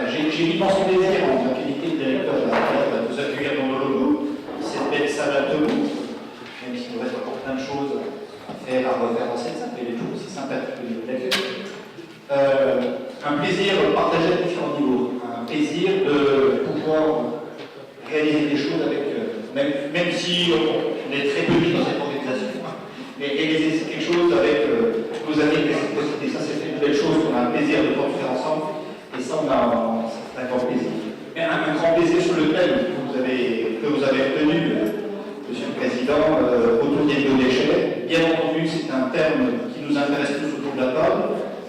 J'ai l'immense plaisir, en ma qualité de directeur de la retraite, de vous accueillir dans nos locaux, cette belle salle à Toulouse, même s'il nous reste encore plein de choses à faire, à refaire dans cette salle, mais elle est toujours aussi sympathique au niveau de l'accueil. Un plaisir partagé à différents niveaux, un plaisir de pouvoir réaliser des choses avec, même si on est très petit dans cette organisation, mais réaliser quelque chose avec nos amis de cette possibilité. Ça, c'est une belle chose qu'on a un plaisir de pouvoir faire ensemble, et ça, on a un grand plaisir. Mais un grand plaisir sur le thème que vous avez retenu, Monsieur le Président, autour des biodéchets. Bien entendu, c'est un terme qui nous intéresse tous autour de la table.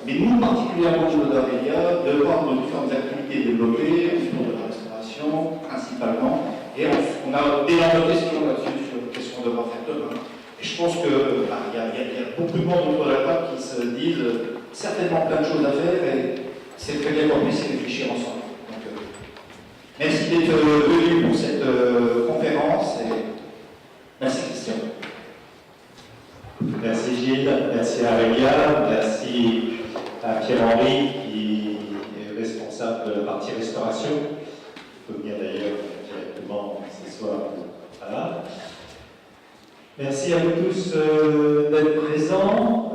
Mais nous, particulièrement au niveau d'Aurélia, de voir nos différentes activités développées, autour de la restauration, principalement, et on a d'énormes questions là-dessus, sur qu'est-ce qu'on devra faire demain. Et je pense qu'il y a beaucoup de monde autour de la table qui se disent certainement plein de choses à faire, et c'est très bien qu'on puisse y réfléchir ensemble. Donc, merci d'être venu pour cette conférence, et merci Christian. Merci Gilles, merci à Aurélia, merci à Pierre-Henri qui est responsable de la partie restauration. Il faut venir d'ailleurs directement ce soir. Voilà. Merci à vous tous d'être présents.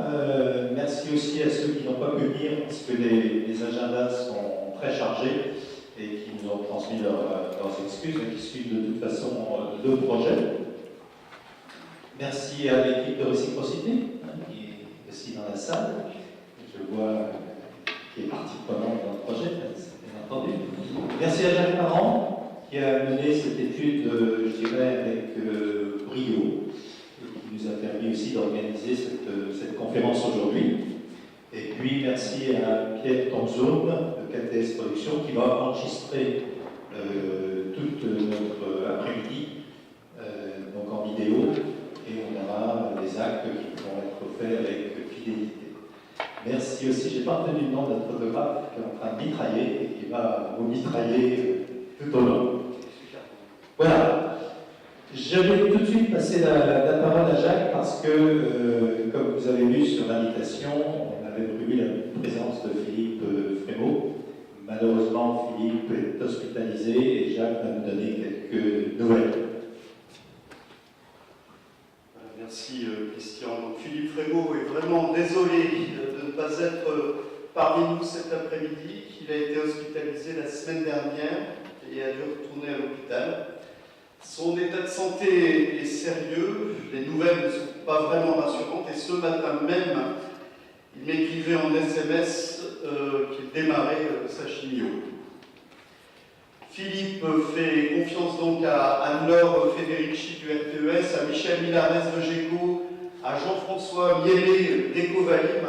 Merci aussi à ceux qui n'ont pas pu venir parce que les agendas sont très chargés et qui nous ont transmis leurs excuses et qui suivent de toute façon le projet. Merci à l'équipe de Réciprocité qui est aussi dans la salle. Je vois qui est partie prenante dans le projet, bien entendu. Merci à Jacques Parent qui a mené cette étude, je dirais, avec brio et qui nous a permis aussi d'organiser cette conférence aujourd'hui. Et puis merci à Pierre Tomzoum de KTS Productions qui va enregistrer toute notre après-midi donc en vidéo. Et on aura des actes qui vont être faits avec fidélité. Merci aussi, je n'ai pas retenu le nom de notre photographe qui est en train de mitrailler et qui va vous mitrailler tout au long. Voilà. Je vais tout de suite passer la parole à Jacques parce que, comme vous avez vu sur l'invitation, on avait prévu la présence de Philippe Frémaux. Malheureusement, Philippe est hospitalisé et Jacques va nous donner quelques nouvelles. Merci Christian. Donc, Philippe Frémaux est vraiment désolé de ne pas être parmi nous cet après-midi. Il a été hospitalisé la semaine dernière et a dû retourner à l'hôpital. Son état de santé est sérieux, les nouvelles ne sont pas vraiment rassurantes et ce matin même, il m'écrivait en SMS qu'il démarrait sa chimio. Philippe fait confiance donc à Anne-Laure Federici du RTES, à Michel Milarès de GECO, à Jean-François Miellé d'Ecovalim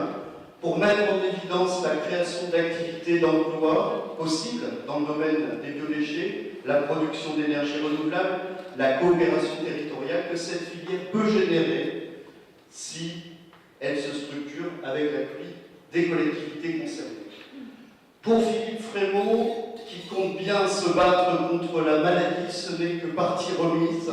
pour mettre en évidence la création d'activités d'emploi possibles dans le domaine des biodéchets, la production d'énergie renouvelable, la coopération territoriale que cette filière peut générer si elle se structure avec l'appui des collectivités concernées. Pour Philippe Frémaux, qui compte bien se battre contre la maladie, ce n'est que partie remise.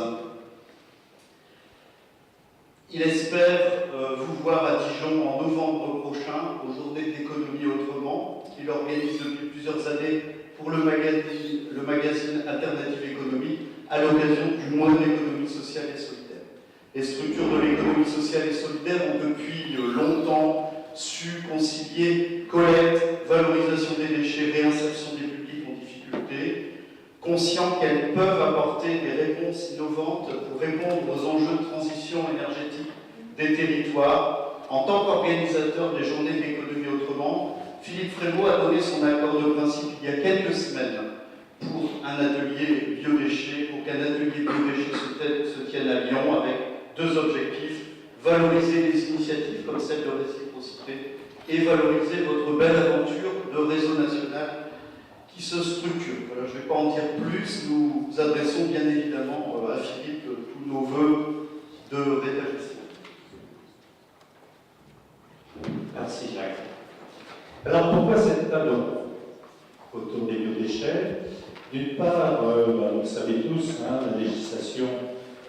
Il espère vous voir à Dijon en novembre prochain, aux Journées de l'économie autrement, qu'il organise depuis plusieurs années pour le magazine Alternative Économie, à l'occasion du mois de l'économie sociale et solidaire. Les structures de l'économie sociale et solidaire ont depuis longtemps su concilier collecte, valorisation des déchets, réinsertion des publics en difficulté, conscients qu'elles peuvent apporter des réponses innovantes pour répondre aux enjeux de transition énergétique des territoires. En tant qu'organisateur des Journées de l'économie autrement, Philippe Frémaux a donné son accord de principe il y a quelques semaines pour un atelier biodéchets, pour qu'un atelier biodéchets se tienne à Lyon avec deux objectifs: valoriser les initiatives comme celle de Réciprocité et valoriser votre belle aventure de réseau national qui se structure. Voilà, je ne vais pas en dire plus, nous adressons bien évidemment à Philippe tous nos vœux de rétablissement. Merci Jacques. Alors pourquoi cette table autour des biodéchets? D'une part, vous le savez tous, la législation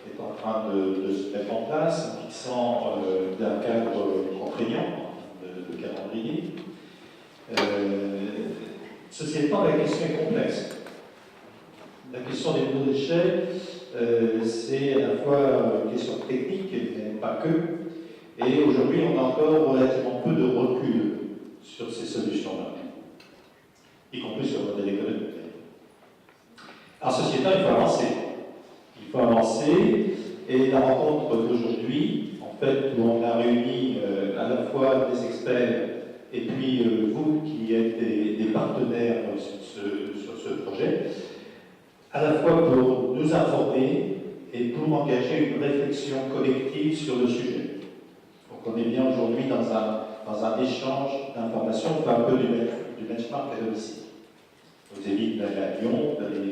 est en train de se mettre en place, en fixant d'un cadre contraignant de calendrier. Ceci étant, la question est complexe. La question des biodéchets, c'est à la fois une question technique, mais pas que. Et aujourd'hui, on a encore relativement peu de recul sur ces solutions-là, y compris sur le modèle économique. Alors, ceci étant, il faut avancer. Il faut avancer, et la rencontre d'aujourd'hui, en fait, où on a réuni à la fois des experts et puis vous qui êtes des partenaires sur ce projet, à la fois pour nous informer et pour engager une réflexion collective sur le sujet. Donc on est bien aujourd'hui dans un échange d'informations, on fait un peu du benchmark à domicile. Vous évitez d'aller à Lyon, d'aller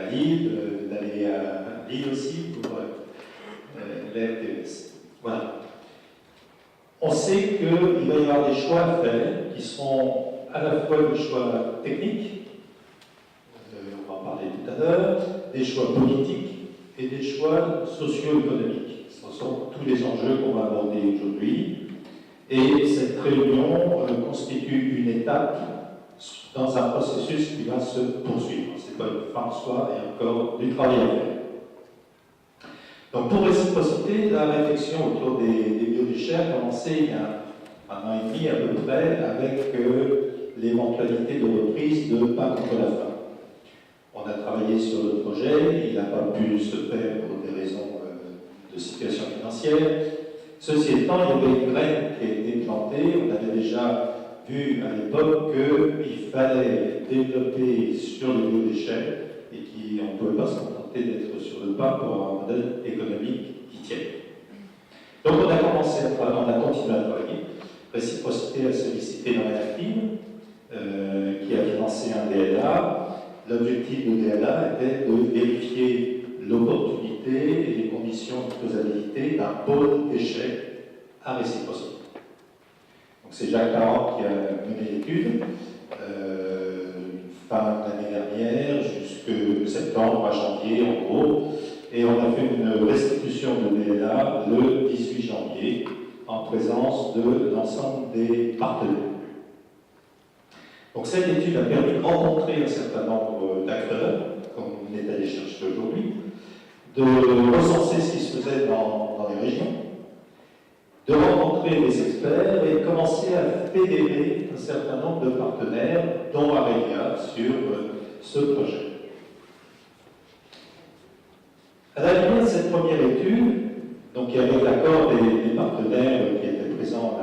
à Lille, d'aller à Lille aussi pour la RTS. Voilà. On sait qu'il va y avoir des choix à faire qui seront à la fois des choix techniques, on va en parler tout à l'heure, des choix politiques et des choix socio-économiques. Ce sont tous les enjeux qu'on va aborder aujourd'hui. Et cette réunion constitue une étape dans un processus qui va se poursuivre. Ce n'est pas une fin en soi, il y a encore du travail à faire. Donc pour réciprocité, la réflexion autour des biodéchets a commencé il y a un an et demi à peu près avec l'éventualité de reprise de Pas contre la faim. On a travaillé sur le projet, il n'a pas pu se faire pour des raisons de situation financière. Ceci étant, il y avait une graine qui a été plantée, on avait déjà vu à l'époque qu'il fallait développer sur les biodéchets et qu'on ne pouvait pas se contenter d'être sur le pas pour avoir un modèle économique qui tienne. Donc on a commencé on a continué à travailler. Réciprocité a sollicité dans la team qui a financé un DLA. L'objectif du DLA était de vérifier l'opportunité et les conditions de faisabilité d'un pôle déchets à réciprocité. Donc c'est Jacques Parent qui a mené l'étude, fin de l'année dernière, jusque septembre à janvier en gros, et on a fait une restitution de DLA le 18 janvier en présence de l'ensemble des partenaires. Donc cette étude a permis de rencontrer un certain nombre d'acteurs, comme on est allé chercher aujourd'hui, de recenser ce qui se faisait dans les régions, de rencontrer des experts et de commencer à fédérer un certain nombre de partenaires, dont Aurélia, sur ce projet. À la lumière de cette première étude, donc il y avait l'accord des partenaires qui étaient présents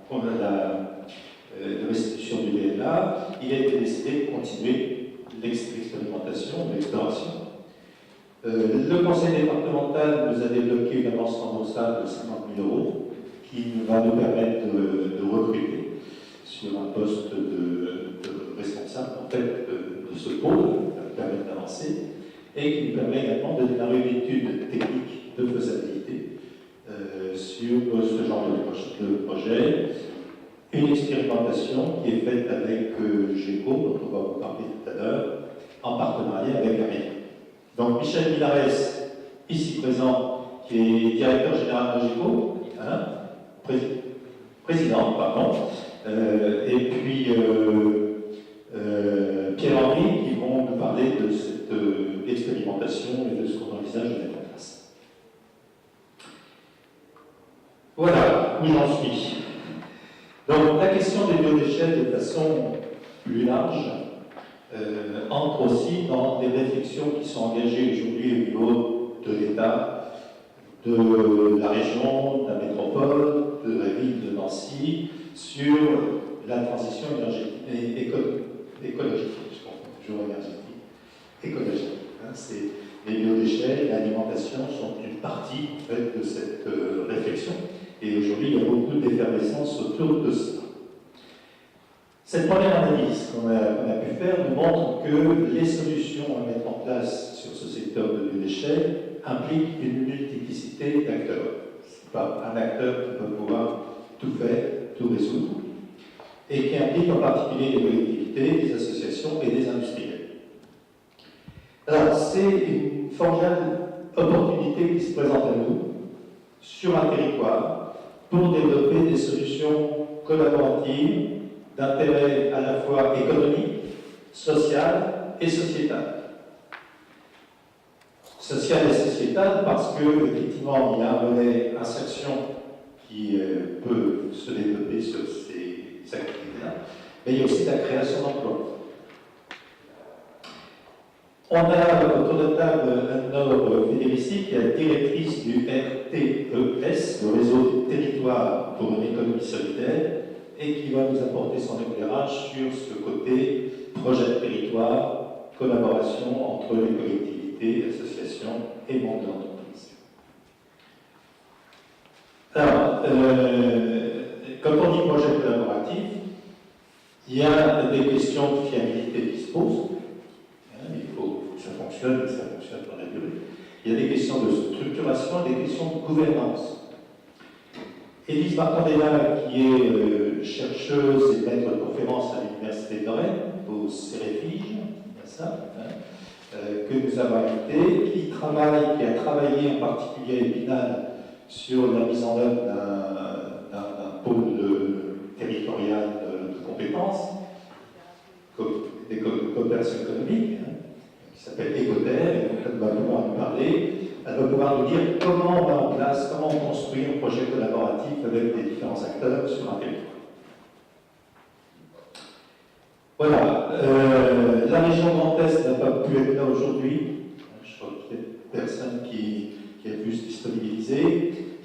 pour la restitution du DLA, il a été décidé de continuer l'expérimentation, l'exploration. Le conseil départemental nous a débloqué une avance remboursable de 50 000 € qui va nous permettre de recruter sur un poste de responsable en fait, de ce pôle, qui va nous permettre d'avancer, et qui nous permet également de démarrer une étude technique de faisabilité sur ce genre de projet. Une expérimentation qui est faite avec GECO, dont on va vous parler tout à l'heure, en partenariat avec Amélie. Donc Michel Minares, ici présent, qui est directeur général de GECO, hein, président, pardon, et puis Pierre-Henri, qui vont nous parler de cette expérimentation et de ce qu'on envisage de mettre en place. Voilà où j'en suis. Donc la question des biodéchets de façon plus large entre aussi dans des réflexions qui sont engagées aujourd'hui au niveau de l'État, de la région, de la métropole, de la ville de Nancy, sur la transition écologique, écologique. Hein, les biodéchets, l'alimentation sont une partie en fait, de cette réflexion. Et aujourd'hui, il y a beaucoup d'effervescence autour de ça. Cette première analyse qu'on a pu faire nous montre que les solutions à mettre en place sur ce secteur de biodéchets impliquent une multiplicité d'acteurs. Ce n'est pas un acteur qui peut pouvoir tout faire, tout résoudre, et qui implique en particulier les collectivités, les associations et les industriels. Alors, c'est une formidable opportunité qui se présente à nous sur un territoire pour développer des solutions collaboratives d'intérêt à la fois économique, social et sociétal. Social et sociétal parce que, effectivement, il y a un volet insertion qui peut se développer sur ces activités-là, mais il y a aussi la création d'emplois. On a autour de table Anne-Laure Fédérici, qui est la directrice du RTES, le réseau des territoires pour une économie solidaire, et qui va nous apporter son éclairage sur ce côté projet de territoire, collaboration entre les collectivités, associations et monde de l'entreprise. Alors, quand on dit projet collaboratif, il y a des questions de fiabilité qui se posent. Il faut que ça fonctionne, et ça fonctionne dans la durée. Il y a des questions de structuration et des questions de gouvernance. Élise Marcandella, qui est chercheuse et maître de conférence à l'Université de Lorraine, au CEREFIGE, que nous avons invité, qui a travaillé en particulier à Épinal sur la mise en œuvre d'un pôle territorial de compétences, des coopérations économiques, qui s'appelle Écoter, et donc elle va pouvoir nous parler, elle va pouvoir nous dire comment on met en place, comment on construit un projet collaboratif avec les différents acteurs sur un territoire. Voilà, la région Grand Est n'a pas pu être là aujourd'hui, je crois qu'il y a personne qui est plus disponibilisé.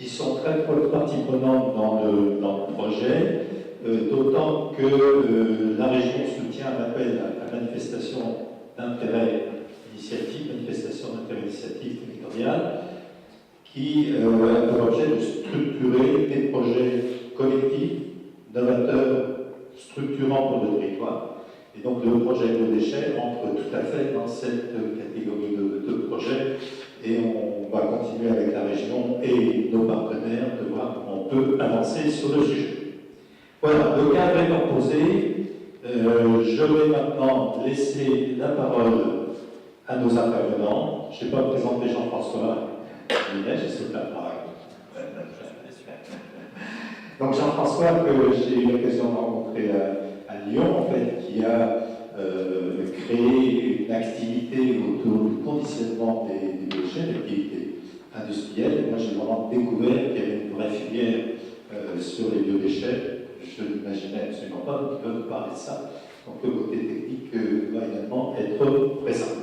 Ils sont très partie prenante dans le projet, d'autant que la région soutient un appel à manifestation d'intérêt initiative, manifestation d'intérêt initiative territoriale, qui a pour objet de structurer des projets collectifs, novateurs, structurants pour le territoire. Et donc le projet de déchets entre tout à fait dans cette catégorie de projets. Et on va continuer avec la région et nos partenaires de voir comment on peut avancer sur le sujet. Voilà, le cadre étant posé, je vais maintenant laisser la parole à nos intervenants. Je ne vais pas présenter Jean-François Minet, je sais pas parole. Donc Jean-François, que j'ai eu l'occasion de rencontrer à Lyon, en fait, qui a créé une activité autour du conditionnement des déchets, l'activité industrielle. Et moi, j'ai vraiment découvert qu'il y avait une vraie filière sur les biodéchets. Je n'imaginais absolument pas, donc il va nous parler de ça. Donc le côté technique va également être présent.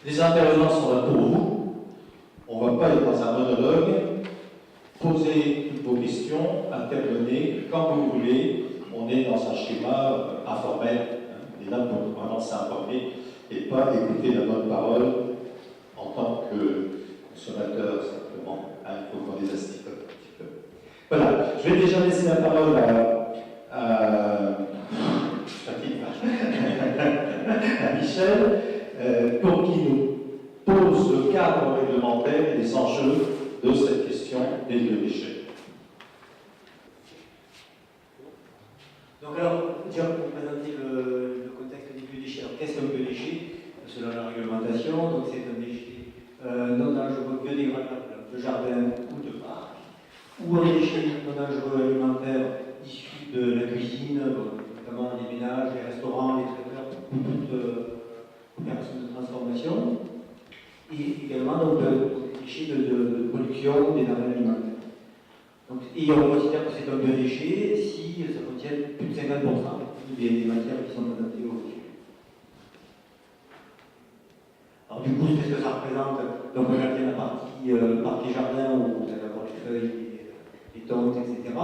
Les intervenants sont là pour vous. On ne va pas être dans un monologue. Posez toutes vos questions, intervenez quand vous voulez. On est dans un schéma informel. On est là pour vraiment s'informer et pas écouter la bonne parole en tant que consommateur simplement. Il faut qu'on les asticote un petit peu. Voilà, je vais déjà laisser la parole à Michel pour qu'il nous pose le cadre réglementaire et les enjeux de cette question des biodéchets. Donc alors, déjà pour présenter le contexte des biodéchets. Alors qu'est-ce qu'un biodéchet? Selon la réglementation, donc c'est un déchet non dangereux biodégradable de jardin ou de parc, ou un déchet non dangereux alimentaire issu de la cuisine, notamment les ménages, les restaurants, les traiteurs, toute opération de transformation, et également donc, des déchets de production des denrées alimentaires. Donc, et on considère que c'est un biodéchet si ça contient plus de 50% des matières qui sont présentées au dessus. Alors du coup, qu'est-ce que ça représente? Donc regardez la partie jardin où vous allez avoir les feuilles, les tontes, etc.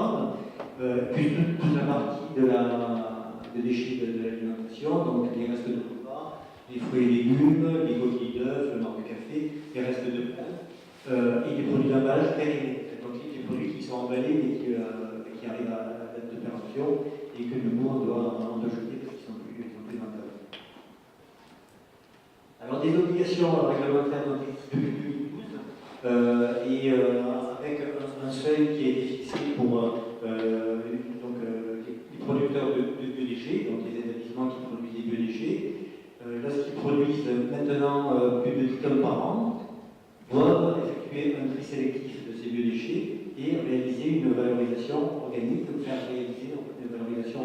Puis toute la partie de déchets de l'alimentation, donc les restes de repas, les fruits et légumes, les coquilles d'œufs, le marc de café, les restes de pain, et les produits d'emballage périmés. Donc les produits qui sont emballés mais qui arrivent à la date de péremption et que nous on doit jeter parce qu'ils sont plus rentables. Alors des obligations réglementaires depuis 2012 et avec un seuil qui a été fixé pour les producteurs de biodéchets, donc les établissements qui produisent des biodéchets. Lorsqu'ils produisent maintenant plus de 10 tonnes par an, doivent effectuer un tri sélectif de ces biodéchets et réaliser une valorisation organique, ou faire réaliser une valorisation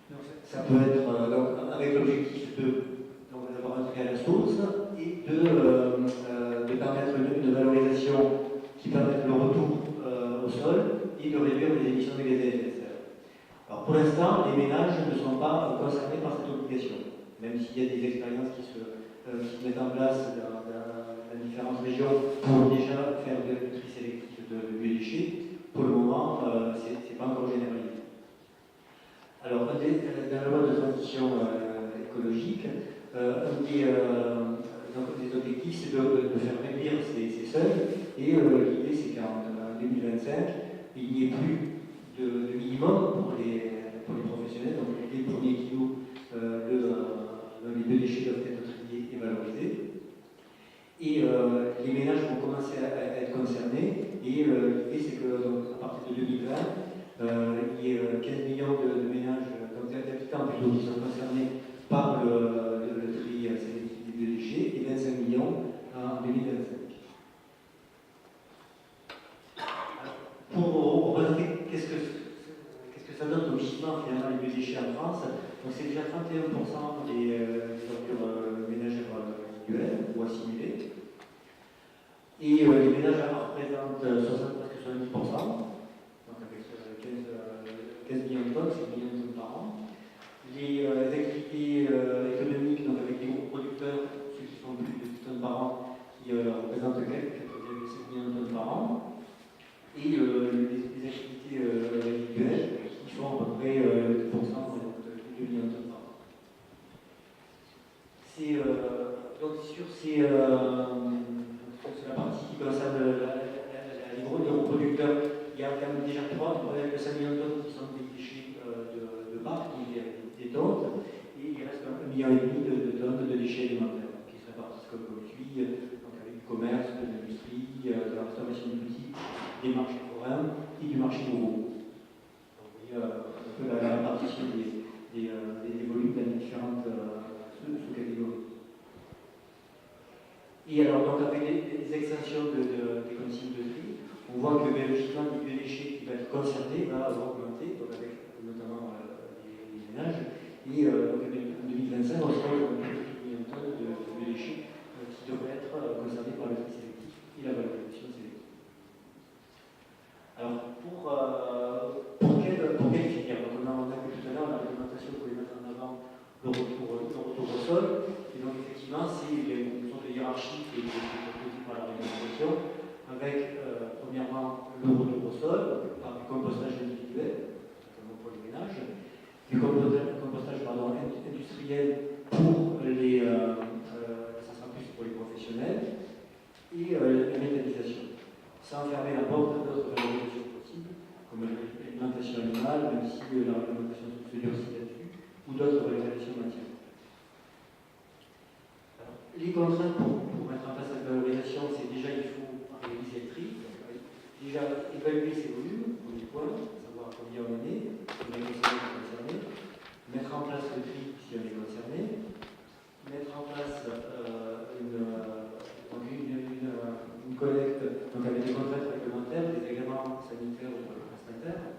Donc, ça peut être donc, avec l'objectif d'avoir un tri à la source et de permettre une valorisation qui permette le retour au sol et de réduire les émissions de gaz à effet de serre. Alors pour l'instant, les ménages ne sont pas concernés par cette obligation, même s'il y a des expériences qui se mettent en place dans différentes régions pour déjà faire du tri sélectif de biodéchets. Pour le moment, ce n'est pas encore généralisé. Alors, dans la loi de transition écologique, un des objectifs, c'est de faire réduire ces seuils. Et l'idée, c'est qu'en 2025, il n'y ait plus de minimum pour les professionnels. Donc, dès le premier kilo, les biodéchets doivent être triés et valorisés. Et les ménages vont commencer à être concernés. Et l'idée, c'est que à partir de 2020, il y ait 15 millions de ménages, donc d'habitants plutôt, qui sont concernés par le tri sélectif des biodéchets et 25 millions en 2025. Pour représenter qu'est-ce que ça donne comme gisement finalement les biodéchets en France, donc c'est déjà 31% des ordures ménagères individuelles ou assimilées. Et les ménages représentent presque 70%, donc avec 15 millions de tonnes, c'est 1 million de tonnes par an. Les activités économiques, donc avec les gros producteurs, ceux qui font plus de 10 tonnes par an, qui représentent 4,7 millions de tonnes par an. Et les activités individuelles, qui font à peu près 10%, donc 2 millions de tonnes par an. Donc sur la partie qui concerne les gros producteurs, il y a quand même déjà 5 millions de tonnes qui sont des déchets de parc, des tonnes, et il reste 1,5 million de tonnes de déchets alimentaires qui se répartissent comme produits, donc avec du commerce, de l'industrie, de la restauration de boutiques, des marchés forains et du marché nouveau. Donc vous voyez un peu la répartition des volumes dans les différentes sous-catégories. Et alors, donc, avec les extensions des consignes de tri, on voit que logiquement, le biodéchet qui va être concerné va augmenter, donc avec notamment les ménages. Et donc, en 2025, on sera dans plus de 1 million de tonnes de biodéchets qui devraient être concernés par le tri sélectif et la valorisation sélective. Alors, pour quelle filière? Donc, on a vu tout à l'heure la réglementation pour mettre en avant le retour au sol. Et donc, effectivement, c'est une sorte de hiérarchie qui est proposée par la réglementation, avec, premièrement, le retour au sol, par du compostage individuel, notamment pour les ménages, du compostage industriel pour ça sera plus pour les professionnels, et la méthanisation, sans fermer la porte à d'autres valorisations possibles, comme l'alimentation animale, même si la réglementation se durcit là-dessus, ou d'autres valorisations matières. Les contraintes pour mettre en place cette valorisation, c'est déjà il faut réaliser le tri, déjà évaluer ses volumes, premier point, savoir combien on est, combien de personnes sont concernées, mettre en place le tri si on est concerné, mettre en place une collecte donc avec des contraintes réglementaires, des agréments sanitaires ou prestataires,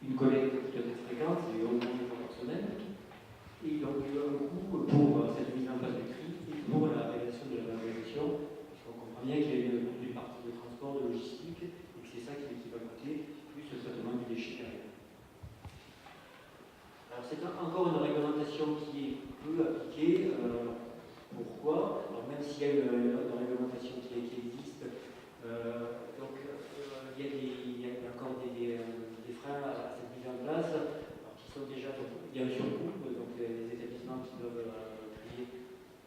une collecte qui doit être fréquente, c'est au moins une fois par semaine, et donc un coût pour cette mise en place du tri et pour la réalisation de la valorisation, puisqu'on comprend bien qu'il y a une partie de transport, de logistique, et que c'est ça qui va coûter, plus le traitement du déchet derrière. Alors c'est encore une réglementation qui est peu appliquée. Pourquoi? Alors même s'il y a une réglementation qui existe, il y a encore des freins à cette mise en place, alors, qui sont déjà, il y a un surcoût, donc les établissements qui doivent trier,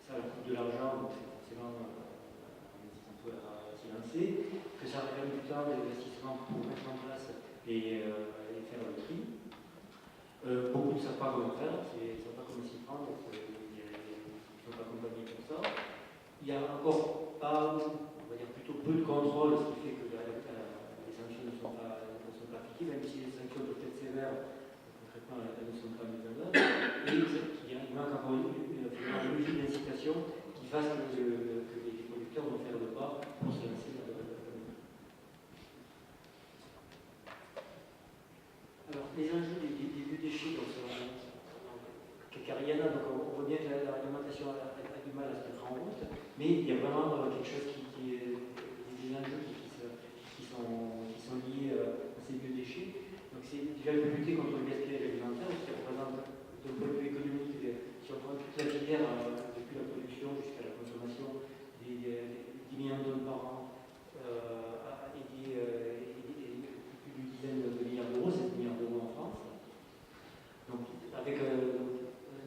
ça leur coûte de l'argent, donc c'est forcément on hésite un peu à s'y lancer, que ça réclame du temps d'investissement pour mettre en place et faire le tri. Beaucoup ne savent pas comment faire, ils ne savent pas comment s'y prendre, donc ils ne sont pas accompagnés pour ça. Il y a encore pas, on va dire plutôt peu de contrôle, ce qui fait que les sanctions ne sont pas appliquées, même si les sanctions doivent être sévères, concrètement elles ne sont pas mises en œuvre. Et il manque encore une logique d'incitation qui fasse que les producteurs vont faire le pas pour se lancer dans le. Alors, les enjeux des biodéchets, donc, il y en a, donc on voit bien que la réglementation a du mal à se mettre en route, mais il y a vraiment quelque chose qui est des enjeux qui sont liés à ces biodéchets. Donc c'est déjà de lutter contre le gaspillage alimentaire, qui représente d'un point de vue économique, si on prend toute la filière, depuis la production jusqu'à la consommation, des 10 millions de tonnes par an et plus d'une dizaine de milliards d'euros, 7 milliards d'euros en France. Donc avec un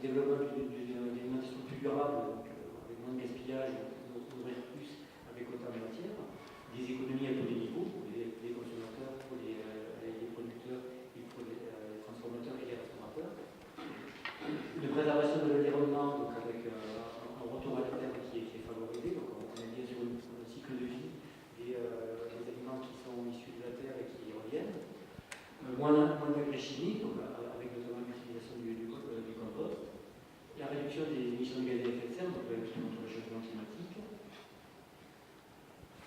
développement d'une alimentation plus durable, donc, avec moins de gaspillage, ouvrir plus avec autant de matière, des économies à tous les niveaux, pour les consommateurs, pour les producteurs, les transformateurs et les restaurateurs. Une préservation de l'environnement, donc avec un retour à la terre qui est favorisé, donc on est bien sur un cycle de vie des aliments qui sont issus de la terre et qui y reviennent. Moins d'engrais chimiques, donc avec notamment l'utilisation du compost. La réduction des émissions de gaz à effet de serre, donc la lutte contre le changement climatique.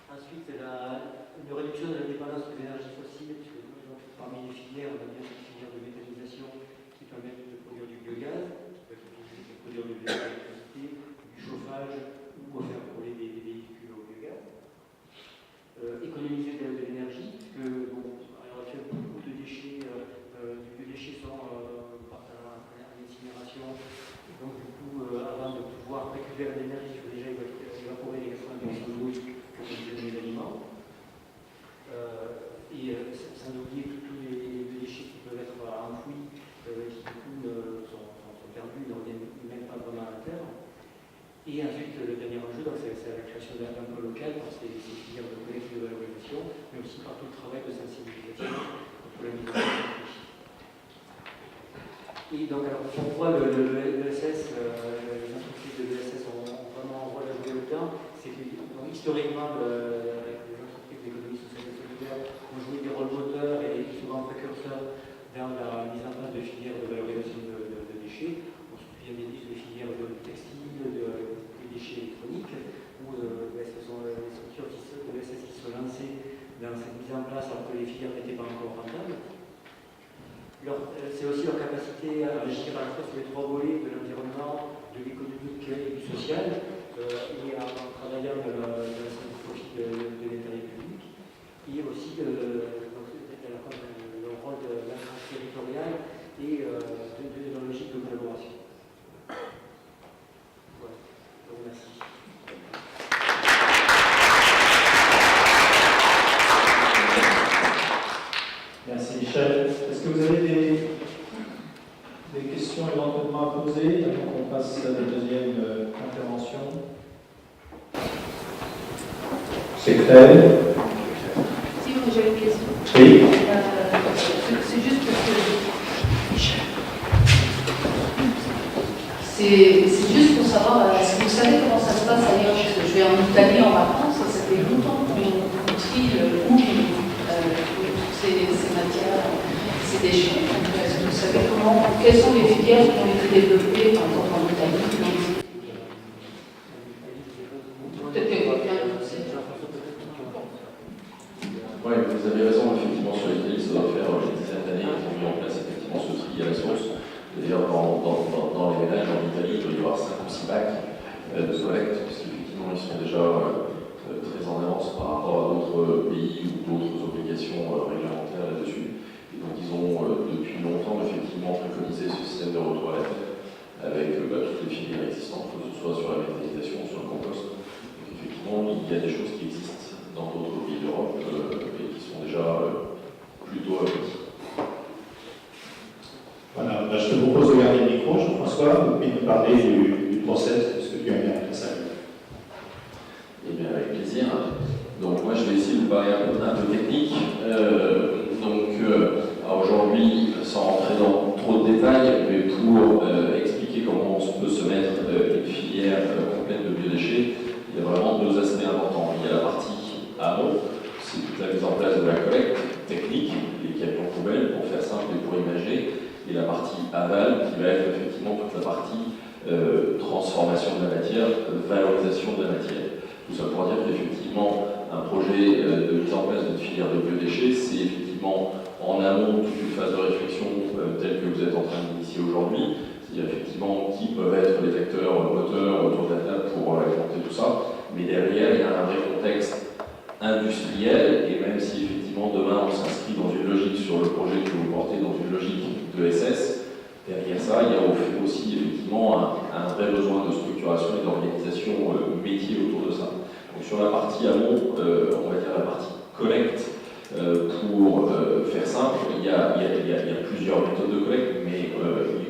Ensuite, une réduction de la dépendance aux énergies fossiles, puisque parmi les filières, on a bien cette filière de méthanisation qui permet de produire du biogaz, qui peut être utilisé pour produire de l'électricité, du chauffage ou faire rouler des véhicules au biogaz. Économiser de l'énergie, puisque à l'heure actuelle, beaucoup de déchets, du biodéchet sont en incinération. Donc du coup, avant de pouvoir récupérer l'énergie, il faut déjà évaporer les 80% d'eau pour produire des aliments. Sans oublier tous les déchets qui peuvent être enfouis, qui du coup sont perdus, ne reviennent même pas vraiment à la terre. Et ensuite, le dernier enjeu, c'est la création d'un emploi local pour ces filières de collecte de valorisation, mais aussi par tout le travail de sensibilisation contre la mise en place. Et donc, alors, pourquoi l'ESS, les entreprises de l'ESS ont vraiment un rôle à jouer là-dedans? C'est que, historiquement, les entreprises d'économie sociale et solidaire ont joué des rôles moteurs et souvent précurseurs dans la mise en place de filières de valorisation de déchets. On se souvient des filières de textile, des déchets électroniques, où ce sont les structures de l'ESS qui sont lancées dans cette mise en place alors que les filières n'étaient pas encore rentables. C'est aussi leur capacité à agir à la fois sur les trois volets de l'environnement, de l'économique et du social, et en travaillant dans la profit de l'intérêt public, et aussi le rôle de l'influence territoriale et de la logique de collaboration. Voilà, je vous remercie. Merci Michel. Est-ce que vous avez des questions éventuellement à poser avant qu'on passe à la deuxième intervention? C'est clair? Si j'ai une question. Oui. C'est juste parce que c'est juste pour savoir, est-ce que vous savez comment ça se passe ailleurs? Parce que je vais en Italie en vacances et ça fait longtemps qu'on trie où ces matières, ces déchets. Donc, est-ce que vous savez quelles sont les filières qui ont été développées, par exemple en Italie? Peut-être que quelqu'un le sait. Oui, vous avez raison, effectivement, sur l'Italie, ça doit faire une dizaine d'années qu'ils ont mis en place effectivement ce tri à la source. D'ailleurs, dans les ménages en Italie, il doit y avoir 5 ou 6 bacs de collecte, puisqu'effectivement, ils sont déjà très en avance par rapport à d'autres pays ou d'autres obligations réglementaires là-dessus. Et donc, ils ont depuis longtemps, effectivement, préconisé ce système de retour à la terre avec toutes les filières existantes, que ce soit sur la méthanisation ou sur le compost. Donc, effectivement, il y a des choses qui existent dans d'autres pays d'Europe et qui sont déjà plutôt abouties. Voilà, je te propose de garder le micro, Jean-François, et de parler du process, de ce que tu as mis après ça. Eh bien, avec plaisir. Donc, moi, je vais essayer de vous parler un peu technique. Alors aujourd'hui, sans rentrer dans trop de détails, mais pour expliquer comment on peut se mettre une filière complète de biodéchets, il y a vraiment deux aspects importants. Il y a la partie amont, c'est toute la mise en place de la collecte technique, les camions poubelles, pour faire simple et pour imaginer, et la partie aval, qui va être effectivement toute la partie transformation de la matière, valorisation de la matière. Tout ça pour dire qu'effectivement, un projet de mise en place d'une filière de biodéchets, c'est effectivement en amont toute une phase de réflexion telle que vous êtes en train d'initier aujourd'hui, c'est-à-dire effectivement qui peuvent être les acteurs moteurs autour de la table pour alimenter tout ça, mais derrière il y a un vrai contexte industriel, et même si effectivement demain on s'inscrit dans une logique sur le projet que vous portez, dans une logique de SS, derrière ça il y a aussi effectivement un vrai besoin de structuration et d'organisation métier autour de ça. Donc sur la partie amont, on va dire la partie collecte, pour faire simple, il y a plusieurs méthodes de collecte, mais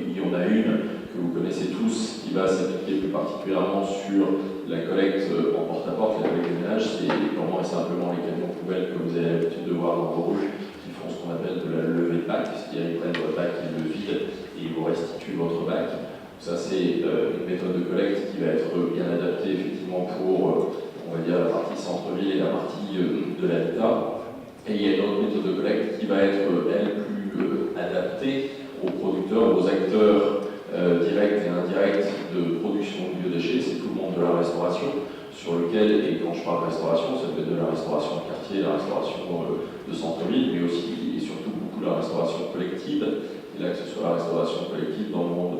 il y en a une que vous connaissez tous qui va s'appliquer plus particulièrement sur la collecte en porte-à-porte, la collecte des ménages. C'est purement et simplement les camions poubelles que vous avez l'habitude de voir dans vos rues qui font ce qu'on appelle de la levée de bac, c'est-à-dire ils prennent votre bac, ils le vident et ils vous restituent votre bac. Ça c'est une méthode de collecte qui va être bien adaptée effectivement pour, on va dire, la partie centre-ville et la partie de l'habitat. Et il y a une autre méthode de collecte qui va être, elle, plus adaptée aux producteurs, aux acteurs directs et indirects de production de biodéchets. C'est tout le monde de la restauration, sur lequel, et quand je parle de restauration, ça peut être de la restauration de quartier, la restauration de centre-ville, mais aussi et surtout beaucoup la restauration collective. Et là, que ce soit la restauration collective dans le monde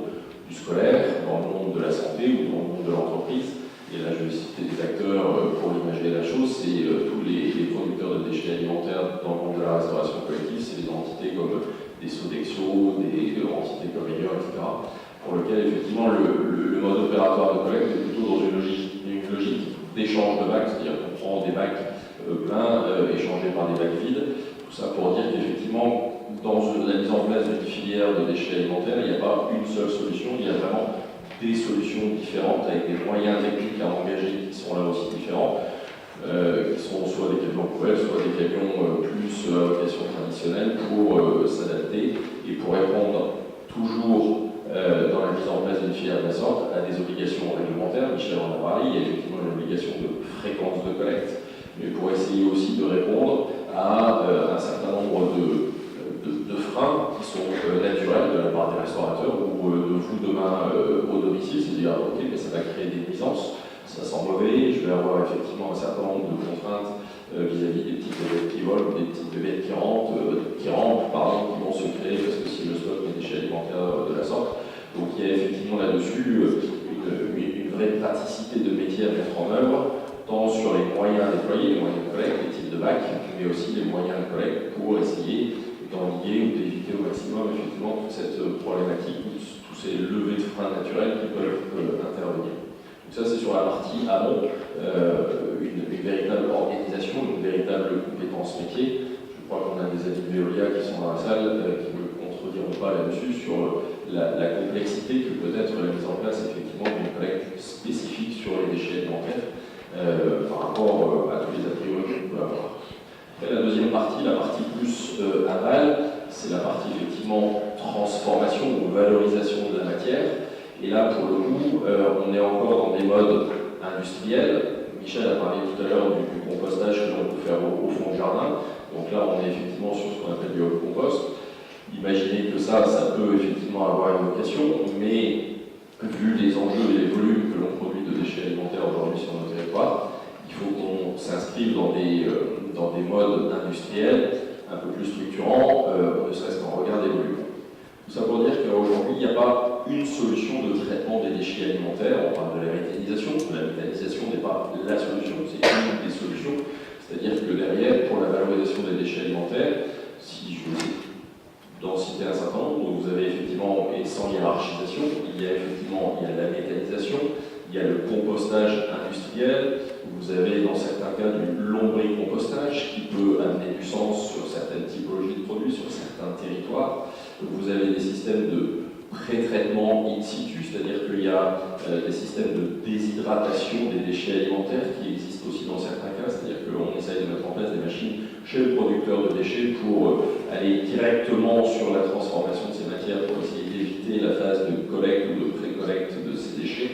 du scolaire, dans le monde de la santé ou dans le monde de l'entreprise. Et là, je vais citer des acteurs pour imager la chose, c'est tous les producteurs de déchets alimentaires dans le monde de la restauration collective, c'est des entités comme des Sodexo, des entités comme Meilleur, etc., pour lesquelles effectivement le mode opératoire de collecte est plutôt dans une logique d'échange de bacs, c'est-à-dire qu'on prend des bacs pleins échangés par des bacs vides. Tout ça pour dire qu'effectivement, dans la mise en place d'une filière de déchets alimentaires, il n'y a pas une seule solution, il y a vraiment des solutions différentes avec des moyens techniques à engager qui sont là aussi différents, qui sont soit des camions poubelles, soit des camions plus à vocation traditionnelle pour s'adapter et pour répondre toujours dans la mise en place d'une filière de la sorte à des obligations réglementaires. Michel en a parlé, il y a effectivement une obligation de fréquence de collecte, mais pour essayer aussi de répondre à un certain nombre de freins qui sont naturels de la part des restaurateurs ou de vous demain au domicile, c'est-à-dire ok, mais ça va créer des nuisances, ça sent mauvais, je vais avoir effectivement un certain nombre de contraintes vis-à-vis des petites bébêtes qui volent, des petites bébêtes qui rampent, pardon, qui vont se créer parce que si je stocke mes déchets alimentaires de la sorte. Donc il y a effectivement là-dessus une vraie praticité de métier à mettre en œuvre, tant sur les moyens déployés, les moyens de collecte, les types de bacs, mais aussi les moyens de collecte pour essayer d'endiguer ou d'éviter au maximum effectivement toute cette problématique, tous ces levées de freins naturels qui peuvent intervenir. Donc ça c'est sur la partie amont, une véritable organisation, une véritable compétence métier. Je crois qu'on a des amis de Veolia qui sont dans la salle, qui ne me contrediront pas là-dessus sur la complexité que peut être la mise en place effectivement d'une collecte spécifique sur les déchets alimentaires par rapport à tous les a priori qu'on peut avoir. Après, la deuxième partie, la partie plus aval, c'est la partie effectivement transformation ou valorisation de la matière. Et là, pour le coup, on est encore dans des modes industriels. Michel a parlé tout à l'heure du compostage que l'on peut faire au fond du jardin. Donc là, on est effectivement sur ce qu'on appelle du home compost. Imaginez que ça peut effectivement avoir une vocation, mais vu les enjeux et les volumes que l'on produit de déchets alimentaires aujourd'hui sur nos territoires, il faut qu'on s'inscrive dans des modes industriels un peu plus structurants, ne serait-ce qu'en regard des volumes. Tout ça pour dire qu'aujourd'hui, il n'y a pas une solution de traitement des déchets alimentaires. On parle de la méthanisation. La méthanisation n'est pas la solution, c'est une des solutions. C'est-à-dire que derrière, pour la valorisation des déchets alimentaires, si je veux d'en citer un certain nombre, vous avez effectivement, et sans hiérarchisation, il y a la méthanisation, il y a le compostage industriel, vous avez dans certains cas du lombricompostage qui peut amener du sens sur certaines typologies de produits, sur certains territoires. Vous avez des systèmes de pré-traitement in situ, c'est-à-dire qu'il y a des systèmes de déshydratation des déchets alimentaires qui existent aussi dans certains cas, c'est-à-dire qu'on essaye de mettre en place des machines chez le producteur de déchets pour aller directement sur la transformation de ces matières pour essayer d'éviter la phase de collecte ou de pré-collecte de ces déchets.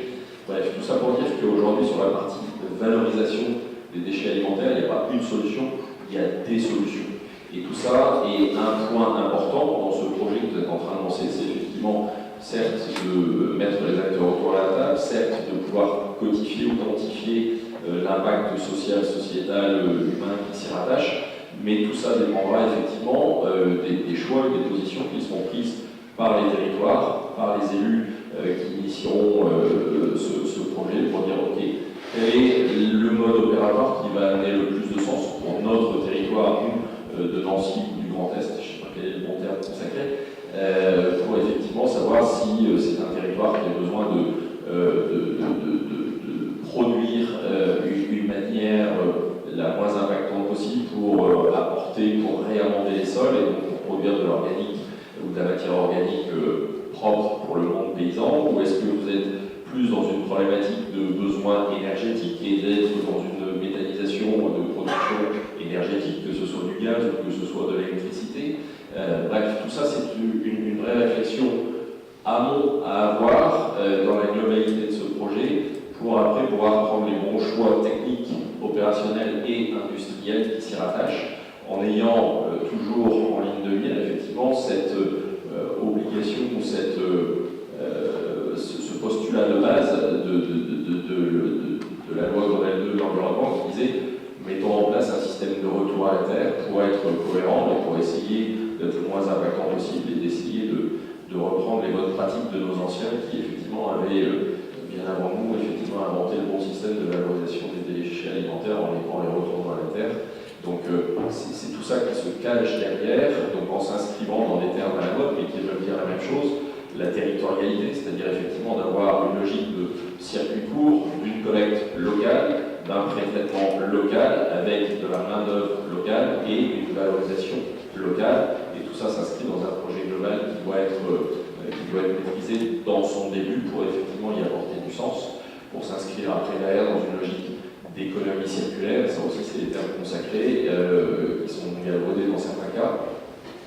Bref, tout ça pour dire qu'aujourd'hui, sur la partie de valorisation des déchets alimentaires, il n'y a pas une solution, il y a des solutions. Et tout ça est un point important dans ce projet que vous êtes en train de lancer, c'est effectivement, certes, de mettre les acteurs autour de la table, certes, de pouvoir codifier ou quantifier l'impact social, sociétal, humain qui s'y rattache, mais tout ça dépendra effectivement des choix et des positions qui seront prises par les territoires par les élus qui initieront ce projet pour dire ok, quel est le mode opératoire qui va amener le plus de sens pour notre territoire de Nancy ou du Grand Est, je ne sais pas quel est le bon terme consacré, pour effectivement savoir si c'est un territoire qui a besoin de produire une manière la moins impactante possible pour apporter, pour réamender les sols et donc pour produire de l'organique ou de la matière organique propre pour le monde paysan, ou est-ce que vous êtes plus dans une problématique de besoin énergétique et d'être dans une méthanisation de production énergétique, que ce soit du gaz ou que ce soit de l'électricité. Bref, tout ça c'est une vraie réflexion amont à avoir dans la globalité de ce projet pour après pouvoir prendre les bons choix techniques, opérationnels et industriels qui s'y rattachent, en ayant toujours en ligne de mire effectivement cette obligation ou ce postulat de base de la loi Grenelle 2 de l'environnement qui disait mettons en place un système de retour à la terre pour être cohérent et pour essayer d'être le moins impactant possible et d'essayer de reprendre les bonnes pratiques de nos anciens qui effectivement avaient bien avant nous effectivement inventé le bon système de valorisation des déchets alimentaires en les retournant à la terre. Donc c'est tout ça qui se cache derrière, donc en s'inscrivant dans des termes à la mode, mais qui veulent dire la même chose, la territorialité, c'est-à-dire effectivement d'avoir une logique de circuit court, d'une collecte locale, d'un pré-traitement local, avec de la main-d'œuvre locale et une valorisation locale. Et tout ça s'inscrit dans un projet global qui doit être maîtrisé dans son début pour effectivement y apporter du sens, pour s'inscrire après derrière dans une logique d'économie circulaire, ça aussi c'est des termes consacrés, qui sont galvaudés dans certains cas,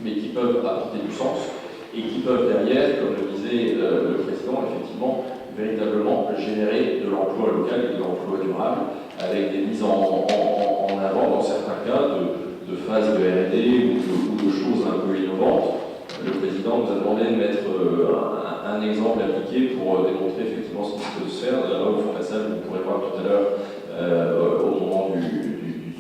mais qui peuvent apporter du sens et qui peuvent derrière, comme le disait le président, effectivement, véritablement générer de l'emploi local et de l'emploi durable, avec des mises en avant dans certains cas de phases de R&D ou de choses un peu innovantes. Le président nous a demandé de mettre un exemple appliqué pour démontrer effectivement ce qui peut se faire. Là au fond de la salle, vous pourrez voir tout à l'heure au moment du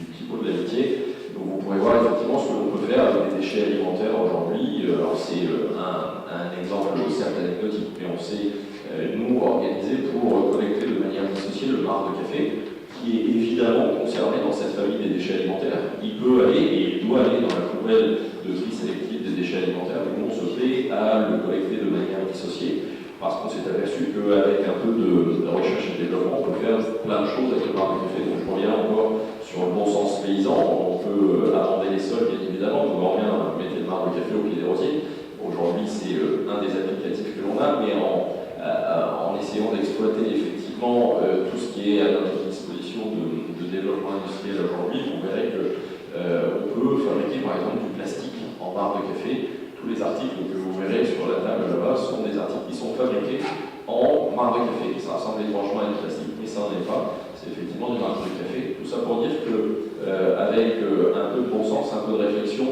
petit pot de l'amitié. Donc vous pourrez voir effectivement ce que l'on peut faire avec des déchets alimentaires aujourd'hui. Alors c'est un exemple certes anecdotique, mais on s'est nous organisé pour collecter de manière dissociée le marc de café, qui est évidemment concerné dans cette famille des déchets alimentaires. Il peut aller et il doit aller dans la poubelle de tri sélectif des déchets alimentaires, mais nous on se fait à le collecter de manière dissociée. Parce qu'on s'est aperçu qu'avec un peu de recherche et développement, on peut faire plein de choses avec le marc de café. Donc je reviens encore sur le bon sens paysan. On peut amender les sols, bien évidemment, on peut bien mettre le marc de café au pied des rosiers. Aujourd'hui, c'est un des applicatifs que l'on a, mais en essayant d'exploiter effectivement tout ce qui est à notre disposition de développement industriel aujourd'hui, vous verrez qu'on peut fabriquer par exemple du plastique en marc de café. Tous les articles que vous verrez sur la table là-bas sont des articles qui sont fabriqués en marc de café. Ça ressemble étrangement à du plastique, mais ça n'en est pas. C'est effectivement du marc de café. Tout ça pour dire que, avec un peu de bon sens, un peu de réflexion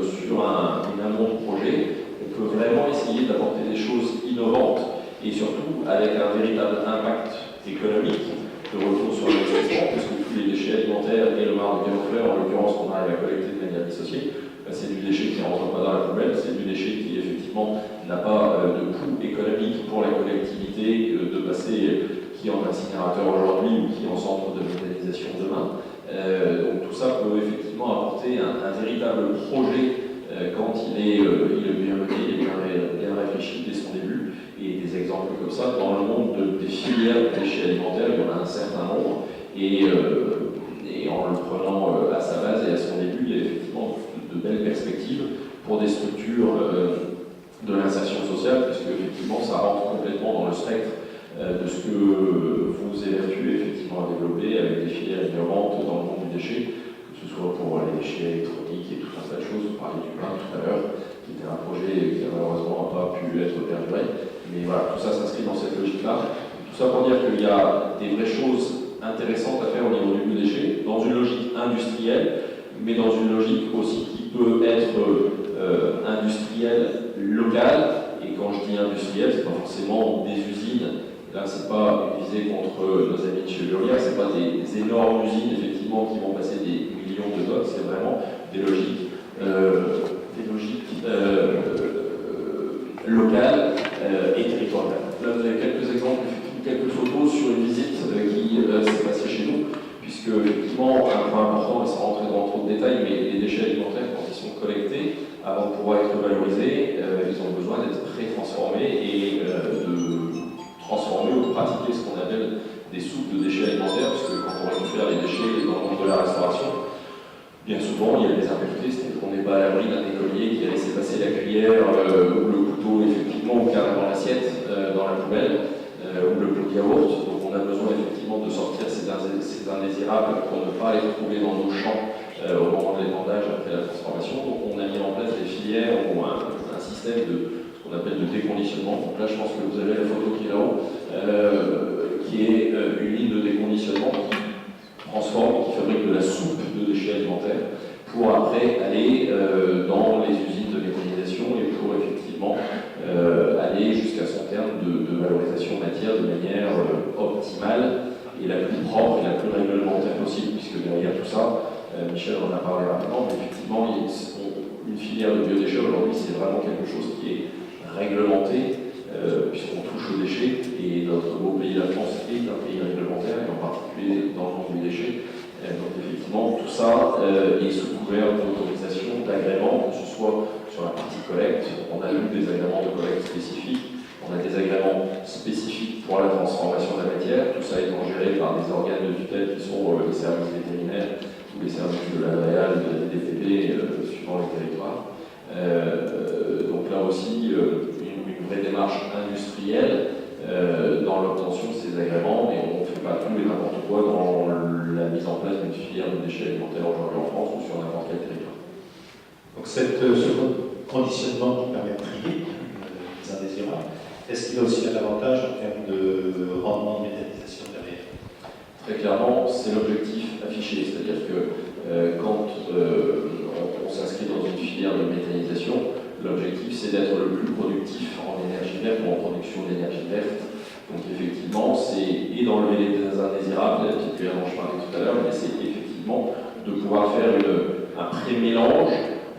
sur une amont de projet, on peut vraiment essayer d'apporter des choses innovantes et surtout avec un véritable impact économique de retour sur l'investissement, puisque tous les déchets alimentaires et le marc de café, en l'occurrence, qu'on arrive à collecter de manière dissociée, c'est du déchet qui ne rentre pas dans la poubelle, c'est du déchet qui effectivement n'a pas de coût économique pour la collectivité de passer qui en incinérateur aujourd'hui ou qui en centre de méthanisation demain. Donc tout ça peut effectivement apporter un véritable projet quand il est bien mené, il est bien réfléchi dès son début. Et des exemples comme ça, dans le monde des filières de déchets alimentaires, il y en a un certain nombre. Et en le prenant à sa base et à son début, il y a effectivement de belles perspectives pour des structures de l'insertion sociale, puisque effectivement ça rentre complètement dans le spectre de ce que vous évertuez effectivement à développer avec des filières innovantes dans le monde du déchet, que ce soit pour les déchets électroniques et tout un tas de choses. Vous parliez du pain tout à l'heure, qui était un projet qui malheureusement n'a pas pu être perduré. Mais voilà, tout ça s'inscrit dans cette logique-là. Tout ça pour dire qu'il y a des vraies choses intéressantes à faire au niveau du déchet, dans une logique industrielle, mais dans une logique aussi qui peut être industrielle locale. Et quand je dis industrielle, c'est pas forcément des usines. Là, c'est pas une visée contre nos amis de chez Veolia, c'est pas des énormes usines effectivement qui vont passer des millions de tonnes, c'est vraiment des logiques locales et territoriale. Là, vous avez quelques exemples, quelques photos sur une visite qui s'est passée chez nous, puisque effectivement, un point important, et sans rentrer dans trop de détails, mais les déchets alimentaires, quand ils sont collectés, avant de pouvoir être valorisés, ils ont besoin d'être pré-transformés et de transformer ou de pratiquer ce qu'on appelle des soupes de déchets alimentaires, parce que quand on récupère les déchets dans le monde de la restauration, bien souvent il y a des impuretés, c'est-à-dire qu'on n'est pas à l'abri d'un écolier qui a laissé passer la cuillère ou le couteau, effectivement, ou carrément l'assiette dans la poubelle, ou le bloc yaourt. Donc on a besoin effectivement de sortir ces indésirables pour ne pas les retrouver dans nos champs au moment de l'épandage après la transformation. Donc on a mis en place des filières ou un système de ce qu'on appelle de déconditionnement. Donc là je pense que vous avez la photo qui est là-haut, qui est une ligne de déconditionnement qui transforme et qui fabrique de la soupe de déchets alimentaires pour après aller dans les usines de méthanisation et pour effectivement aller jusqu'à son terme de valorisation matière de manière optimale et la plus propre et la plus réglementaire possible, puisque derrière tout ça, Michel en a parlé rapidement, mais effectivement, une filière de biodéchets aujourd'hui, c'est vraiment quelque chose qui est réglementé, puisqu'on touche aux déchets, et notre beau pays, la France, est un pays réglementaire, et en particulier dans le monde du déchet. Donc effectivement, tout ça est sous couvert d'autorisation, d'agréments, que ce soit sur la partie collecte, on a eu des agréments de collecte spécifiques, on a des agréments spécifiques pour la transformation de la matière, tout ça étant géré par des organes de tutelle qui sont les services vétérinaires ou les services de l'ADREAL, de la DTP, suivant les territoires. Donc là aussi, une vraie démarche industrielle dans l'obtention de ces agréments, mais on ne fait pas tout et n'importe quoi dans la mise en place d'une filière de déchets alimentaires aujourd'hui en France ou sur n'importe quel territoire. Donc ce conditionnement qui permet de trier les indésirables, est-ce qu'il a aussi un avantage en termes de rendement de méthanisation derrière? Très clairement, c'est l'objectif affiché, c'est-à-dire que quand on s'inscrit dans une filière de méthanisation, l'objectif c'est d'être le plus productif en énergie verte ou en production d'énergie verte. Donc effectivement, c'est et d'enlever les indésirables, la petite cuillère dont je parlais tout à l'heure, mais c'est effectivement de pouvoir faire un pré-mélange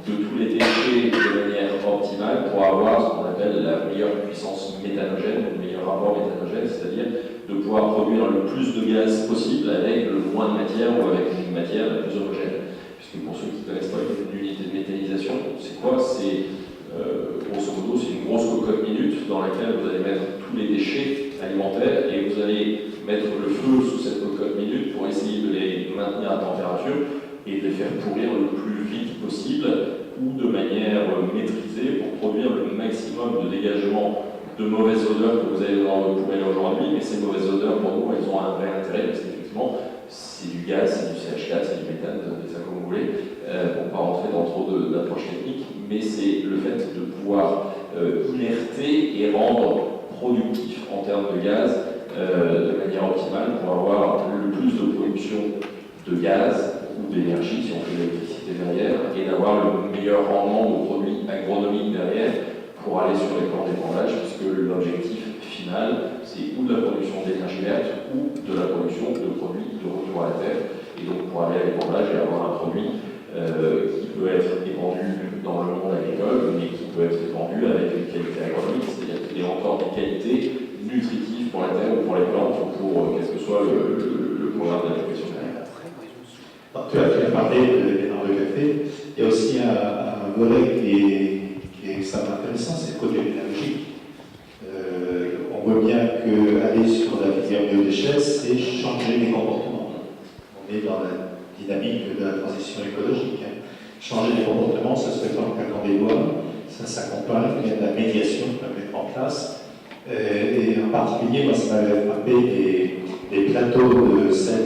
de tous les déchets de manière optimale pour avoir ce qu'on appelle la meilleure puissance méthanogène, le meilleur rapport méthanogène, c'est-à-dire de pouvoir produire le plus de gaz possible avec le moins de matière ou avec une matière la plus homogène. Puisque pour ceux qui ne connaissent pas l'unité de méthanisation, c'est quoi? C'est grosso modo, c'est une grosse cocotte minute dans laquelle vous allez mettre tous les déchets alimentaires et vous allez mettre le feu sous cette cocotte minute pour essayer de les maintenir à température et de les faire pourrir le plus vite possible ou de manière maîtrisée pour produire le maximum de dégagement de mauvaises odeurs que vous avez dans vos poubelles aujourd'hui. Mais ces mauvaises odeurs, pour nous, elles ont un vrai intérêt parce qu'effectivement, c'est du gaz, c'est du CH4, c'est du méthane, c'est ça comme vous voulez, pour ne pas rentrer dans trop d'approches techniques, mais c'est le fait de pouvoir inerter et rendre productif en termes de gaz de manière optimale pour avoir le plus de production de gaz ou d'énergie, si on fait de l'électricité derrière, et d'avoir le meilleur rendement de produits agronomiques derrière pour aller sur les plans d'épandage, puisque l'objectif final, c'est ou de la production d'énergie verte ou de la production de produits de retour à la terre, et donc pour aller à l'épandage et avoir un produit qui peut être épandu dans le monde agricole, mais qui peut être épandu avec une qualité agronomique, c'est-à-dire qu'il est encore des qualités nutritives pour la terre ou pour les plantes ou pour quel que soit le programme d'application derrière. Tu as parlé des normes de café. Il y a aussi un volet qui est extrêmement intéressant, c'est le côté pédagogique. On voit bien qu'aller sur la filière biodéchets, c'est changer les comportements. On est dans la dynamique de la transition écologique. Changer les comportements, ça se fait pas en claquant des doigts, ça s'accompagne, il y a de la médiation à mettre en place. Et en particulier, moi, ça m'avait frappé des plateaux de sel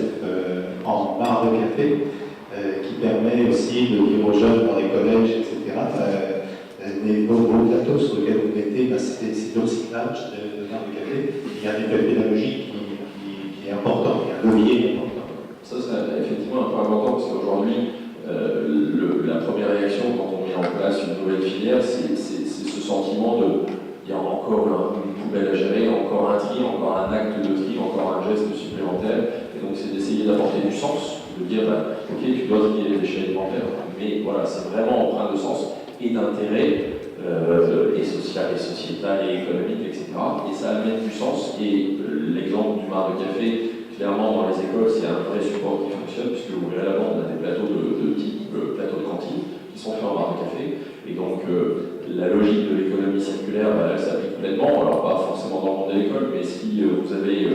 en barre de café, qui permet aussi de dire aux jeunes dans les collèges, etc., les beaux plateaux sur lesquels vous mettez, c'est de recyclage de barre de café. Il y a un effet pédagogique qui est important, il y a un levier important. Ça, c'est effectivement un point important parce qu'aujourd'hui, la première réaction quand on met en place une nouvelle filière, c'est ce sentiment de il y a encore une poubelle à gérer, encore un tri, encore un acte de tri, encore un geste supplémentaire. Et donc c'est d'essayer d'apporter du sens, de dire ok, tu dois trier les déchets alimentaires, mais voilà, c'est vraiment empreint de sens et d'intérêt et social et sociétal et économique, etc. Et ça amène du sens. Et l'exemple du bar de café, clairement, dans les écoles, c'est un vrai support qui fonctionne, puisque vous verrez là-bas, on a des plateaux de type plateau de cantine qui sont faits en bar de café. Et donc, la logique de l'économie circulaire, elle s'applique pleinement. Alors, pas forcément dans le monde de l'école, mais si vous avez,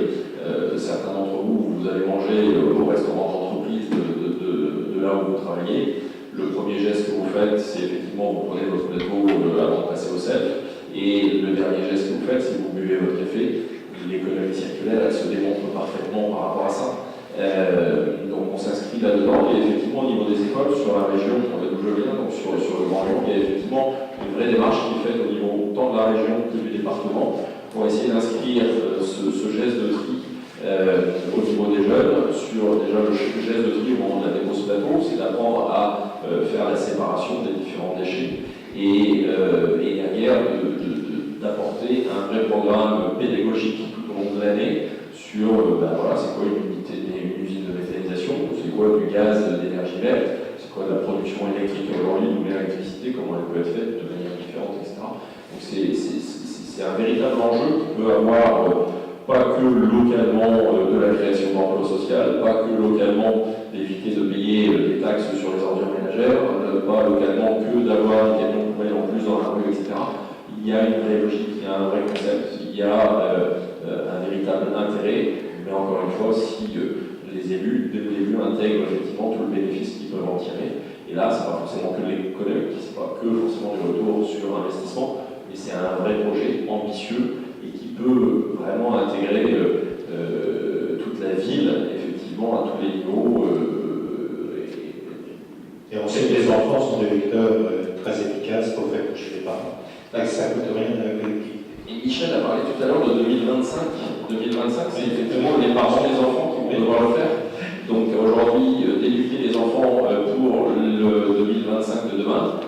certains d'entre vous, vous allez manger au restaurant d'entreprise de là où vous travaillez, le premier geste que vous faites, c'est effectivement, vous prenez votre plateau avant de passer au self. Et le dernier geste que vous faites, c'est que vous buvez votre café. L'économie circulaire, elle se démontre parfaitement par rapport à ça. Donc on s'inscrit là-dedans. Et effectivement, au niveau des écoles, sur la région d'où je viens, donc sur le Grand Lyon, il y a effectivement une vraie démarche qui est faite au niveau tant de la région que du département pour essayer d'inscrire ce geste de tri au niveau des jeunes sur déjà le geste de tri au moment de la dépose plateau, c'est d'apprendre à faire la séparation des différents déchets et derrière d'apporter un vrai programme pédagogique tout au long de l'année sur voilà, c'est quoi une usine de méthanisation, c'est quoi du gaz d'énergie verte, c'est quoi la production électrique aujourd'hui ou l'électricité, comment elle peut être faite de manière différente, etc. Donc c'est un véritable enjeu qui peut avoir pas que localement de la création d'emplois sociaux, pas que localement d'éviter de payer des taxes sur les ordures ménagères, pas localement que d'avoir des camions poubelles en plus dans la rue, etc. Il y a une vraie logique, il y a un vrai concept, il y a un véritable intérêt, mais encore une fois, si les élus, dès le début, intègrent effectivement tout le bénéfice qu'ils peuvent en tirer. Et là, c'est pas forcément que l'économie, c'est pas que forcément du retour sur investissement, mais c'est un vrai projet ambitieux et qui peut vraiment intégrer toute la ville, effectivement, à tous les niveaux. Et on sait que les enfants sont des vecteurs très efficaces pour faire coucher les parents. Là, ça ne coûte rien à la collectivité. Et Michel a parlé tout à l'heure de 2025. 2025, c'est effectivement les parents des enfants qui vont devoir le faire. Donc aujourd'hui, d'éduquer les enfants pour le 2025 de demain,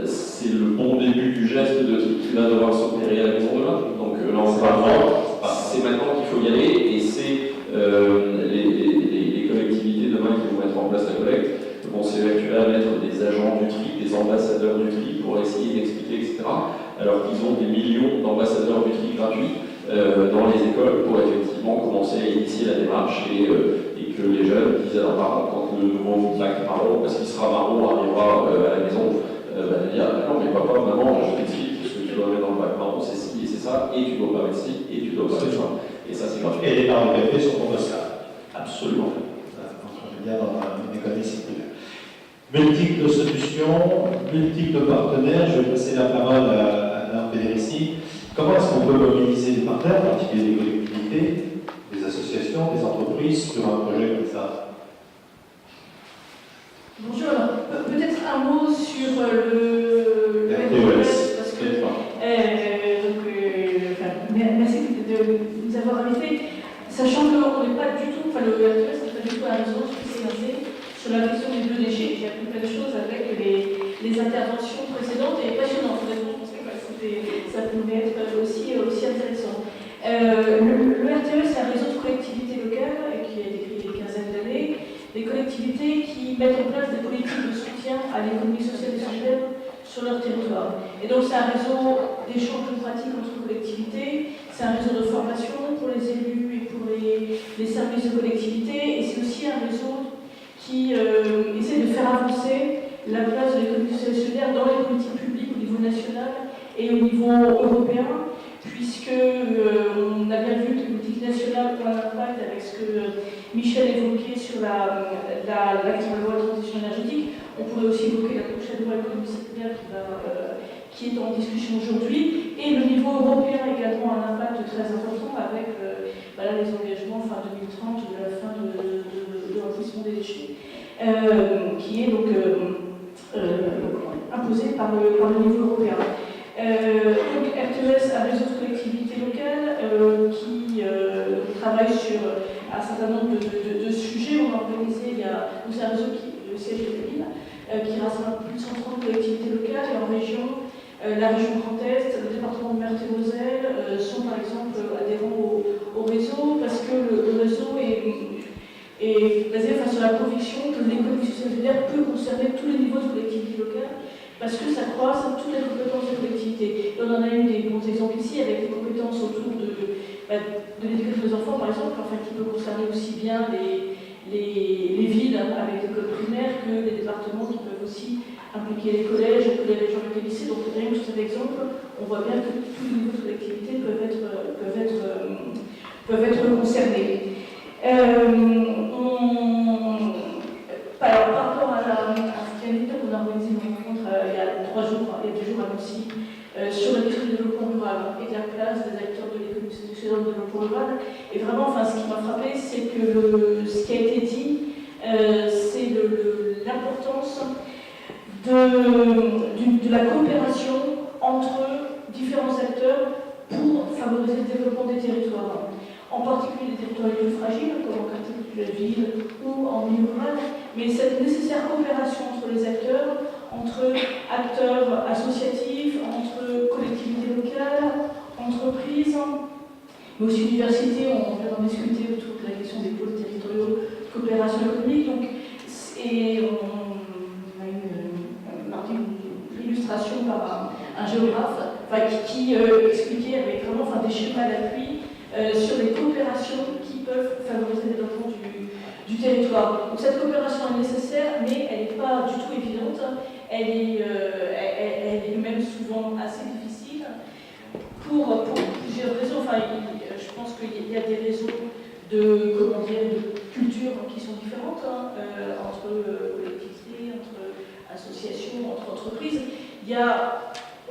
c'est le bon début du geste de tri qui va devoir s'opérer à la maison demain. Donc là, on c'est maintenant qu'il faut y aller et c'est les collectivités demain qui vont mettre en place la collecte vont s'évacuer à mettre des agents du tri, des ambassadeurs du tri pour essayer d'expliquer, etc. Alors qu'ils ont des millions d'ambassadeurs du tri gratuits dans les écoles pour effectivement commencer à initier la démarche et que les jeunes disent à leurs parents, quand le nouveau bac marron, parce qu'il sera marron, arrivera à la maison, de dire non mais papa, maman, je t'explique ce que tu dois mettre dans le bac marron, c'est ci et c'est ça, et tu dois pas mettre ci, et tu dois pas mettre ça. Et ça c'est gratuit. Et les parents de café sont compostables. Absolument. Je veux dire, dans une économie circulaire. Multiples solutions, multiples partenaires. Je vais passer la parole à Alain Pédérici. Comment est-ce qu'on peut mobiliser les partenaires, en particulier les collectivités, des associations, des entreprises, sur un projet comme ça? Bonjour, alors peut-être un mot sur le RTES, parce que merci de nous avoir invités, sachant qu'on n'est pas du tout, le RTES n'est pas du tout à la maison spécialisée sur la question des biodéchets. J'ai appris plein de choses avec les interventions précédentes et passionnantes. Honnêtement, je pensais que ça pouvait être aussi intéressant. Le RTE, c'est un réseau de collectivités locales qui a été créé il y a une quinzaine d'années, des collectivités qui mettent en place des politiques de soutien à l'économie sociale et solidaire sur leur territoire. Et donc c'est un réseau d'échanges de pratiques entre collectivités, c'est un réseau de formation pour les élus et pour les services de collectivité, et c'est aussi un réseau qui essaie de faire avancer la place de l'économie sociale et solidaire dans les politiques publiques au niveau national et au niveau européen, puisque on a bien vu que les politiques nationales ont un impact avec ce que Michel évoquait sur la question de la loi de transition énergétique. On pourrait aussi évoquer la prochaine loi économie circulaire qui est en discussion aujourd'hui. Et le niveau européen a également un impact très important avec les engagements fin 2030 de la fin de l'enfouissement des déchets, qui est donc imposé par le niveau européen. Donc RTES, un réseau de collectivités locales qui travaille sur un certain nombre de sujets. On a organisé, c'est un réseau le siège de Lille, qui rassemble plus de 130 collectivités locales et en région, la région Grand Est, le département de Meurthe-et-Moselle sont par exemple adhérents au réseau parce que le réseau est basé sur la conviction que l'économie sociale et solidaire peut concerner tous les niveaux de collectivités locales, parce que ça croise toutes les compétences des collectivités. Et on en a eu des bons exemples ici avec les compétences autour départements qui peuvent aussi impliquer les collèges, les régions et les lycées. Donc rien que sur cet exemple, on voit bien que tous les niveaux de collectivités peuvent être concernés. Alors, par rapport à ce qui a été dit, on a organisé une rencontre il y a 2 jours à Nancy sur la question du développement rural et de la place des acteurs de l'économie sociale dans le développement rural. Et vraiment, enfin, ce qui m'a frappé, c'est que ce qui a été dit, c'est l'importance de la coopération entre différents acteurs pour favoriser le développement des territoires. En particulier les territoires les plus fragiles, comme en quartier de la ville ou en milieu rural, mais cette nécessaire coopération entre les acteurs, entre acteurs associatifs, entre collectivités locales, entreprises, mais aussi universités, on vient d'en discuter autour de la question des pôles territoriaux de coopération économique. Donc, et on a une illustration par un géographe qui expliquait avec vraiment des schémas d'appui sur les coopérations qui peuvent favoriser le développement du territoire. Donc cette coopération est nécessaire, mais elle n'est pas du tout évidente. Elle est même souvent assez difficile pour plusieurs raisons. Enfin, je pense qu'il y a des raisons de culture qui sont différentes entre collectivités, entre associations, entre entreprises.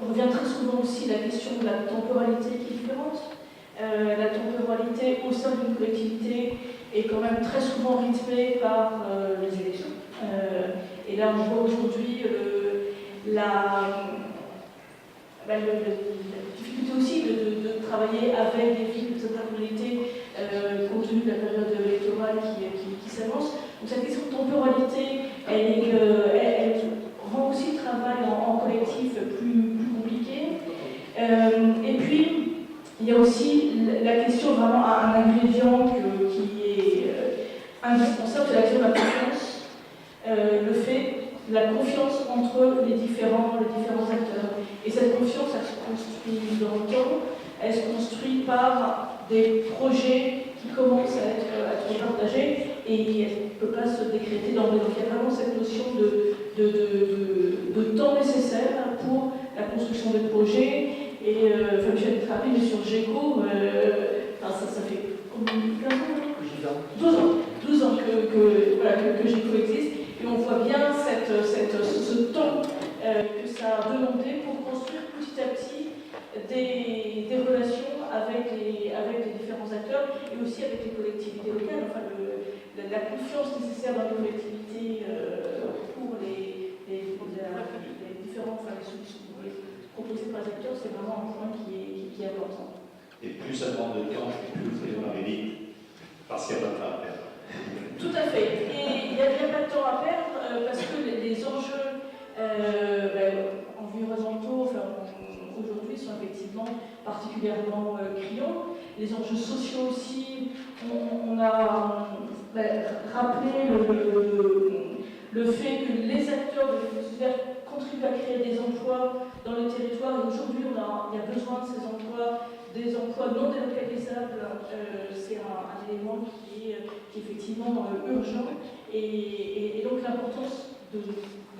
On revient très souvent aussi la question de la temporalité qui est différente. La temporalité au sein d'une collectivité est quand même très souvent rythmée par les élections. Et là, on voit aujourd'hui la difficulté aussi de travailler avec des villes de cette intercommunalité compte tenu de la période électorale qui s'avance. Donc cette question de temporalité, elle rend aussi le travail en collectif plus compliqué. Et puis, il y a aussi la question, vraiment un ingrédient qui est indispensable, c'est la question de la confiance. La confiance entre les différents acteurs. Et cette confiance, elle se construit dans le temps, elle se construit par des projets qui commencent à être partagés et elle ne peut pas se décréter dans le temps. Donc il y a vraiment cette notion de temps nécessaire pour la construction des projets. Et je vais être rapide, mais sur GECO, ça fait combien 15 ans 12 ans que GECO existe. Et on voit bien ce temps que ça a demandé pour construire petit à petit des relations avec les différents acteurs et aussi avec les collectivités locales. Enfin, la confiance nécessaire dans les collectivités pour les différentes solutions proposées par les acteurs, c'est vraiment un point qui est important. Et plus ça demande de temps, plus vous allez arriver vite, parce qu'il n'y a pas de temps à perdre. Tout à fait. Et il n'y a bien pas de temps à perdre parce que les enjeux environnementaux aujourd'hui sont effectivement particulièrement criants. Les enjeux sociaux aussi. On a rappelé le fait que les acteurs de l'économie sociale contribuent à créer des emplois dans le territoire. Et aujourd'hui, il y a besoin de ces emplois, des emplois non délocalisables. C'est un élément qui est effectivement urgent. Et donc l'importance de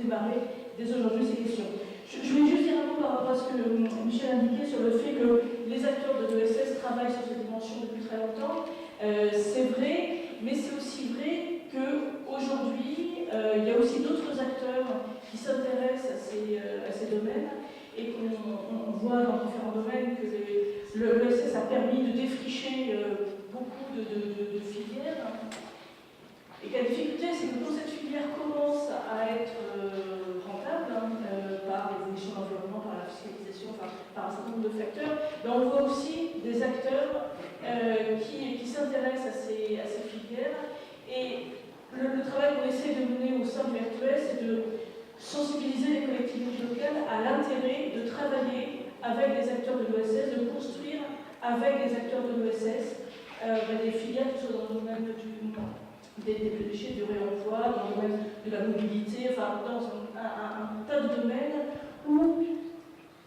démarrer dès aujourd'hui ces questions. Je voulais juste dire un mot par rapport à ce que Michel indiquait sur le fait que les acteurs de l'ESS travaillent sur cette dimension depuis très longtemps. C'est vrai, mais c'est aussi vrai qu'aujourd'hui, il y a aussi d'autres acteurs qui s'intéressent à ces domaines et qu'on voit dans différents domaines que l'ESS a permis de défricher beaucoup de filières. Et que la difficulté, c'est que quand cette filière commence à être rentable, par l'évolution de l'environnement, par la fiscalisation, par un certain nombre de facteurs, on voit aussi des acteurs qui s'intéressent à ces filières. Et le travail qu'on essaie de mener au sein du RTES, c'est de sensibiliser les collectivités locales à l'intérêt de travailler avec les acteurs de l'ESS, de construire avec les acteurs de l'ESS des filières qui soient dans le domaine des déchets, du réemploi, dans le domaine de la mobilité, dans un tas de domaines où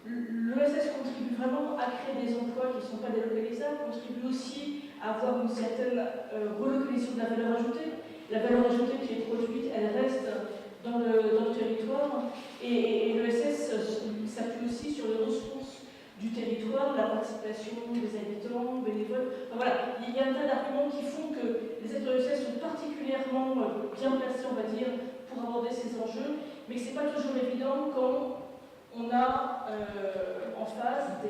l'ESS contribue vraiment à créer des emplois qui ne sont pas délocalisables, contribue aussi à avoir une certaine relocalisation de la valeur ajoutée. La valeur ajoutée qui est produite, elle reste dans le territoire. Et l'ESS s'appuie aussi sur les ressources du territoire, la participation des habitants, bénévoles. Enfin, voilà, il y a un tas d'arguments qui font que les aides de l'ESS sont particulièrement bien placées, on va dire, pour aborder ces enjeux, mais que ce n'est pas toujours évident quand on a en face de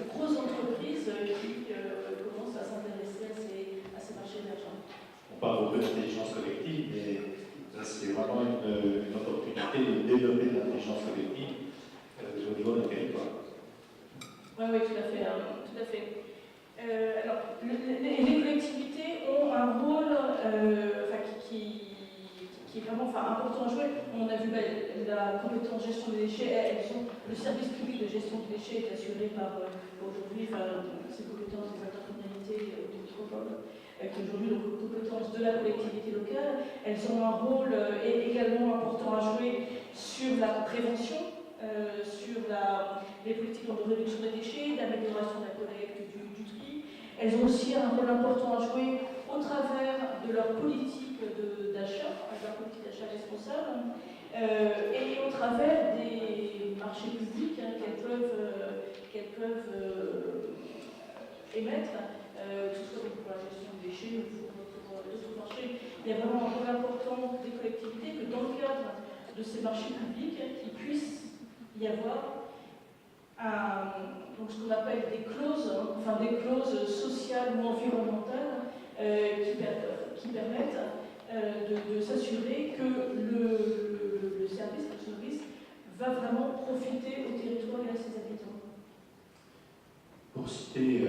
grosses entreprises qui commencent à s'intéresser à ces marchés émergents. On parle beaucoup d'intelligence collective, mais ça, c'est vraiment une opportunité de développer de l'intelligence collective au niveau d'un territoire. Oui, tout à fait. Tout à fait. Alors, les collectivités ont un rôle qui est vraiment important à jouer. On a vu la compétence gestion des déchets, le service public de gestion des déchets est assuré par aujourd'hui ces compétences des intercommunalités de métropole, qui aujourd'hui donc compétences de la collectivité locale. Elles ont un rôle également important à jouer sur la prévention, sur les politiques de réduction des déchets, d'amélioration de la collecte du tri. Elles ont aussi un rôle important à jouer au travers de leur politique d'achat, responsable, et au travers des marchés publics qu'elles peuvent émettre, que ce soit pour la gestion des déchets ou pour d'autres marchés. Il y a vraiment un rôle important des collectivités que dans le cadre de ces marchés publics, il puisse y avoir donc ce qu'on appelle des clauses sociales ou environnementales qui permettent de s'assurer que le service va vraiment profiter au territoire et à ses habitants. Pour citer une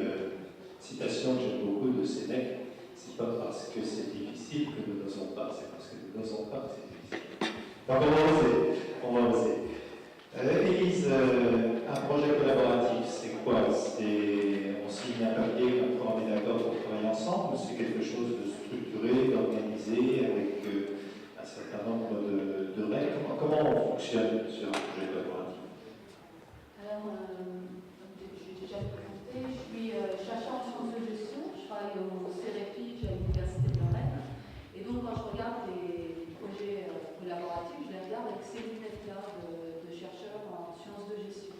citation que j'aime beaucoup de Sénèque, c'est pas parce que c'est difficile que nous n'osons pas, c'est parce que nous n'osons pas que c'est difficile. Donc on va oser. Élise, un projet collaboratif, c'est quoi? On signe un papier, on est d'accord pour travailler ensemble, ou c'est quelque chose de structuré, d'organisé, avec un certain nombre de règles? Comment on fonctionne sur un projet collaboratif? Alors, j'ai déjà présenté, je suis chercheur en sciences de gestion, je travaille au CEREFIG à l'Université de Lorraine. Et donc, quand je regarde les projets collaboratifs, je les regarde avec ces lunettes-là de chercheurs en sciences de gestion.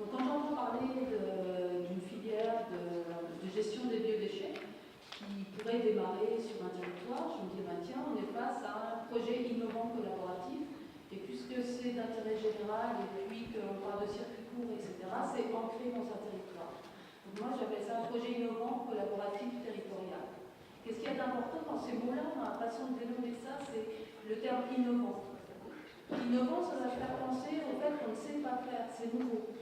Donc, quand j'entends parler d'une filière de gestion des biodéchets qui pourrait démarrer sur un territoire, je me dis, ben, tiens, on est face à un projet innovant collaboratif. Et puisque c'est d'intérêt général et puis qu'on parle de circuits courts, etc., c'est ancré dans un territoire. Donc moi, j'appelle ça un projet innovant collaboratif territorial. Qu'est-ce qui est important dans ces mots-là, dans la façon de dénommer ça, c'est le terme innovant. Innovant, ça va faire penser au fait qu'on ne sait pas faire, c'est nouveau.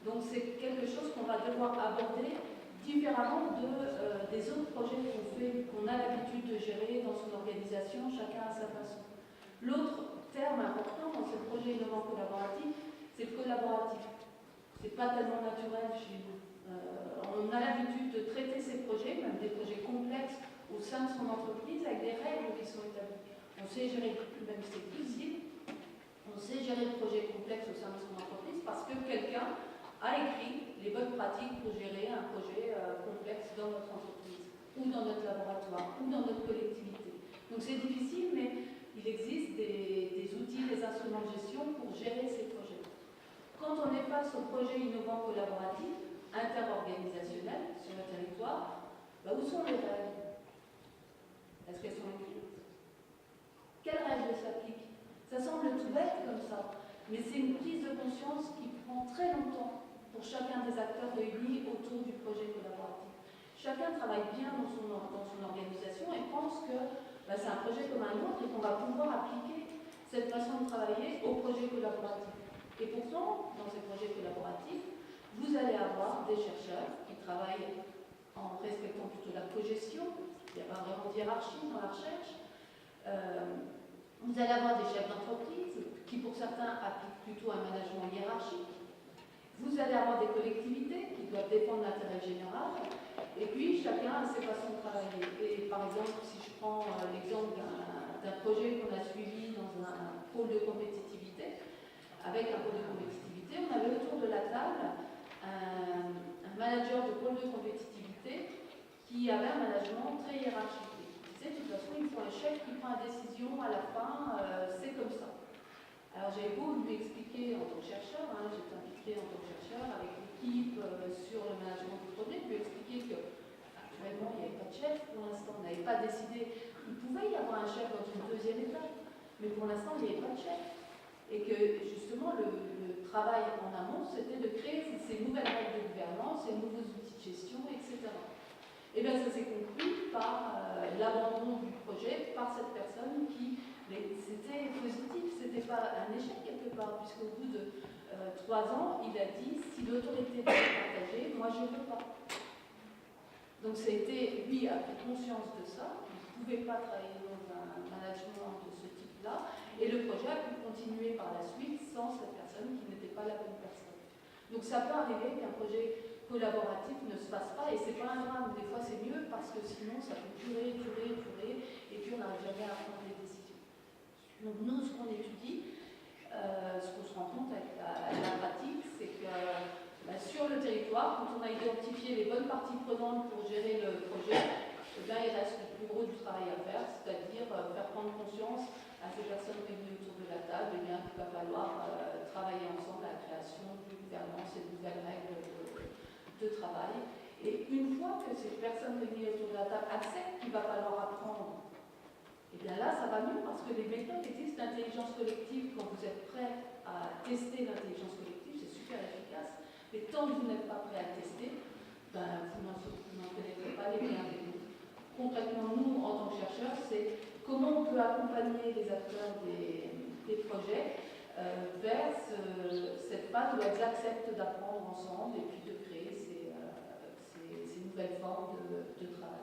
Donc c'est quelque chose qu'on va devoir aborder différemment des autres projets qu'on a l'habitude de gérer dans son organisation, chacun à sa façon. L'autre terme important dans ce projet innovant collaboratif, c'est le collaboratif. C'est pas tellement naturel chez nous. On a l'habitude de traiter ces projets, même des projets complexes, au sein de son entreprise, avec des règles qui sont établies. On sait gérer, même si c'est possible, on sait gérer le projet complexe au sein de son entreprise parce que quelqu'un a écrit les bonnes pratiques pour gérer un projet complexe dans notre entreprise, ou dans notre laboratoire, ou dans notre collectivité. Donc c'est difficile, mais il existe des outils, des instruments de gestion pour gérer ces projets. Quand on est face au projet innovant collaboratif, interorganisationnel sur le territoire, où sont les règles? Est-ce qu'elles sont écrites? Quelles règles s'appliquent? Ça semble tout bête comme ça, mais c'est une prise de conscience qui prend très longtemps pour chacun des acteurs réunis autour du projet collaboratif. Chacun travaille bien dans son organisation et pense que c'est un projet comme un autre et qu'on va pouvoir appliquer cette façon de travailler au projet collaboratif. Et pourtant, dans ces projets collaboratifs, vous allez avoir des chercheurs qui travaillent en respectant plutôt la cogestion, il n'y a pas vraiment de hiérarchie dans la recherche. Vous allez avoir des chefs d'entreprise qui, pour certains, appliquent plutôt un management hiérarchique. Vous allez avoir des collectivités qui doivent défendre l'intérêt général. Et puis, chacun a ses façons de travailler. Et par exemple, si je prends l'exemple d'un projet qu'on a suivi dans un pôle de compétitivité, avec un pôle de compétitivité, on avait autour de la table un manager de pôle de compétitivité qui avait un management très hiérarchique. publicité, de toute façon, il faut un chef qui prend la décision à la fin, c'est comme ça. Alors j'avais beau lui expliquer en tant que chercheur, j'étais impliquée en tant que chercheur avec l'équipe sur le management du projet, lui expliquer que actuellement il n'y avait pas de chef pour l'instant, on n'avait pas décidé, il pouvait y avoir un chef dans une deuxième étape, mais pour l'instant il n'y avait pas de chef. Et que justement le travail en amont c'était de créer ces nouvelles règles de gouvernance, ces nouveaux outils de gestion, etc. Et bien ça s'est conclu par l'abandon du projet par cette personne qui, c'était positif, c'était pas un échec quelque part, puisqu'au bout de 3 ans, il a dit si l'autorité est partagée, moi je ne veux pas. Donc lui a pris conscience de ça, il ne pouvait pas travailler dans un management de ce type-là, et le projet a pu continuer par la suite sans cette personne qui n'était pas la bonne personne. Donc ça peut arriver qu'un projet collaboratif ne se fasse pas, et c'est pas un drame, des fois c'est mieux parce que sinon ça peut durer, et puis on n'arrive jamais à prendre des décisions. Donc nous, ce qu'on étudie, ce qu'on se rend compte avec la pratique, c'est que sur le territoire, quand on a identifié les bonnes parties prenantes pour gérer le projet, il reste le plus gros du travail à faire, c'est-à-dire faire prendre conscience à ces personnes réunies autour de la table qu'il va falloir travailler ensemble à la création d'une gouvernance et de nouvelles règles de travail. Et une fois que ces personnes réunies autour de la table acceptent qu'il va falloir apprendre, et bien là, ça va mieux parce que les méthodes existent d'intelligence collective. Quand vous êtes prêt à tester l'intelligence collective, c'est super efficace. Mais tant que vous n'êtes pas prêt à tester, vous n'en connaîtrez pas les bienvenus. Concrètement, nous, en tant que chercheurs, c'est comment on peut accompagner les acteurs des projets vers cette phase où elles acceptent d'apprendre ensemble et puis de créer ces nouvelles formes de travail.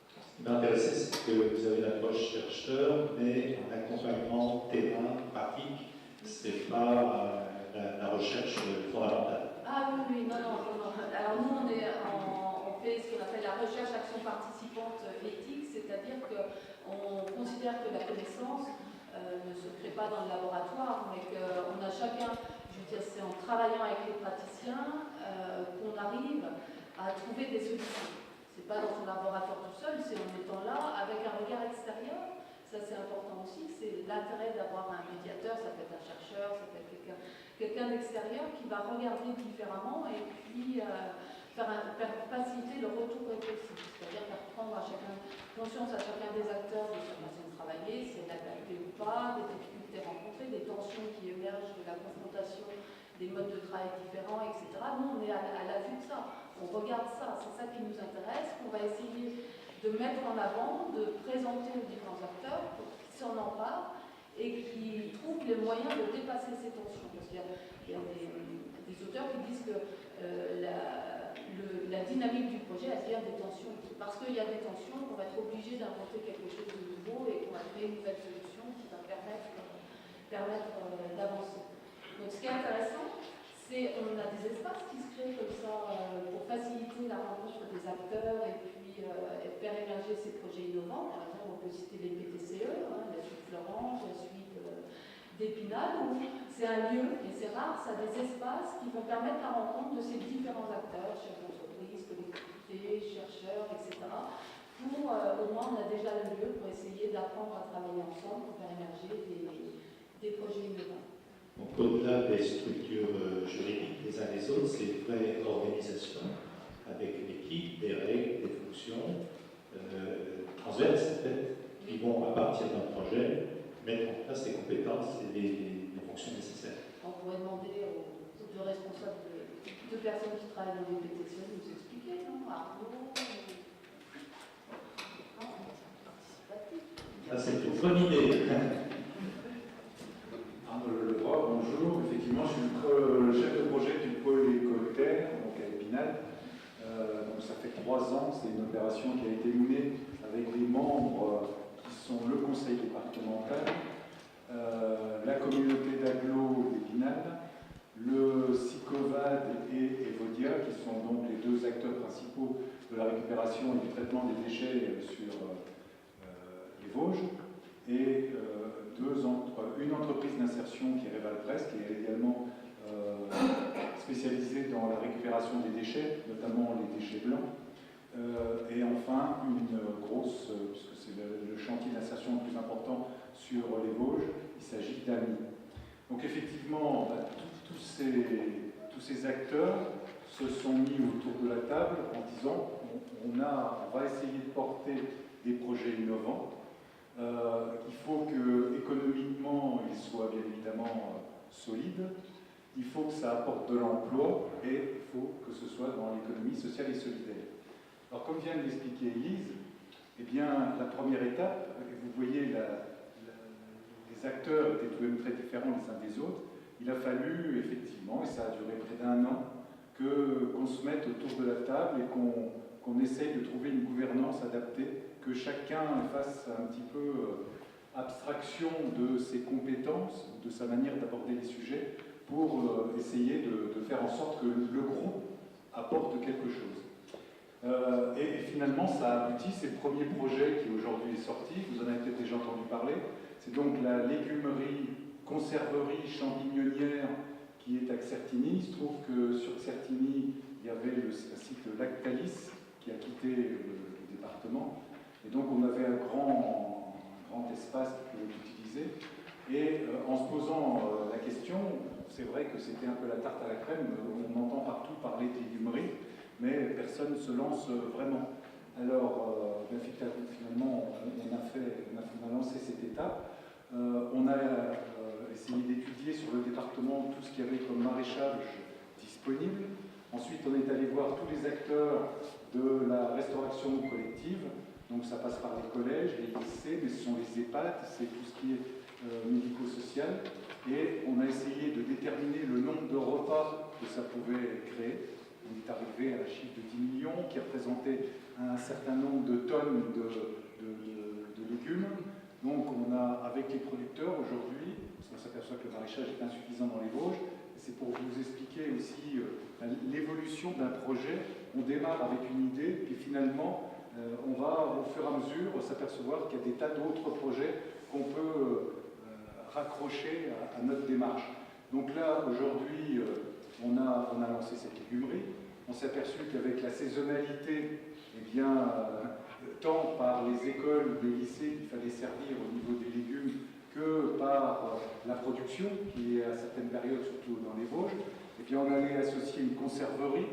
Ce qui m'a intéressé, c'est que vous avez l'approche chercheur, mais un accompagnement terrain, pratique, c'est pas la recherche fondamentale. Ah oui, non. Alors nous, on fait ce qu'on appelle la recherche action participante éthique, c'est-à-dire qu'on considère que la connaissance ne se crée pas dans le laboratoire, mais qu'on a chacun, c'est en travaillant avec les praticiens qu'on arrive à trouver des solutions. C'est pas dans son laboratoire tout seul, c'est en étant là avec un regard extérieur. Ça c'est important aussi, c'est l'intérêt d'avoir un médiateur, ça peut être un chercheur, ça peut être quelqu'un d'extérieur qui va regarder différemment et puis faciliter le retour réflexif, c'est-à-dire faire prendre conscience à chacun des acteurs de sa façon de travailler, si elle a adapté ou pas, des difficultés rencontrées, des tensions qui émergent de la confrontation des modes de travail différents, etc. Nous, on est à la vue de ça. On regarde ça, c'est ça qui nous intéresse, qu'on va essayer de mettre en avant, de présenter aux différents acteurs pour qu'ils s'en emparent et qui trouvent les moyens de dépasser ces tensions. Parce qu'il y a des auteurs qui disent que la dynamique du projet, elle vient des tensions. Parce qu'il y a des tensions, on va être obligé d'inventer quelque chose de nouveau et qu'on va créer une nouvelle solution qui va permettre d'avancer. Donc ce qui est intéressant, c'est qu'on a des espaces qui se créent comme ça pour faciliter la rencontre des acteurs et puis faire émerger ces projets innovants. Par exemple, on peut citer les PTCE, la suite Florence, la suite d'Épinal, où c'est un lieu, et c'est rare, ça a des espaces qui vont permettre la rencontre de ces différents acteurs, chefs d'entreprise, collectivités, chercheurs, etc. Pour, au moins, on a déjà le lieu pour essayer d'apprendre à travailler ensemble pour faire émerger des projets innovants. Donc au-delà des structures juridiques les uns les autres, c'est une vraie organisation avec une équipe, des règles, des fonctions transverses en fait, qui vont à partir d'un projet mettre en place les compétences et les fonctions nécessaires. On pourrait demander aux deux responsables de personnes qui travaillent dans les PTCE de nous expliquer, non? Arnaud, Ça c'est une bonne idée. Arnaud Lefroy, bonjour. Effectivement, je suis le chef de projet du pôle écolitaire, donc à Épinal. Donc ça fait 3 ans, c'est une opération qui a été menée avec des membres qui sont le conseil départemental, la communauté d'agglo d'Épinal, le SICOVAD et Evodia, qui sont donc les 2 acteurs principaux de la récupération et du traitement des déchets sur les Vosges, et une entreprise d'insertion qui est Revalpress, qui est également spécialisée dans la récupération des déchets, notamment les déchets blancs. Et enfin, une grosse, puisque c'est le chantier d'insertion le plus important sur les Vosges, il s'agit d'AMI. Donc effectivement, tous ces acteurs se sont mis autour de la table en disant on va essayer de porter des projets innovants. Il faut que économiquement ils soient bien évidemment solides. Il faut que ça apporte de l'emploi et il faut que ce soit dans l'économie sociale et solidaire. Alors comme vient de l'expliquer Élise, eh bien la première étape, et vous voyez les acteurs étaient tout de même très différents les uns des autres, il a fallu effectivement, et ça a duré près d'1 an, qu'on se mette autour de la table et qu'on essaye de trouver une gouvernance adaptée, que chacun fasse un petit peu abstraction de ses compétences, de sa manière d'aborder les sujets, pour essayer de faire en sorte que le groupe apporte quelque chose. Et finalement, ça a abouti, c'est le premier projet qui aujourd'hui est sorti, vous en avez peut-être déjà entendu parler, c'est donc la légumerie, conserverie, champignonnière qui est à Certigny. Il se trouve que sur Certigny, il y avait le site Lactalis qui a quitté le département, et donc on avait un grand espace qui pouvait être utilisé. Et en se posant la question, c'est vrai que c'était un peu la tarte à la crème, on entend partout parler de légumerie, mais personne ne se lance vraiment. Alors, finalement, on a lancé cette étape. On a essayé d'étudier sur le département tout ce qu'il y avait comme maraîchage disponible. Ensuite, on est allé voir tous les acteurs de la restauration collective. Donc, ça passe par les collèges, les lycées, mais ce sont les EHPAD, c'est tout ce qui est médico-social. Et on a essayé de déterminer le nombre de repas que ça pouvait créer. On est arrivé à un chiffre de 10 millions qui représentait un certain nombre de tonnes de légumes. Donc on a, avec les producteurs aujourd'hui, parce qu'on s'aperçoit que le maraîchage est insuffisant dans les Vosges, c'est pour vous expliquer aussi l'évolution d'un projet. On démarre avec une idée, puis finalement, on va au fur et à mesure s'apercevoir qu'il y a des tas d'autres projets qu'on peut raccrocher à notre démarche. Donc là, aujourd'hui, on a lancé cette légumerie. On s'est aperçu qu'avec la saisonnalité, eh bien, tant par les écoles, les lycées, qu'il fallait servir au niveau des légumes, que par la production, qui est à certaines périodes, surtout dans les Vosges, eh bien, on allait associer une conserverie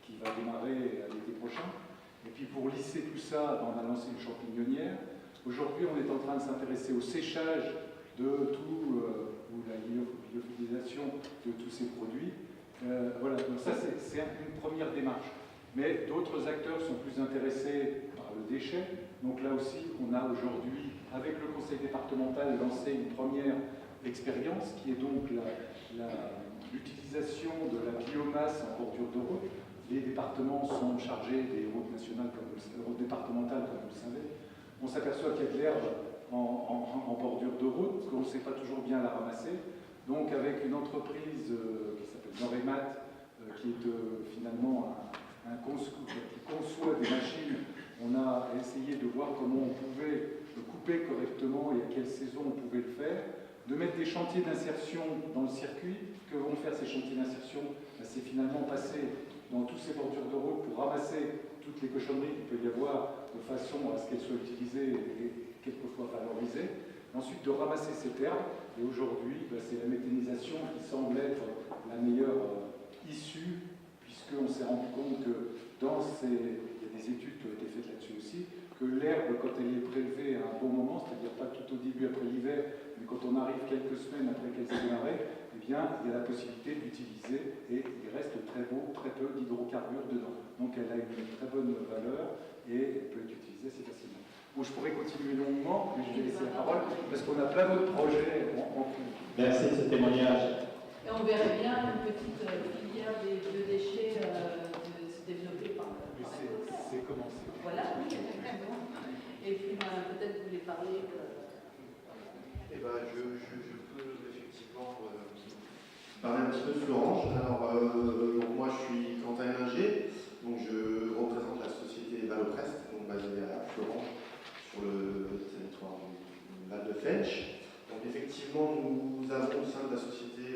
qui va démarrer l'été prochain. Et puis pour lisser tout ça, on a lancé une champignonnière. Aujourd'hui, on est en train de s'intéresser au séchage de tout, ou la lyophilisation de tous ces produits. Voilà, donc ça c'est une première démarche. Mais d'autres acteurs sont plus intéressés par le déchet. Donc là aussi, on a aujourd'hui, avec le conseil départemental, lancé une première expérience qui est donc l'utilisation de la biomasse en bordure de route. Les départements sont chargés des routes nationales, routes départementales, comme vous le savez. On s'aperçoit qu'il y a de l'herbe en bordure de route, qu'on ne sait pas toujours bien la ramasser. Donc avec une entreprise qui s'appelle Noremat, qui est finalement qui conçoit des machines, on a essayé de voir comment on pouvait couper correctement et à quelle saison on pouvait le faire, de mettre des chantiers d'insertion dans le circuit. Que vont faire ces chantiers d'insertion? C'est finalement passer dans toutes ces bordures de route pour ramasser toutes les cochonneries qu'il peut y avoir de façon à ce qu'elles soient utilisées et quelquefois valorisées. Ensuite, de ramasser cette herbe. Et aujourd'hui, c'est la méthanisation qui semble être la meilleure issue, puisqu'on s'est rendu compte que il y a des études qui ont été faites là-dessus aussi, que l'herbe, quand elle est prélevée à un bon moment, c'est-à-dire pas tout au début après l'hiver, mais quand on arrive quelques semaines après qu'elle s'est démarrée, eh bien, il y a la possibilité d'utiliser, et il reste très peu d'hydrocarbures dedans. Donc elle a une très bonne valeur et elle peut être utilisée assez facilement. Bon, je pourrais continuer longuement, mais je vais laisser la parole, parce qu'on a plein d'autres projets en cours. Merci de ce témoignage. Et on verrait bien une petite filière de déchets se développer par la côte. C'est commencé. Voilà, et puis peut-être vous voulez parler de... Eh ben, je peux effectivement parler un petit peu de Florange. Alors, donc moi je suis Quentin Linger, donc je représente la société Valoprest, donc basée à Florange, sur le territoire du Val de Fench. Donc effectivement, nous avons au sein de la société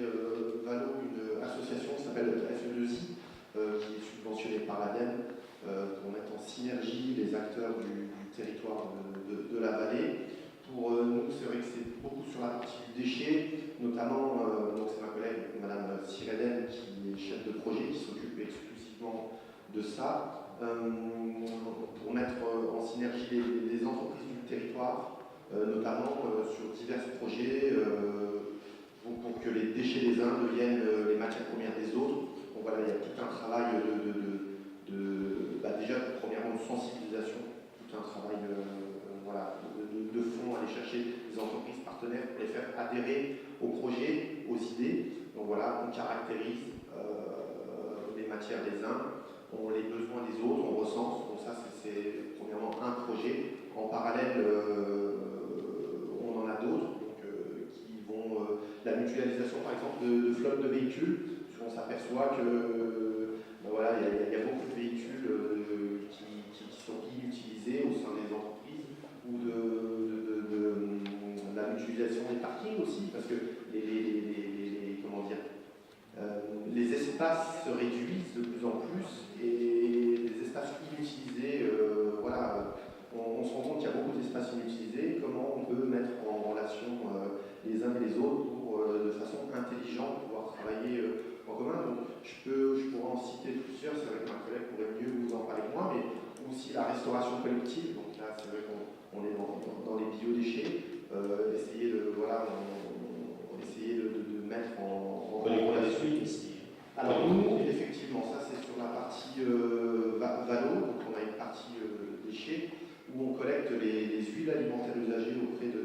Valo une association qui s'appelle FE2I, qui est subventionnée par l'ADEME pour mettre en synergie les acteurs du territoire de la vallée. Pour nous, c'est vrai que c'est beaucoup sur la partie du déchet, notamment, donc c'est ma collègue Madame Sireden qui est chef de projet, qui s'occupe exclusivement de ça, pour mettre en synergie les entreprises du territoire, notamment sur divers projets, pour que les déchets des uns deviennent les matières premières des autres. Donc voilà, il y a tout un travail déjà premièrement de sensibilisation, tout un travail de fond, aller chercher des entreprises partenaires pour les faire adhérer aux projets, aux idées. Donc voilà, on caractérise les matières des uns, les besoins des autres, on recense. Donc ça, c'est premièrement un projet. En parallèle, on en a d'autres qui vont... la mutualisation, par exemple, de flottes de véhicules. On s'aperçoit que voilà, il y a beaucoup de véhicules qui sont inutilisés au sein des entreprises, ou de la mutualisation des parkings aussi, parce que les espaces se réduisent de plus en plus, et les espaces inutilisés, on se rend compte qu'il y a beaucoup d'espaces inutilisés. Comment on peut mettre en relation les uns et les autres pour, de façon intelligente, pouvoir travailler en commun. Donc, je pourrais en citer plusieurs, c'est vrai que ma collègue pourrait mieux vous en parler que moi, mais aussi la restauration collective. Donc là, c'est vrai qu'on est dans les biodéchets, essayer de mettre en relation. Alors nous, effectivement, ça c'est sur la partie valo, donc on a une partie déchets où on collecte les huiles alimentaires usagées auprès de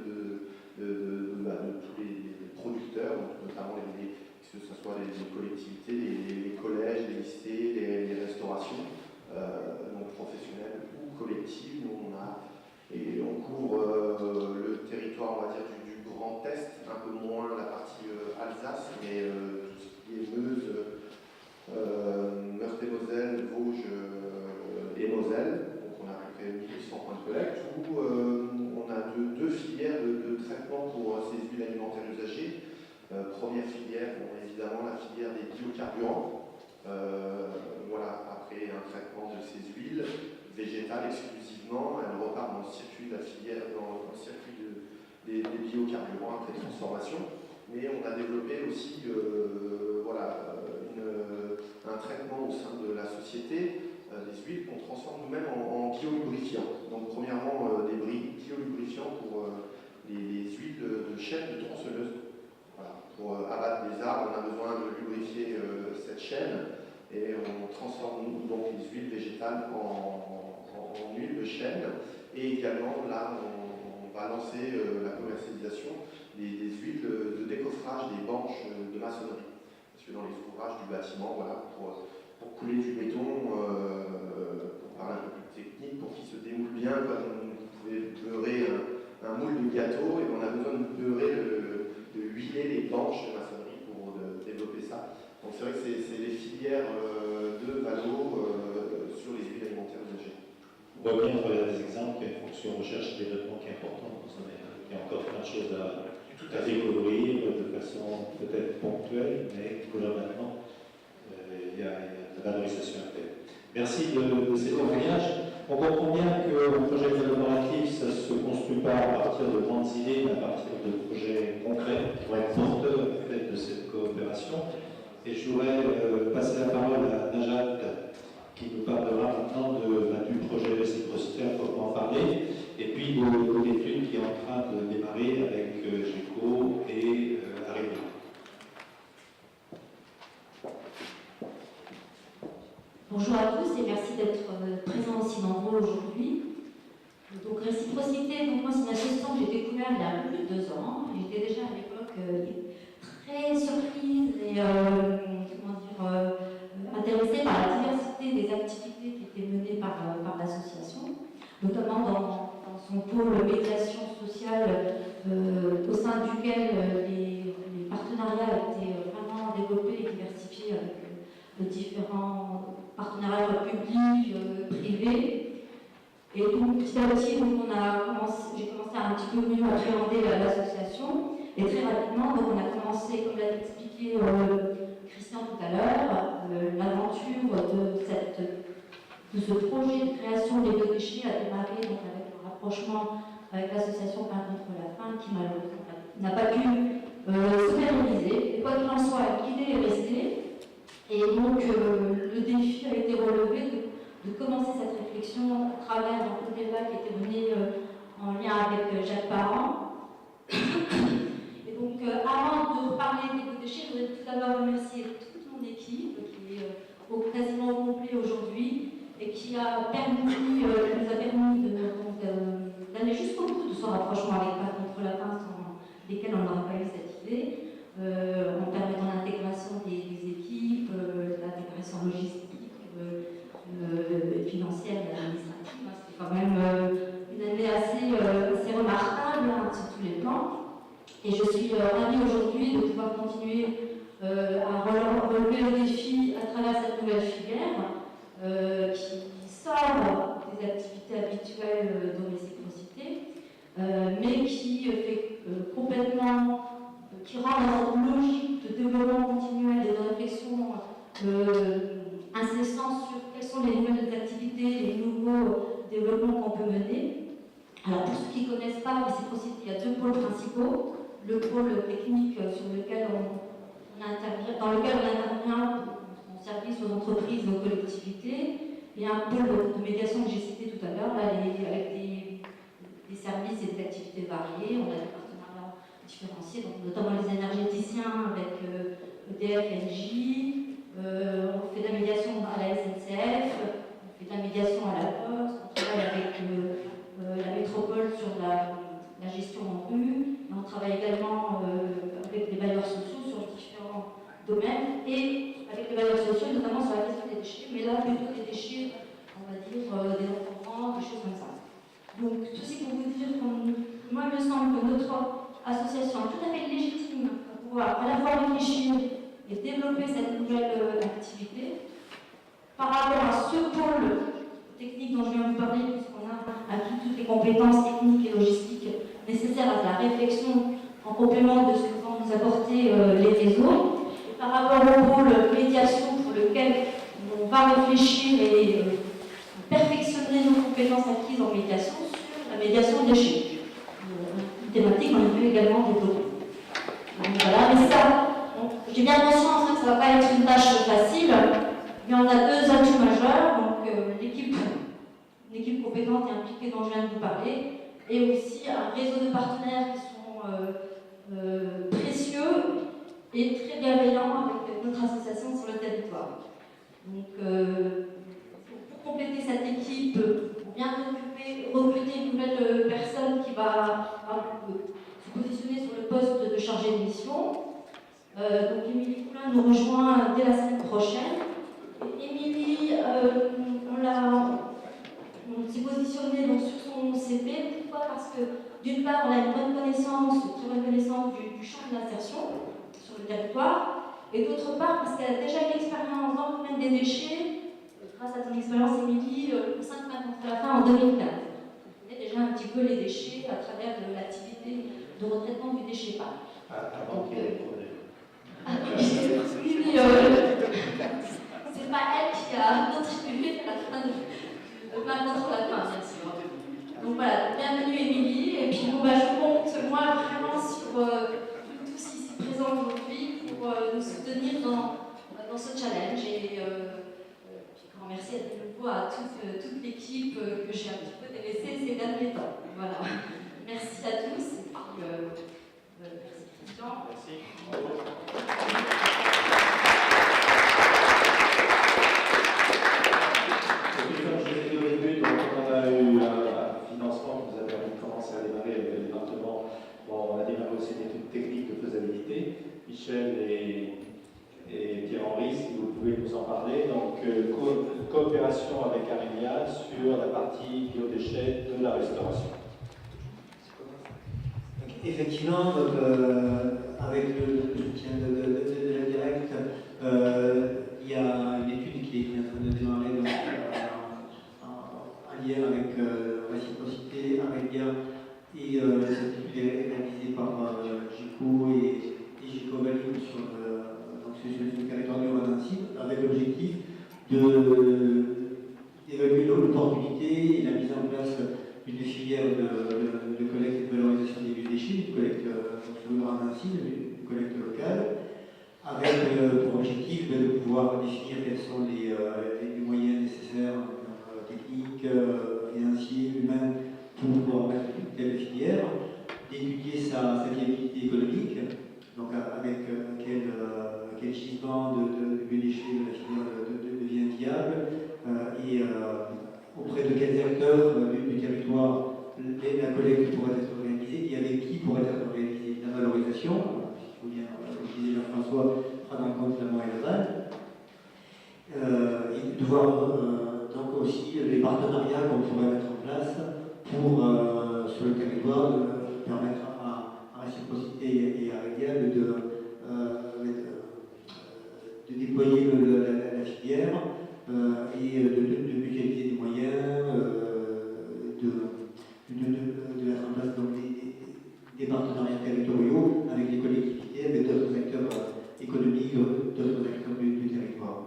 tous les producteurs, donc notamment que ce soit les collectivités, les collèges, les lycées, les restaurations, donc professionnelles ou collectives. Nous, on couvre le territoire, on va dire, du Grand Est, un peu moins la partie Alsace, mais tout ce qui est Meuse, Meurthe-et-Moselle, Vosges et Moselle. Donc on a à peu près 1800 points de collecte, où on a deux filières de traitement pour ces huiles alimentaires usagées. Première filière, évidemment la filière des biocarburants. Après un traitement de ces huiles végétales exclusivement, elles repartent dans le circuit de la filière, dans le circuit des biocarburants après transformation. Mais on a développé aussi un traitement au sein de la société des huiles qu'on transforme nous-mêmes en biolubrifiants. Donc premièrement des biolubrifiants pour les huiles de chêne, de tronçonneuse. Voilà. Pour abattre les arbres, on a besoin de lubrifier cette chaîne et on transforme donc les huiles végétales en huile de chêne. Et également là on va lancer la commercialisation des huiles de décoffrage des banches de maçonnerie. Parce que dans les ouvrages du bâtiment, pour couler du béton, pour parler un peu plus technique, pour qu'il se démoule bien, comme vous pouvez beurrer un moule de gâteau, et on a besoin de beurrer, de huiler les banches de maçonnerie pour développer ça. Donc c'est vrai que c'est les filières de Valo sur les huiles alimentaires usagées. On voit bien à travers des exemples qu'il y a une fonction recherche et développement qui est importante dans ce domaine. Il y a encore plein de choses à découvrir de façon peut-être ponctuelle, mais globalement, il y a de la valorisation à faire. Merci de ces témoignages. On comprend bien que le projet collaboratif, ça ne se construit pas à partir de grandes idées, mais à partir de projets concrets qui vont être porteurs de cette coopération. Et je voudrais passer la parole à Najat, qui nous parlera maintenant du projet réciprocité, à proprement parler, et puis de l'étude qui est en train de démarrer avec GECO et Aréna. Bonjour à tous et merci d'être présents aussi nombreux aujourd'hui. Donc réciprocité, donc moi c'est une association que j'ai découverte il y a plus de 2 ans. J'étais déjà à l'époque très surprise et intéressée par la diversité des activités qui étaient menées par l'association, notamment dans son pôle médiation sociale au sein duquel les partenariats étaient vraiment développés et diversifiés avec différents partenariats publics, privés. Et donc petit à petit, j'ai commencé à un petit peu mieux appréhender l'association. Et très rapidement, donc, on a commencé, comme l'a expliqué Christian tout à l'heure, l'aventure de que ce projet de création des biodéchets a démarré donc, avec un rapprochement avec l'association Pain contre la faim, qui malheureusement n'a pas pu se pérenniser. Et quoi qu'il en soit, l'idée est restée. Et donc, le défi a été relevé de commencer cette réflexion à travers un débat qui était mené en lien avec Jacques Parent. Et donc, avant de reparler des biodéchets, je voudrais tout d'abord remercier toute mon équipe, qui est quasiment au complet aujourd'hui, et qui nous a permis d'aller jusqu'au bout de son rapprochement avec Pain contre la faim, sans lesquels on n'aurait pas eu cette idée, en permettant l'intégration des équipes, l'intégration logistique, financière et administrative. C'était quand même une année assez remarquable sur tous les plans. Et je suis ravie aujourd'hui de pouvoir continuer à relever le défi à travers cette nouvelle filière qui sort des activités habituelles de réciprocité, mais qui fait complètement, qui rend dans une logique de développement continuel et de réflexion incessante sur quelles sont les nouvelles activités, les nouveaux développements qu'on peut mener. Alors pour ceux qui ne connaissent pas réciprocité, il y a deux pôles principaux. Le pôle technique sur lequel on intervient, dans lequel on intervient en service aux entreprises et aux collectivités, et un pôle de médiation que j'ai cité tout à l'heure, avec des services et des activités variées. On a des partenariats différenciés, donc notamment les énergéticiens avec EDF, Engie, on fait de la médiation à la SNCF, on fait de la médiation à la Poste, on travaille avec la métropole sur la gestion en rue, et on travaille également avec les bailleurs sociaux sur différents domaines, et avec les bailleurs sociaux notamment sur la question des déchets, mais là plutôt des déchets, on va dire, des enfants, des choses comme ça. Donc, ceci pour vous dire que moi, il me semble que notre association est tout à fait légitime pour pouvoir à la fois réfléchir et développer cette nouvelle activité. Par rapport à ce pôle technique dont je viens de vous parler, puisqu'on a acquis toutes les compétences techniques et logistiques nécessaires à la réflexion en complément de ce que vont nous apporter les réseaux. Et par rapport au pôle médiation pour lequel on va réfléchir et perfectionner nos compétences acquises en médiation sur la médiation des déchets. Une thématique qu'on a pu également développer. Donc voilà, mais ça, j'ai bien conscience que ça ne va pas être une tâche facile, mais on a deux atouts majeurs, donc une équipe compétente et impliquée dont je viens de vous parler, et aussi un réseau de partenaires qui sont précieux et très bienveillants avec notre association sur le territoire. Donc, pour compléter cette équipe, on vient de recruter une nouvelle personne qui va se positionner sur le poste de chargé de mission. Donc, Émilie Poulain nous rejoint dès la semaine prochaine. Émilie, on s'est positionné donc, sur son CV, pourquoi? Parce que d'une part, on a une très bonne connaissance du champ de l'insertion sur le territoire, et d'autre part, parce qu'elle a déjà une expérience dans le domaine des déchets, grâce à ton expérience, Émilie, au sein de Pain contre la faim en 2015. On connaît déjà un petit peu les déchets à travers l'activité de retraitement du déchet pain. Avant qu'il y ait des problèmes. Oui, c'est pas elle qui a contribué à la fin de Pain contre la faim, bien sûr. Donc voilà, bienvenue Émilie, et puis bon, je compte moi vraiment sur tous ici présents aujourd'hui pour nous soutenir dans ce challenge, et grand merci à nouveau à toute l'équipe que j'ai un petit peu délaissée ces derniers temps. Voilà, merci à tous, et puis merci Christian. Merci. Comme je l'ai dit au début, donc, on a eu un financement qui nous a permis de commencer à démarrer avec le département. Bon, on a démarré aussi une étude technique de faisabilité. Michel et Pierre-Henri, si vous pouvez nous en parler. Donc, coopération avec Arelia sur la partie biodéchets de la restauration. Donc, effectivement, avec le soutien de la directe, il y a une étude qui est en train de démarrer donc, en lien avec réciprocité, Arelia, et cette étude est réalisée par GICO et GICO Value sur le territoire du Rhône-Nancy, avec l'objectif d'évaluer eu l'opportunité et la mise en place d'une filière de collecte et de valorisation des biodéchets, une collecte sur le Grand Nancy, une collecte locale, avec pour objectif de pouvoir définir quels sont les moyens nécessaires, techniques, financiers, humains, pour pouvoir mettre une telle filière, d'étudier sa viabilité économique, donc avec quel gisement de biodéchets de la filière devient viable, et auprès de quels acteurs du territoire la collecte pourrait être organisée et avec qui pourrait être organisée la valorisation, si vous bien, comme disait Jean-François, prendre en compte la moelle et de voir donc aussi les partenariats qu'on pourrait mettre en place pour, sur le territoire, permettre à Réciprocité et à Régal de déployer la filière et de mutualiser des moyens, de mettre en place donc des partenariats territoriaux avec les collectivités, avec d'autres acteurs économiques, d'autres acteurs du territoire.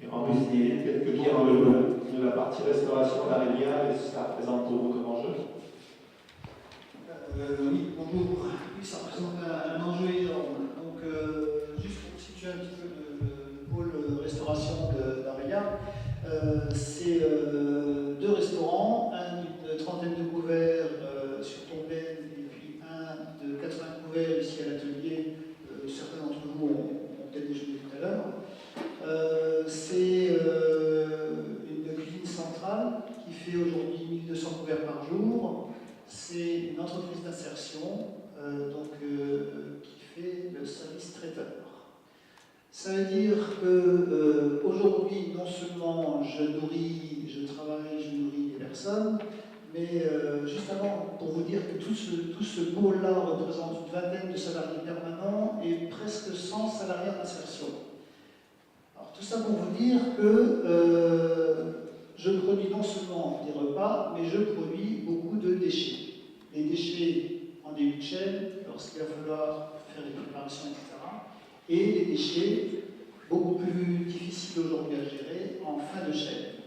Et en plus, il y a quelques mots de la partie restauration d'Arélia, et ça représente pour vous comme enjeu? Oui, bonjour. Oui, ça représente un enjeu énorme. Donc, juste pour situer un petit peu le pôle restauration d'Arélia, c'est 2 restaurants, un de 30aine de couverts sur Tomblaine et puis un de 80 couverts ici à l'atelier. Certains d'entre vous ont peut-être déjeuné tout à l'heure. C'est une cuisine centrale qui fait aujourd'hui 1200 couverts par jour. C'est une entreprise d'insertion qui fait le service traiteur. Ça veut dire qu'aujourd'hui, non seulement je travaille, je nourris des personnes, mais juste avant, pour vous dire que tout ce pôle-là représente une vingtaine de salariés permanents et presque 100 salariés d'insertion. Alors tout ça pour vous dire que je produis non seulement des repas, mais je produis beaucoup de déchets. Les déchets en début de chaîne, lorsqu'il va falloir faire des préparations, etc. Et les déchets, beaucoup plus difficiles aujourd'hui à gérer, en fin de chaîne.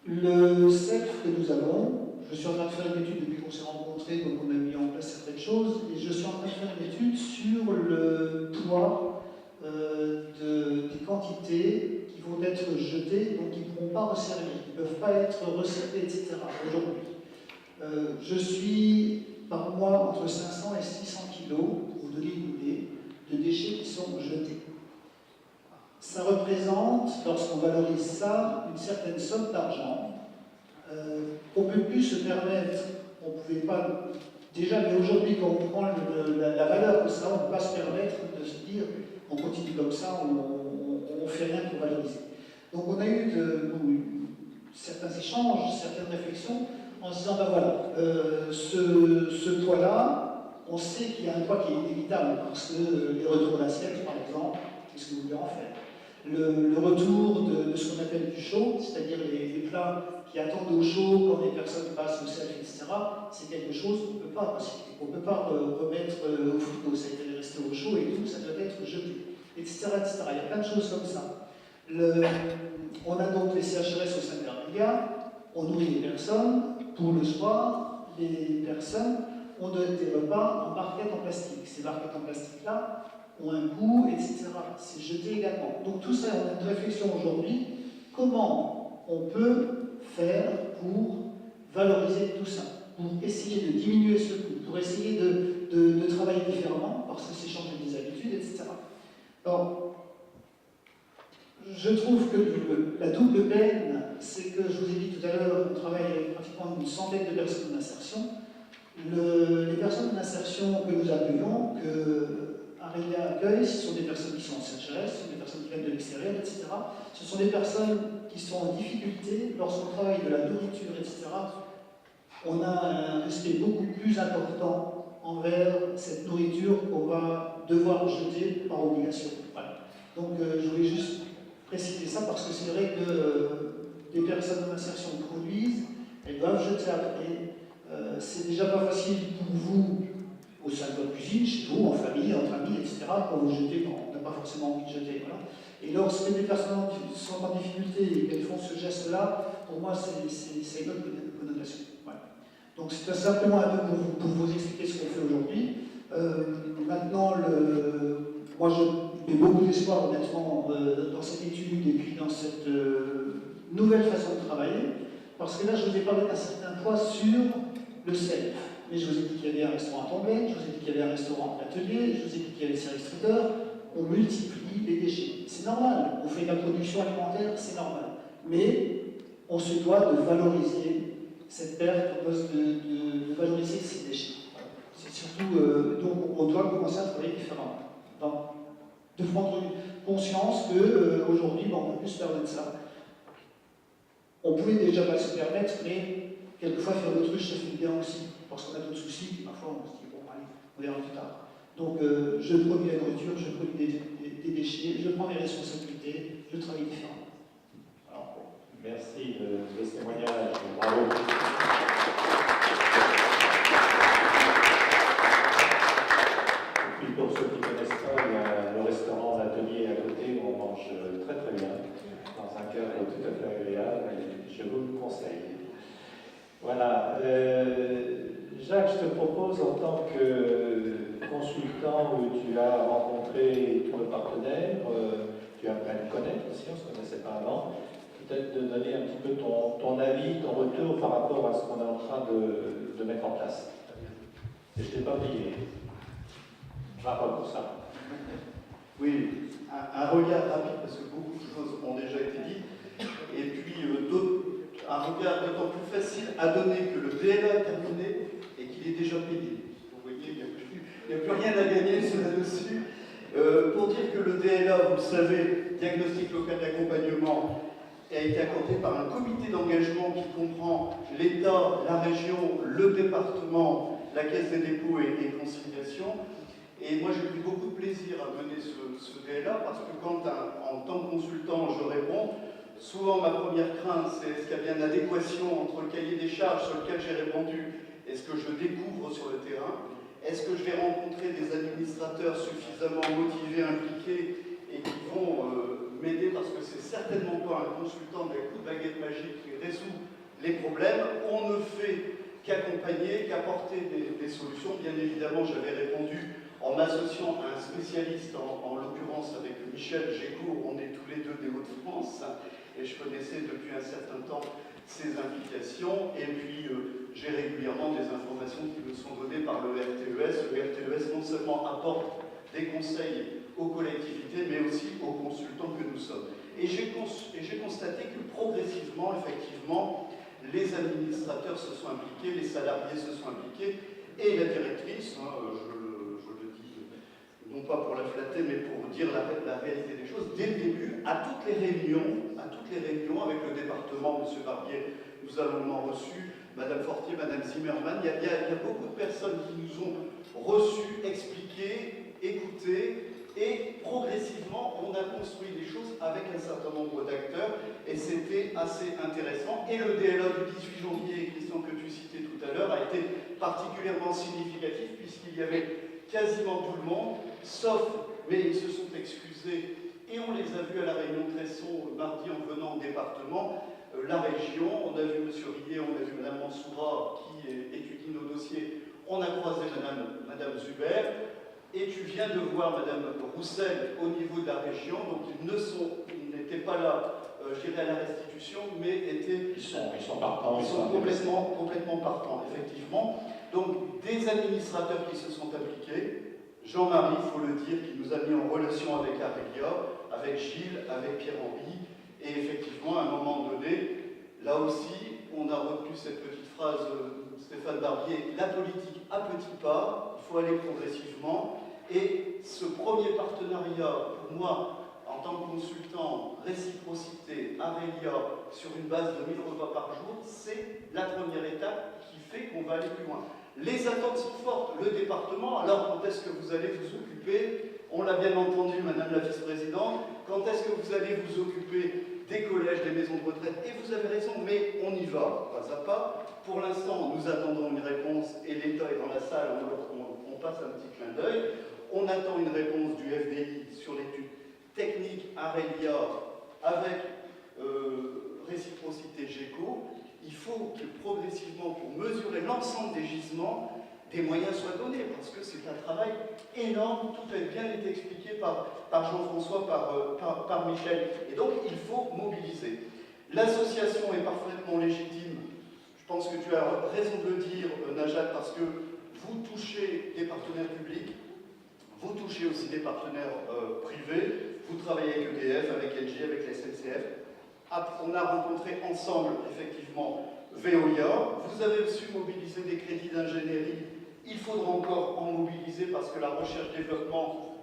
Le CEF que nous avons, je suis en train de faire une étude depuis qu'on s'est rencontrés, donc on a mis en place certaines choses, et je suis en train de faire une étude sur le poids des quantités qui vont être jetées, donc qui ne pourront pas resservir, qui ne peuvent pas être resservées, etc. aujourd'hui. Je suis par mois entre 500 et 600 kilos, pour vous donner une idée, de déchets qui sont jetés. Ça représente, lorsqu'on valorise ça, une certaine somme d'argent. On ne peut plus se permettre, on ne pouvait pas, déjà, mais aujourd'hui, quand on prend la valeur de ça, on ne peut pas se permettre de se dire, on continue comme ça, on ne fait rien pour valoriser. Donc on a eu certains échanges, certaines réflexions, en se disant, ben voilà, ce poids-là, on sait qu'il y a un poids qui est inévitable, parce que les retours d'assiette, par exemple, qu'est-ce que vous voulez en faire? Le retour de ce qu'on appelle du chaud, c'est-à-dire les plats qui attendent au chaud quand les personnes passent au self, etc., c'est quelque chose qu'on ne peut pas recycler, qu'on ne peut pas remettre au frigo, ça a été resté au chaud et tout, ça doit être jeté, etc., etc. Il y a plein de choses comme ça. On a donc les CHRS au sein de l'Armélia, on nourrit les personnes, pour le soir, les personnes ont des repas en barquettes en plastique. Ces barquettes en plastique-là ont un goût, etc. C'est jeté également. Donc tout ça, on a une réflexion aujourd'hui, comment on peut faire pour valoriser tout ça, pour essayer de diminuer ce coût, pour essayer de travailler différemment, parce que c'est changer des habitudes, etc. Alors, je trouve que la double peine, c'est que, je vous ai dit tout à l'heure, on travaille avec pratiquement une centaine de personnes d'insertion. Les personnes d'insertion que nous accueillons, que Arélia accueille, ce sont des personnes qui sont en CHRS, ce sont des personnes qui viennent de l'extérieur, etc. Ce sont des personnes qui sont en difficulté lorsqu'on travaille de la nourriture, etc. On a un respect beaucoup plus important envers cette nourriture qu'on va devoir jeter par obligation. Voilà. Donc je voulais juste préciser ça parce que c'est vrai que des personnes en insertion produisent, elles doivent jeter après. C'est déjà pas facile pour vous au sein de votre cuisine, chez vous, en famille, entre amis, etc. Quand vous jetez, on n'a pas forcément envie de jeter. Voilà. Et lorsque des personnes sont en difficulté et qu'elles font ce geste-là, pour moi, c'est une autre connotation. Voilà. Donc c'est simplement un peu pour vous expliquer ce qu'on fait aujourd'hui. Maintenant, moi j'ai beaucoup d'espoir honnêtement dans cette étude et puis dans cette nouvelle façon de travailler, parce que là je vous ai parlé d'un certain poids sur le self. Mais je vous ai dit qu'il y avait un restaurant à Tomblaine, je vous ai dit qu'il y avait un restaurant à l'atelier, je vous ai dit qu'il y avait le service traiteur. On multiplie les déchets. C'est normal, on fait de la production alimentaire, c'est normal. Mais on se doit de valoriser cette perte, de valoriser ces déchets. C'est surtout, donc on doit commencer à travailler différemment. Donc, de prendre conscience qu'aujourd'hui, on peut plus se permettre ça. On pouvait déjà pas se permettre, mais quelquefois faire l'autruche, ça fait bien aussi. Parce qu'on a d'autres soucis, puis parfois on se dit, bon, allez, on verra plus tard. Donc, je produis la nourriture, je produis des déchets, je prends mes responsabilités, je travaille différemment. Alors, merci de ce témoignage, bravo. Et puis pour ceux qui ne connaissent pas, il y a le restaurant L'Atelier à côté où on mange très très bien, dans un cadre tout à fait agréable, et je vous le conseille. Voilà. Jacques, je te propose en tant que consultant où tu as rencontré ton partenaire, tu as appris à le connaître aussi, on ne se connaissait pas avant, peut-être de donner un petit peu ton avis, ton retour par rapport à ce qu'on est en train de mettre en place. Et je ne t'ai pas oublié. Bravo pour ça. Oui, un regard rapide parce que beaucoup de choses ont déjà été dites, et puis un regard d'autant plus facile à donner que le DLA est terminé et qu'il est déjà payé. Vous voyez, il n'y a plus rien à gagner là-dessus. Pour dire que le DLA, vous le savez, diagnostic local d'accompagnement, a été accordé par un comité d'engagement qui comprend l'État, la région, le département, la Caisse des dépôts et conciliation. Et moi, j'ai pris beaucoup de plaisir à mener ce DLA parce que quand, en tant que consultant, je réponds, souvent ma première crainte, c'est est-ce qu'il y a bien une adéquation entre le cahier des charges sur lequel j'ai répondu et ce que je découvre sur le terrain? Est-ce que je vais rencontrer des administrateurs suffisamment motivés, impliqués et qui vont m'aider parce que c'est certainement pas un consultant d'un coup de baguette magique qui résout les problèmes. On ne fait qu'accompagner, qu'apporter des solutions. Bien évidemment, j'avais répondu en m'associant à un spécialiste, en l'occurrence avec Michel Gécourt, on est tous les deux des Hauts-de-France, et je connaissais depuis un certain temps ses implications, et puis j'ai régulièrement des informations qui me sont données par le RTES. Le RTES non seulement apporte des conseils aux collectivités, mais aussi aux consultants que nous sommes. Et j'ai constaté que progressivement, effectivement, les administrateurs se sont impliqués, les salariés se sont impliqués, et la directrice, non pas pour la flatter, mais pour dire la réalité des choses, dès le début, à toutes les réunions avec le département, M. Barbier nous a longuement reçus, Mme Fortier, Mme Zimmermann, il y a beaucoup de personnes qui nous ont reçus, expliqués, écoutés, et progressivement, on a construit des choses avec un certain nombre d'acteurs, et c'était assez intéressant. Et le DLA du 18 janvier, Christian, que tu citais tout à l'heure, a été particulièrement significatif, puisqu'il y avait quasiment tout le monde, sauf, mais ils se sont excusés, et on les a vus à la réunion Tresson mardi en venant au département, la région, on a vu M. Rillet, on a vu Mme Mansoura qui étudie nos dossiers, on a croisé Mme Zuber, et tu viens de voir Mme Roussel au niveau de la région, donc ils n'étaient pas là, je dirais, à la restitution, mais étaient... Ils sont partants. Ils sont complètement partants, effectivement. Donc, des administrateurs qui se sont impliqués, Jean-Marie, il faut le dire, qui nous a mis en relation avec Arélia, avec Gilles, avec Pierre-Henri, et effectivement, à un moment donné, là aussi, on a retenu cette petite phrase, Stéphane Barbier, la politique à petits pas, il faut aller progressivement, et ce premier partenariat, pour moi, en tant que consultant, réciprocité, Arélia, sur une base de 1000 repas par jour, c'est la première étape qui fait qu'on va aller plus loin. Les attentes sont fortes. Le département, alors quand est-ce que vous allez vous occuper, on l'a bien entendu, Madame la Vice-Présidente, quand est-ce que vous allez vous occuper des collèges, des maisons de retraite? Et vous avez raison, mais on y va, pas à pas. Pour l'instant, nous attendons une réponse, et l'État est dans la salle, on passe un petit clin d'œil. On attend une réponse du FDI sur l'étude technique Arelia avec réciprocité GECO, il faut que progressivement, pour mesurer l'ensemble des gisements, des moyens soient donnés, parce que c'est un travail énorme, tout a bien été expliqué par Jean-François, par Michel, et donc il faut mobiliser. L'association est parfaitement légitime, je pense que tu as raison de le dire, Najat, parce que vous touchez des partenaires publics, vous touchez aussi des partenaires privés, vous travaillez avec EDF, avec LG, avec la SNCF. On a rencontré ensemble, effectivement, Veolia. Vous avez su mobiliser des crédits d'ingénierie. Il faudra encore en mobiliser parce que la recherche-développement,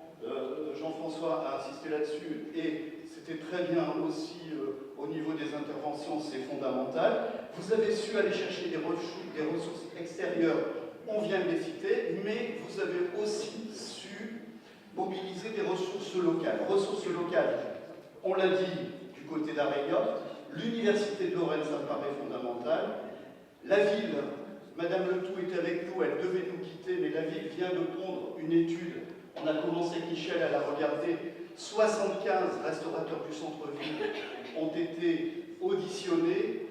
Jean-Françoà a insisté là-dessus, et c'était très bien aussi au niveau des interventions, c'est fondamental. Vous avez su aller chercher des ressources extérieures, on vient de les citer, mais vous avez aussi su mobiliser des ressources locales. Ressources locales, on l'a dit, du côté d'Arelia, l'Université de Lorraine, ça me paraît fondamental. La ville, Madame Letou était avec nous, elle devait nous quitter, mais la ville vient de pondre une étude. On a commencé avec Michel à la regarder. 75 restaurateurs du centre-ville ont été auditionnés.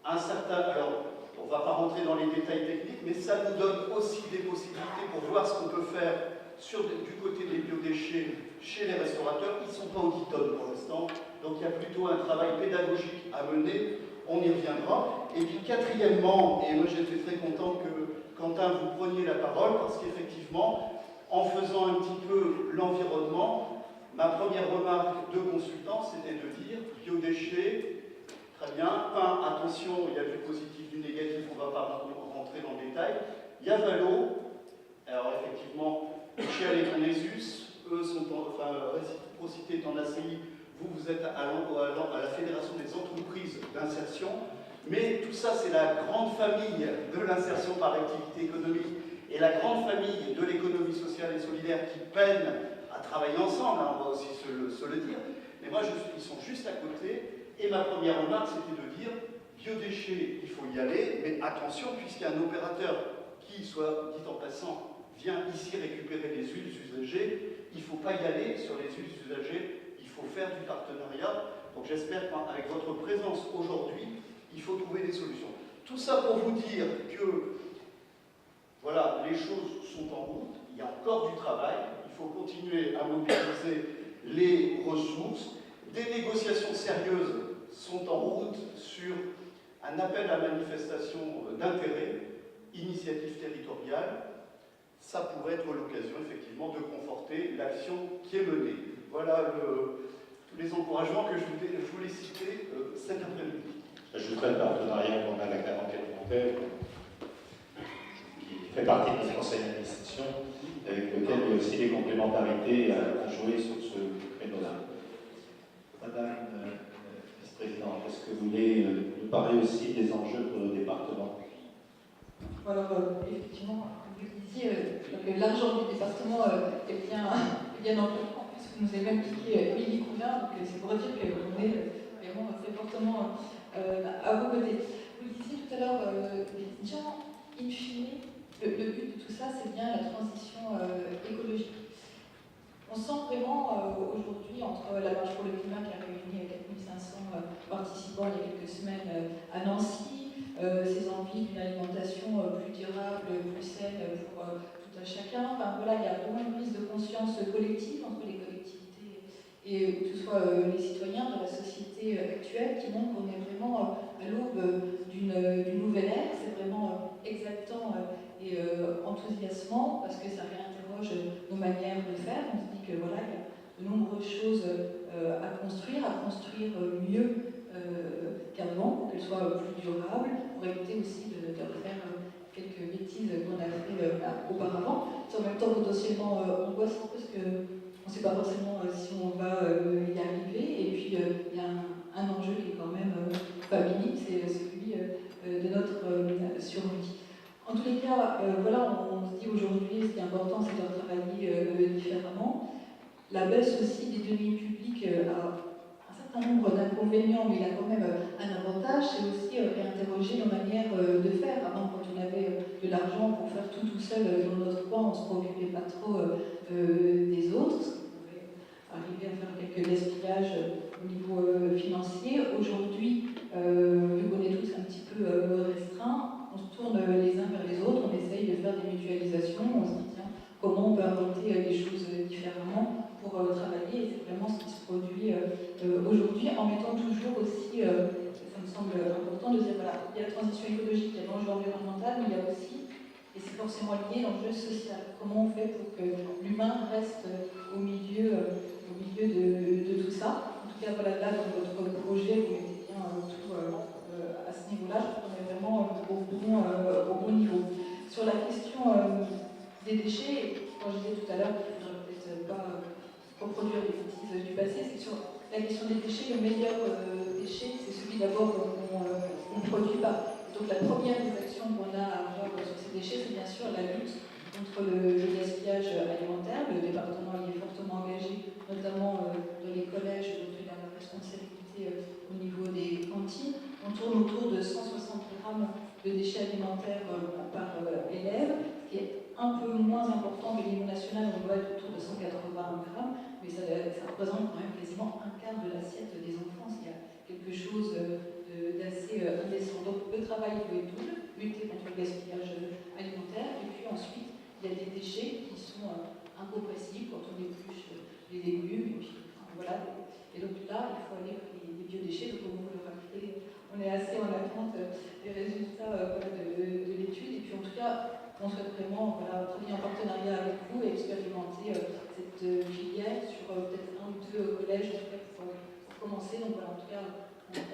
Alors, on ne va pas rentrer dans les détails techniques, mais ça nous donne aussi des possibilités pour voir ce qu'on peut faire du côté des biodéchets chez les restaurateurs. Ils ne sont pas auditones pour l'instant, donc il y a plutôt un travail pédagogique à mener. On y reviendra. Et puis quatrièmement, et moi j'étais très content que Quentin vous preniez la parole, parce qu'effectivement, en faisant un petit peu l'environnement, ma première remarque de consultant, c'était de dire biodéchets, très bien, pain, attention, il y a du positif, du négatif, on ne va pas rentrer dans le détail. Yavalo, alors effectivement, Michel est en ESUS, eux sont réciprocité est en ACI, vous êtes à la Fédération des entreprises d'insertion, mais tout ça c'est la grande famille de l'insertion par activité économique et la grande famille de l'économie sociale et solidaire qui peine à travailler ensemble, hein, on va aussi se le dire, mais moi ils sont juste à côté, et ma première remarque c'était de dire, biodéchets, il faut y aller, mais attention, puisqu'il y a un opérateur qui, soit dit en passant, vient ici récupérer les huiles usagées, il ne faut pas y aller sur les huiles usagées, il faut faire du partenariat. Donc j'espère qu'avec votre présence aujourd'hui, il faut trouver des solutions. Tout ça pour vous dire que voilà, les choses sont en route, il y a encore du travail, il faut continuer à mobiliser les ressources. Des négociations sérieuses sont en route sur un appel à manifestation d'intérêt, initiative territoriale. Ça pourrait être l'occasion, effectivement, de conforter l'action qui est menée. Voilà tous les encouragements que je voulais citer cet après-midi. J'ajouterai le partenariat qu'on a à la 44 Montaigne, qui fait partie de notre conseil d'administration, avec lequel il y a aussi des complémentarités à jouer sur ce créneau-là. Madame la vice-présidente, est-ce que vous voulez nous parler aussi des enjeux pour le département? Alors, effectivement, comme vous le disiez, l'argent du département est bien important, puisque vous nous avez même piqué millicombien, donc c'est pour dire qu'on est vraiment très fortement à vos côtés. Vous le disiez tout à l'heure, déjà, in fine, le but de tout ça, c'est bien la transition écologique. On sent vraiment aujourd'hui, entre la marche pour le climat qui a réuni 4500 participants il y a quelques semaines à Nancy, ces envies d'une alimentation plus durable, plus saine pour tout un chacun. Enfin, voilà, il y a vraiment une prise de conscience collective entre les collectivités et que ce soit les citoyens de la société actuelle qui montrent qu'on est vraiment à l'aube d'une nouvelle ère. C'est vraiment exaltant et enthousiasmant parce que ça réinterroge nos manières de faire. On se dit que voilà, il y a de nombreuses choses à construire mieux qu'avant, pour qu'elles soient plus durables, pour éviter aussi de refaire quelques bêtises qu'on a fait auparavant. En même temps, potentiellement angoissant parce qu'on ne sait pas forcément si on va y arriver. Et puis, il y a un enjeu qui est quand même pas minime, c'est celui de notre survie. En tous les cas, voilà, on se dit aujourd'hui, ce qui est important, c'est de travailler différemment. La baisse aussi des deniers publics a un certain nombre d'inconvénients, mais il a quand même un avantage, c'est aussi réinterroger nos manières de faire. Avant, quand on avait de l'argent pour faire tout seul dans notre coin, on ne se préoccupait pas trop des autres, parce qu'on pouvait arriver à faire quelques gaspillages au niveau financier. Aujourd'hui, vu qu'on est tous un petit peu restreints, on se tourne les uns vers les autres, on essaye de faire des mutualisations, on se dit tiens, comment on peut inventer les choses différemment pour travailler, et c'est vraiment ce qui se produit aujourd'hui, en mettant toujours aussi, ça me semble important de dire, voilà, il y a la transition écologique, il y a l'enjeu environnemental, mais il y a aussi, et c'est forcément lié, l'enjeu social. Comment on fait pour que l'humain reste au milieu de tout ça. En tout cas, voilà, là, dans votre projet, vous mettez bien tout à ce niveau-là, je trouve qu'on est vraiment au bon niveau. Sur la question des déchets, quand je disais tout à l'heure, je ne vais peut-être pas reproduire les bêtises du passé, c'est sur la question des déchets, le meilleur déchet, c'est celui d'abord qu'on ne produit pas. Donc la première des actions qu'on a à avoir sur ces déchets, c'est bien sûr la lutte contre le gaspillage alimentaire. Le département y est fortement engagé, notamment dans les collèges, dont il a la responsabilité au niveau des cantines. On tourne autour de 160 grammes de déchets alimentaires par élève, ce qui est un peu moins important que le niveau national, on doit être autour de 180 grammes, mais ça représente quand même quasiment un quart de l'assiette des enfants. Il y a quelque chose d'assez indécent. Donc le travail peut être double, lutter contre le gaspillage alimentaire, et puis ensuite il y a des déchets qui sont incompressibles quand on épluche les légumes, et puis voilà. Et donc là, il faut aller vers les biodéchets, donc comme vous le rappelez, on est assez en attente des résultats de l'étude, et puis en tout cas, on souhaite vraiment travailler en partenariat avec vous et expérimenter cette filière sur peut-être un ou deux collèges, en tout cas pour commencer. Donc voilà, en tout cas,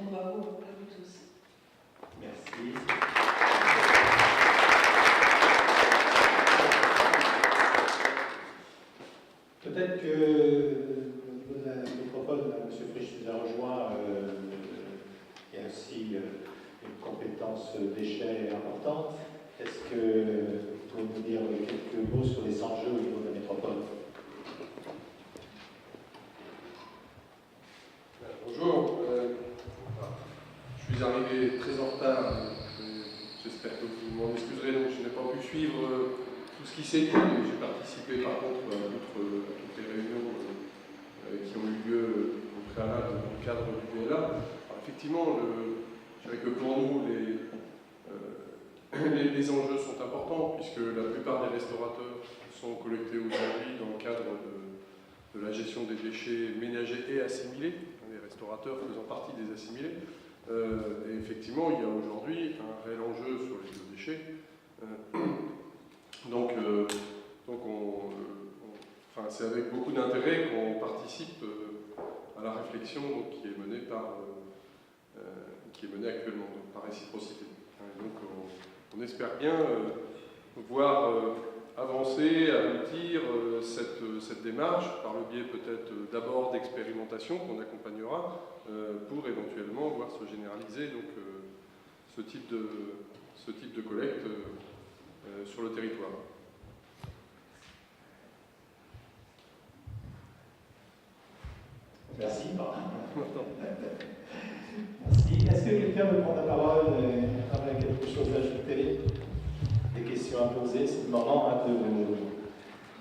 on bravo à vous tous. Merci. Peut-être que au niveau de la métropole, M. Frisch nous a rejoint, il y a aussi une compétence déchets importante. Est-ce que vous pouvez nous dire quelques mots sur les enjeux au niveau de la métropole? Bonjour, je suis arrivé très en retard, j'espère que vous m'en excuserez, donc je n'ai pas pu suivre tout ce qui s'est dit. J'ai participé par contre à toutes les réunions qui ont eu lieu au préalable dans le cadre du VLA. Alors, effectivement, je dirais que pour nous, les enjeux sont importants, puisque la plupart des restaurateurs sont collectés aujourd'hui dans le cadre de la gestion des déchets ménagers et assimilés, les restaurateurs faisant partie des assimilés. Et effectivement, il y a aujourd'hui un réel enjeu sur les biodéchets. Donc c'est avec beaucoup d'intérêt qu'on participe à la réflexion qui est menée actuellement, donc par réciprocité. Donc on espère bien voir avancer, aboutir cette démarche par le biais peut-être d'abord d'expérimentation qu'on accompagnera pour éventuellement voir se généraliser donc, ce type de collecte sur le territoire. Merci. Merci. Est-ce que quelqu'un veut prendre la parole et avoir quelque chose à ajouter? Des questions à poser? C'est le moment de vous...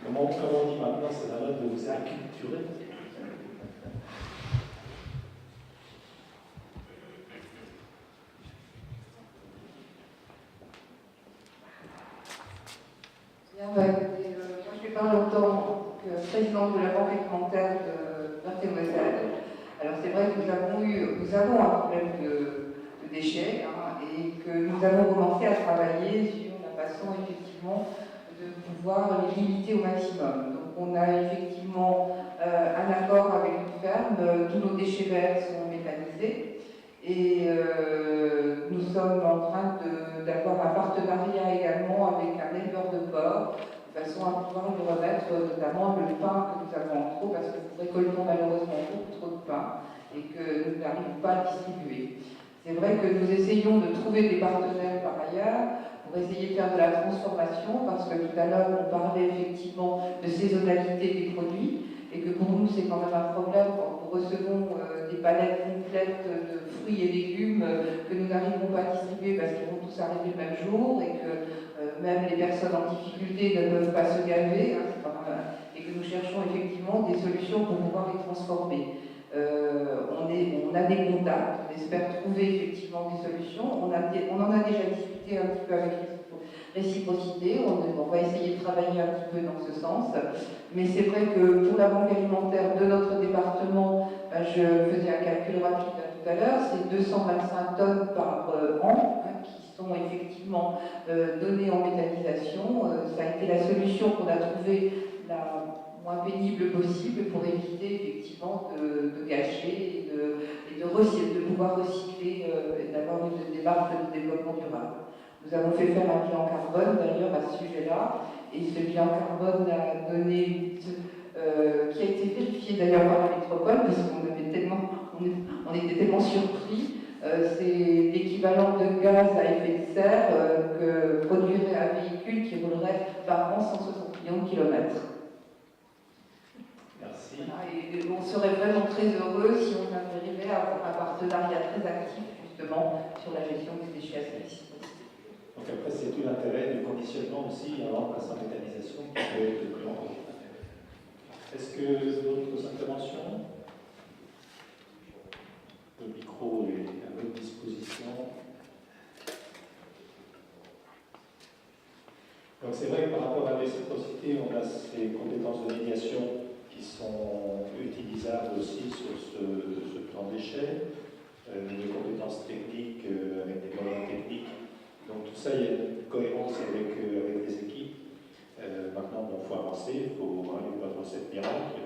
Comment on dit maintenant? C'est la mode de vous acculturer. Bien, moi je suis pas longtemps que présidente de la banque alimentaire de Meurthe-et-Moselle. Alors c'est vrai que nous avons un problème de déchets et que nous avons commencé à travailler sur la façon effectivement de pouvoir les limiter au maximum. Donc on a effectivement un accord avec une ferme, tous nos déchets verts sont méthanisés et nous sommes en train d'avoir un partenariat également avec un éleveur de porc de façon à pouvoir lui remettre notamment le pain que nous avons en trop parce que nous récoltons malheureusement beaucoup trop de pain et que nous n'arrivons pas à le distribuer. C'est vrai que nous essayons de trouver des partenaires par ailleurs pour essayer de faire de la transformation parce que tout à l'heure on parlait effectivement de saisonnalité des produits et que pour nous c'est quand même un problème quand nous recevons des palettes complètes de fruits et légumes que nous n'arrivons pas à distribuer parce qu'ils vont tous arriver le même jour et que même les personnes en difficulté ne peuvent pas se gaver. et que nous cherchons effectivement des solutions pour pouvoir les transformer. On a des contacts, on espère trouver effectivement des solutions. On en a déjà discuté un petit peu avec Réciprocité, on va essayer de travailler un petit peu dans ce sens. Mais c'est vrai que pour la banque alimentaire de notre département, je faisais un calcul rapide tout à l'heure, c'est 225 tonnes par an qui sont effectivement données en méthanisation. Ça a été la solution qu'on a trouvée la moins pénible possible pour éviter effectivement de gâcher et de pouvoir recycler et d'avoir une démarche de développement durable. Nous avons fait faire un bilan carbone d'ailleurs à ce sujet-là, et ce bilan carbone a donné, qui a été vérifié d'ailleurs par la métropole, parce qu'on on était tellement surpris. C'est l'équivalent de gaz à effet de serre que produirait un véhicule qui roulerait par an 160 millions de kilomètres. Merci. Voilà, et on serait vraiment très heureux si on arrivait à avoir un partenariat très actif justement sur la gestion des déchets assainissés. Donc après, c'est tout l'intérêt du conditionnement aussi avant de passer en méthanisation qui peut être de plus en plus. Est-ce que d'autres interventions? Le micro est à votre disposition. Donc c'est vrai que par rapport à la réciprocité, on a ces compétences de médiation qui sont utilisables aussi sur ce plan déchets, des compétences techniques avec des moyens techniques. Donc tout ça, il y a une cohérence avec les équipes. Maintenant, il faut avancer, il faut pas de recette miracle,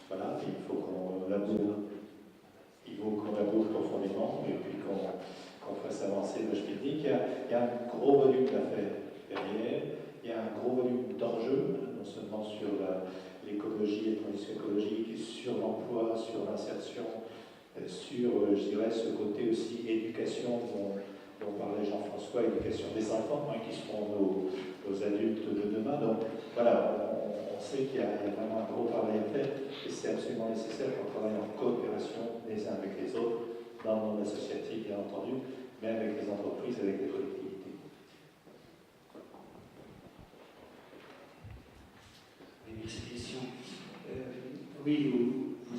voilà, il faut qu'on laboure. Il faut qu'on laboure profondément et puis qu'on fasse avancer l'âge technique. Il y a un gros volume d'affaires derrière, il y a un gros volume d'enjeux, non seulement sur l'écologie, la transition écologique, sur l'emploi, sur l'insertion, sur, je dirais, ce côté aussi éducation dont parlait Jean-François, éducation des enfants, qui seront nos adultes de demain. Donc voilà, on sait qu'il y a vraiment un gros travail à faire et c'est absolument nécessaire qu'on travaille en coopération les uns avec les autres, dans le monde associatif bien entendu, mais avec les entreprises, avec les collectivités. Merci, question. Oui,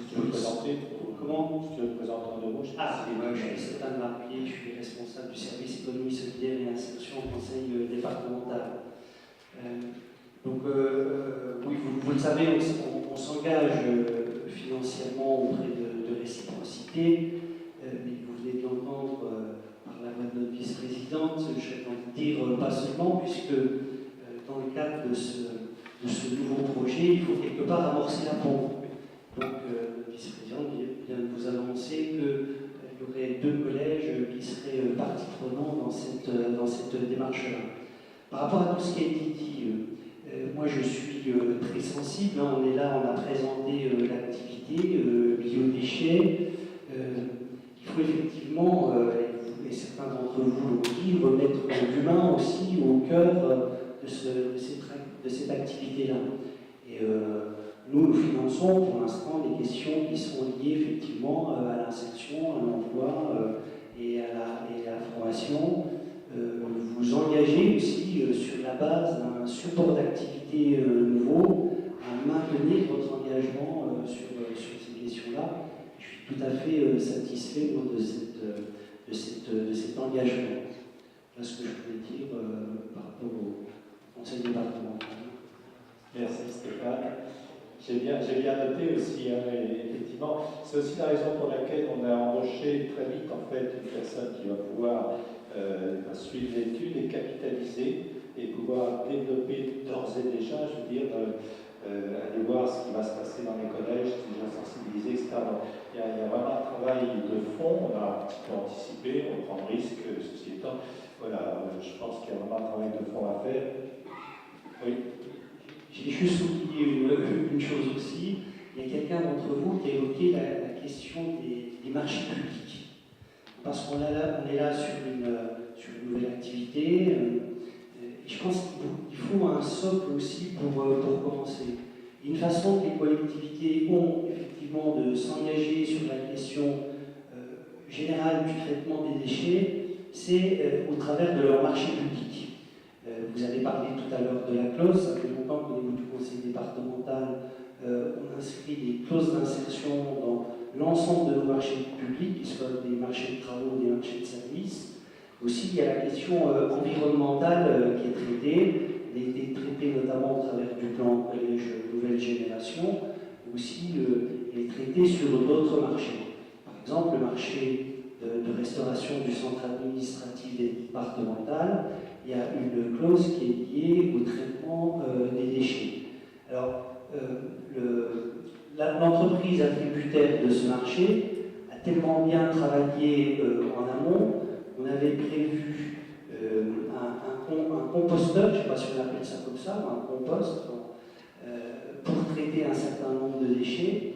tu veux présenter comment tu veux présenter en deux mots? Ah, moi je suis Stéphane Marpier, je suis responsable du service économie solidaire et insertion au conseil départemental. Oui, vous le savez, on s'engage financièrement auprès de Réciprocité, mais vous venez de l'entendre par la voix de notre vice-présidente, je vais en dire pas seulement, puisque dans le cadre de ce nouveau projet, il faut quelque part amorcer la pompe. Donc, le vice-président vient de vous annoncer qu'il y aurait 2 collèges qui seraient partie prenante dans cette démarche-là. Par rapport à tout ce qui a été dit, moi je suis très sensible. On est là, on a présenté l'activité biodéchets. Il faut effectivement, et certains d'entre vous l'ont dit, remettre l'humain aussi au cœur de cette activité-là. Et nous finançons pour l'instant des questions qui sont liées effectivement à l'insertion, à l'emploi et à la formation. Vous engagez aussi sur la base d'un support d'activité nouveau à maintenir votre engagement sur ces questions-là. Je suis tout à fait satisfait moi, de cet engagement. Voilà ce que je voulais dire par rapport au conseil départemental. Merci Stéphane. J'ai bien noté aussi, effectivement, c'est aussi la raison pour laquelle on a embauché très vite en fait une personne qui va pouvoir suivre l'étude et capitaliser et pouvoir développer d'ores et déjà, je veux dire, aller voir ce qui va se passer dans les collèges, déjà sensibiliser, etc. Donc, il y a vraiment un travail de fond, on a un petit peu anticipé, on prend le risque, ceci étant. Voilà, je pense qu'il y a vraiment un travail de fond à faire. Oui. J'ai juste oublié une chose aussi. Il y a quelqu'un d'entre vous qui a évoqué la question des marchés publics. Parce qu'on est là sur une nouvelle activité. Et je pense qu'il faut un socle aussi pour commencer. Une façon que les collectivités ont effectivement de s'engager sur la question générale du traitement des déchets, c'est au travers de leur marché public. Vous avez parlé tout à l'heure de la clause, ça fait longtemps qu'au niveau du conseil départemental, on inscrit des clauses d'insertion dans l'ensemble de nos marchés publics, qu'ils soient des marchés de travaux ou des marchés de services. Aussi, il y a la question environnementale qui est traitée, des traités notamment au travers du plan Collège Nouvelle Génération, aussi les traités sur d'autres marchés. Par exemple, le marché de restauration du centre administratif départemental, il y a une clause qui est liée au traitement des déchets. Alors, l'entreprise attributaire de ce marché a tellement bien travaillé en amont, on avait prévu un composteur, je ne sais pas si on appelle ça comme ça, ou un compost, pour traiter un certain nombre de déchets.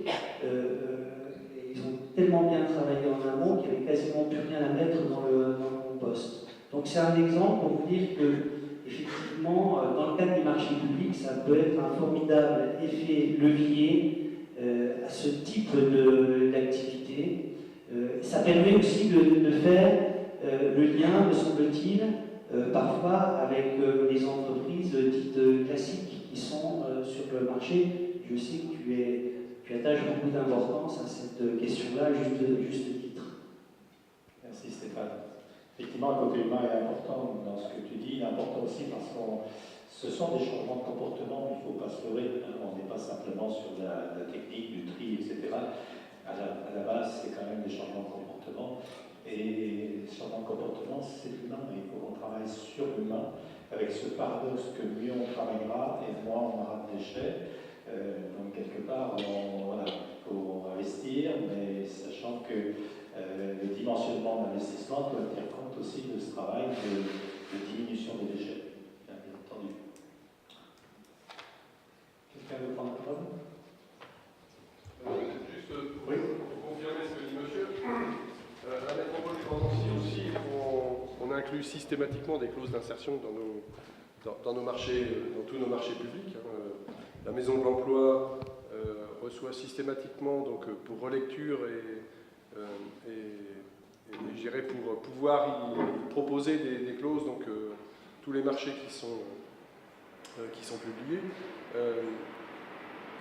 Ils ont tellement bien travaillé en amont qu'il n'y avait quasiment plus rien à mettre dans le compost. Donc c'est un exemple pour vous dire que, effectivement, dans le cadre des marchés publics, ça peut être un formidable effet levier à ce type d'activité. Ça permet aussi de faire le lien, me semble-t-il, parfois avec les entreprises dites classiques qui sont sur le marché. Je sais que tu attaches beaucoup d'importance à cette question-là, juste titre. Merci Stéphane. Effectivement, le côté humain est important dans ce que tu dis, il est important aussi parce que ce sont des changements de comportement, il ne faut pas se leurrer, on n'est pas simplement sur la technique du tri, etc. À la base, c'est quand même des changements de comportement, et les changements de comportement, c'est l'humain, il faut qu'on travaille sur l'humain, avec ce paradoxe que mieux on travaillera et moins on aura de déchets. Donc quelque part, il faut investir, mais sachant que le dimensionnement de l'investissement doit tenir compte aussi de ce travail de diminution des déchets, bien entendu. Quelqu'un veut prendre la parole? Juste pour confirmer ce que dit monsieur, la métropole de Nancy aussi, on inclut systématiquement des clauses d'insertion dans nos marchés, dans tous nos marchés publics. La Maison de l'Emploi reçoit systématiquement, donc pour relecture et je dirais pour pouvoir y proposer des clauses, donc tous les marchés qui sont publiés.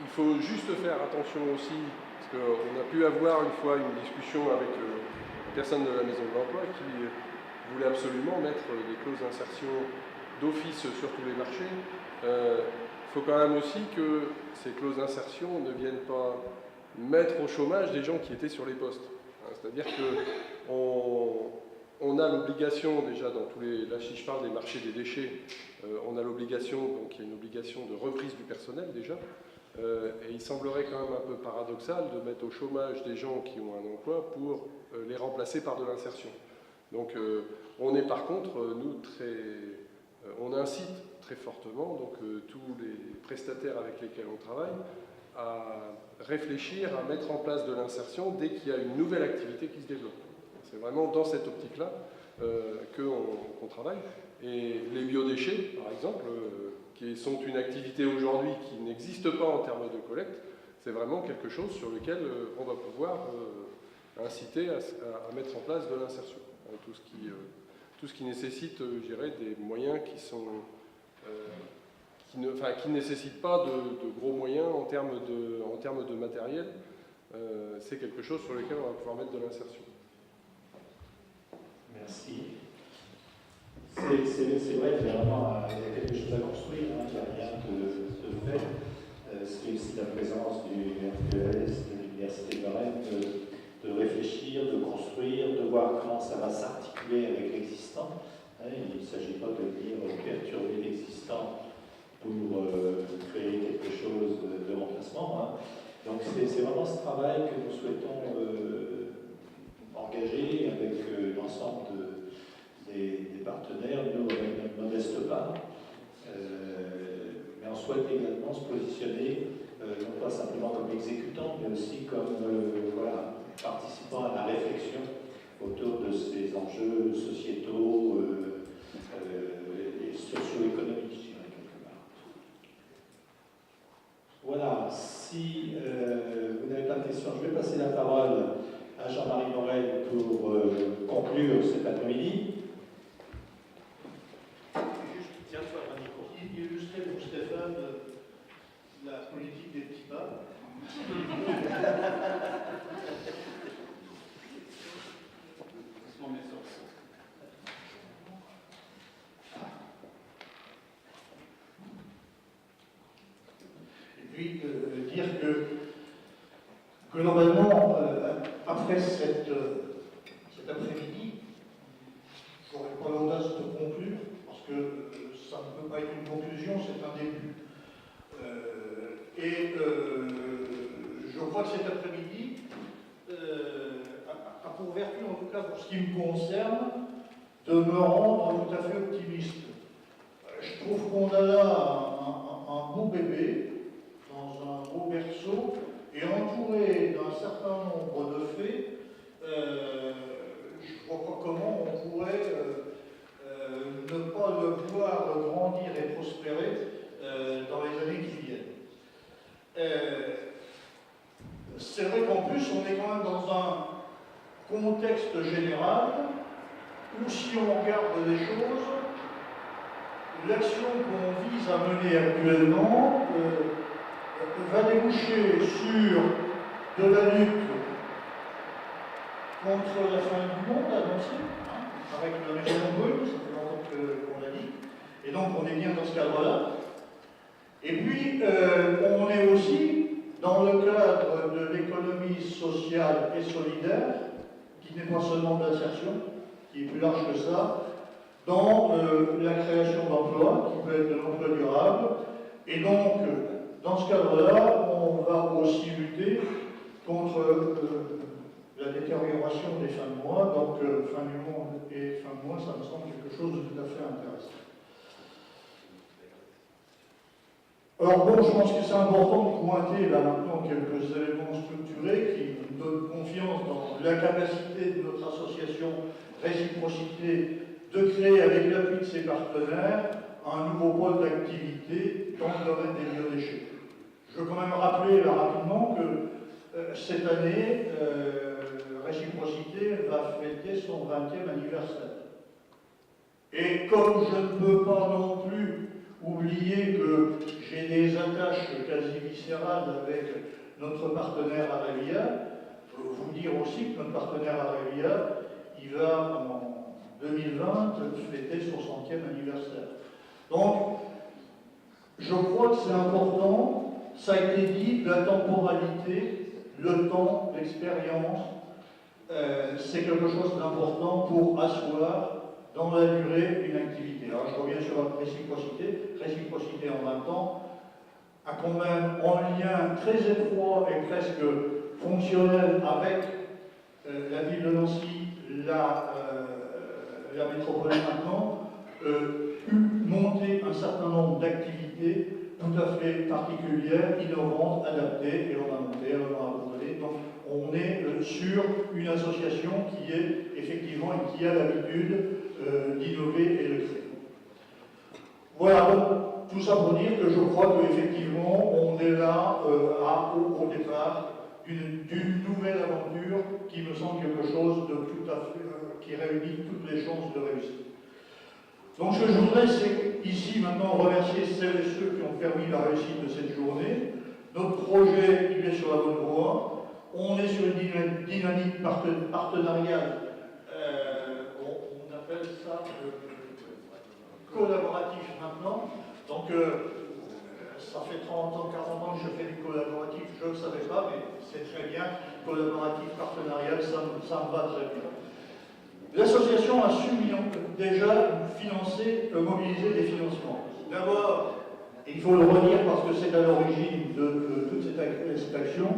Il faut juste faire attention aussi, parce qu'on a pu avoir une fois une discussion avec une personne de la Maison de l'Emploi qui voulait absolument mettre des clauses d'insertion d'office sur tous les marchés. Il faut quand même aussi que ces clauses d'insertion ne viennent pas mettre au chômage des gens qui étaient sur les postes. C'est-à-dire qu'on a l'obligation, déjà dans tous les... Là, si je parle des marchés des déchets, on a l'obligation, donc il y a une obligation de reprise du personnel déjà. Et il semblerait quand même un peu paradoxal de mettre au chômage des gens qui ont un emploi pour les remplacer par de l'insertion. Donc on est par contre, nous, on incite très fortement donc, tous les prestataires avec lesquels on travaille à réfléchir, à mettre en place de l'insertion dès qu'il y a une nouvelle activité qui se développe. C'est vraiment dans cette optique-là qu'on travaille. Et les biodéchets, par exemple, qui sont une activité aujourd'hui qui n'existe pas en termes de collecte, c'est vraiment quelque chose sur lequel on va pouvoir inciter à mettre en place de l'insertion. Tout ce qui nécessite, je dirais, des moyens qui ne nécessitent pas de gros moyens en termes de matériel, c'est quelque chose sur lequel on va pouvoir mettre de l'insertion. Merci. C'est vrai qu'il y a vraiment quelque chose à construire, il n'y a rien de fait. C'est aussi la présence du RQS, de l'Université de Lorraine, de réfléchir, de construire, de voir comment ça va s'articuler avec l'existant. Il ne s'agit pas de venir perturber l'existant pour créer quelque chose de remplacement. Donc c'est vraiment ce travail que nous souhaitons engager avec l'ensemble des partenaires, nous avec notre modeste part, mais on souhaite également se positionner, non pas simplement comme exécutant, mais aussi comme participant à la réflexion autour de ces enjeux sociétaux et socio-économiques, je dirais, quelque part. Voilà, si vous n'avez pas de questions, je vais passer la parole à Jean-Marie Morel pour conclure cet après-midi. Je tiens puis dire que globalement, après cet après-midi, je n'aurai pas l'audace de conclure, parce que ça ne peut pas être une conclusion, c'est un début. Je crois que cet après-midi a pour vertu, en tout cas pour ce qui me concerne, de me rendre tout à fait optimiste. Je trouve qu'on a là un beau bébé, dans un beau berceau, et entouré d'un certain nombre de faits, je ne vois pas comment on pourrait ne pas le voir grandir et prospérer dans les années qui viennent. C'est vrai qu'en plus, on est quand même dans un contexte général où, si on regarde les choses, l'action qu'on vise à mener actuellement va déboucher sur de la lutte contre la fin du monde annoncée, avec la région brune, ça fait longtemps qu'on l'a dit, et donc on est bien dans ce cadre-là. Et puis, on est aussi dans le cadre de l'économie sociale et solidaire, qui n'est pas seulement de l'insertion, qui est plus large que ça, dans la création d'emplois, qui peut être de l'emploi durable. Et donc, dans ce cadre-là, on va aussi lutter contre la détérioration des fins de mois. Donc, fin du monde et fin de mois, ça me semble quelque chose de tout à fait intéressant. Alors bon, je pense que c'est important de pointer là maintenant quelques éléments structurés qui nous donnent confiance dans la capacité de notre association Réciprocité de créer, avec l'appui de ses partenaires, un nouveau pôle d'activité dans le domaine des biodéchets. Je veux quand même rappeler là rapidement que cette année, Réciprocité va fêter son 20e anniversaire. Et comme je ne peux pas non plus oublier que j'ai des attaches quasi viscérales avec notre partenaire Arevia, je veux vous dire aussi que notre partenaire Arevia, il va en 2020 fêter son 100e anniversaire. Donc, je crois que c'est important, ça a été dit, la temporalité, le temps, l'expérience, c'est quelque chose d'important pour asseoir dans la durée une activité. Alors je reviens sur la réciprocité. Réciprocité en même temps a quand même un lien très étroit et presque fonctionnel avec la ville de Nancy, la métropole maintenant, monter un certain nombre d'activités tout à fait particulières, innovantes, adaptées, et on a monté, on a abandonné. Donc on est sur une association qui est effectivement et qui a l'habitude d'innover et de créer. Voilà, donc tout ça pour dire que je crois qu'effectivement on est là au départ d'une nouvelle aventure qui me semble quelque chose de tout à fait qui réunit toutes les chances de réussite. Donc ce que je voudrais, c'est ici maintenant remercier celles et ceux qui ont permis la réussite de cette journée. Notre projet, il est sur la bonne voie. On est sur une dynamique partenariale, on appelle ça collaboratif maintenant. Donc ça fait 30 ans, 40 ans que je fais du collaboratif, je ne le savais pas, mais c'est très bien. Collaboratif, partenarial, ça me va très bien. L'association a su déjà mobiliser des financements. D'abord, il faut le redire parce que c'est à l'origine de toute cette action,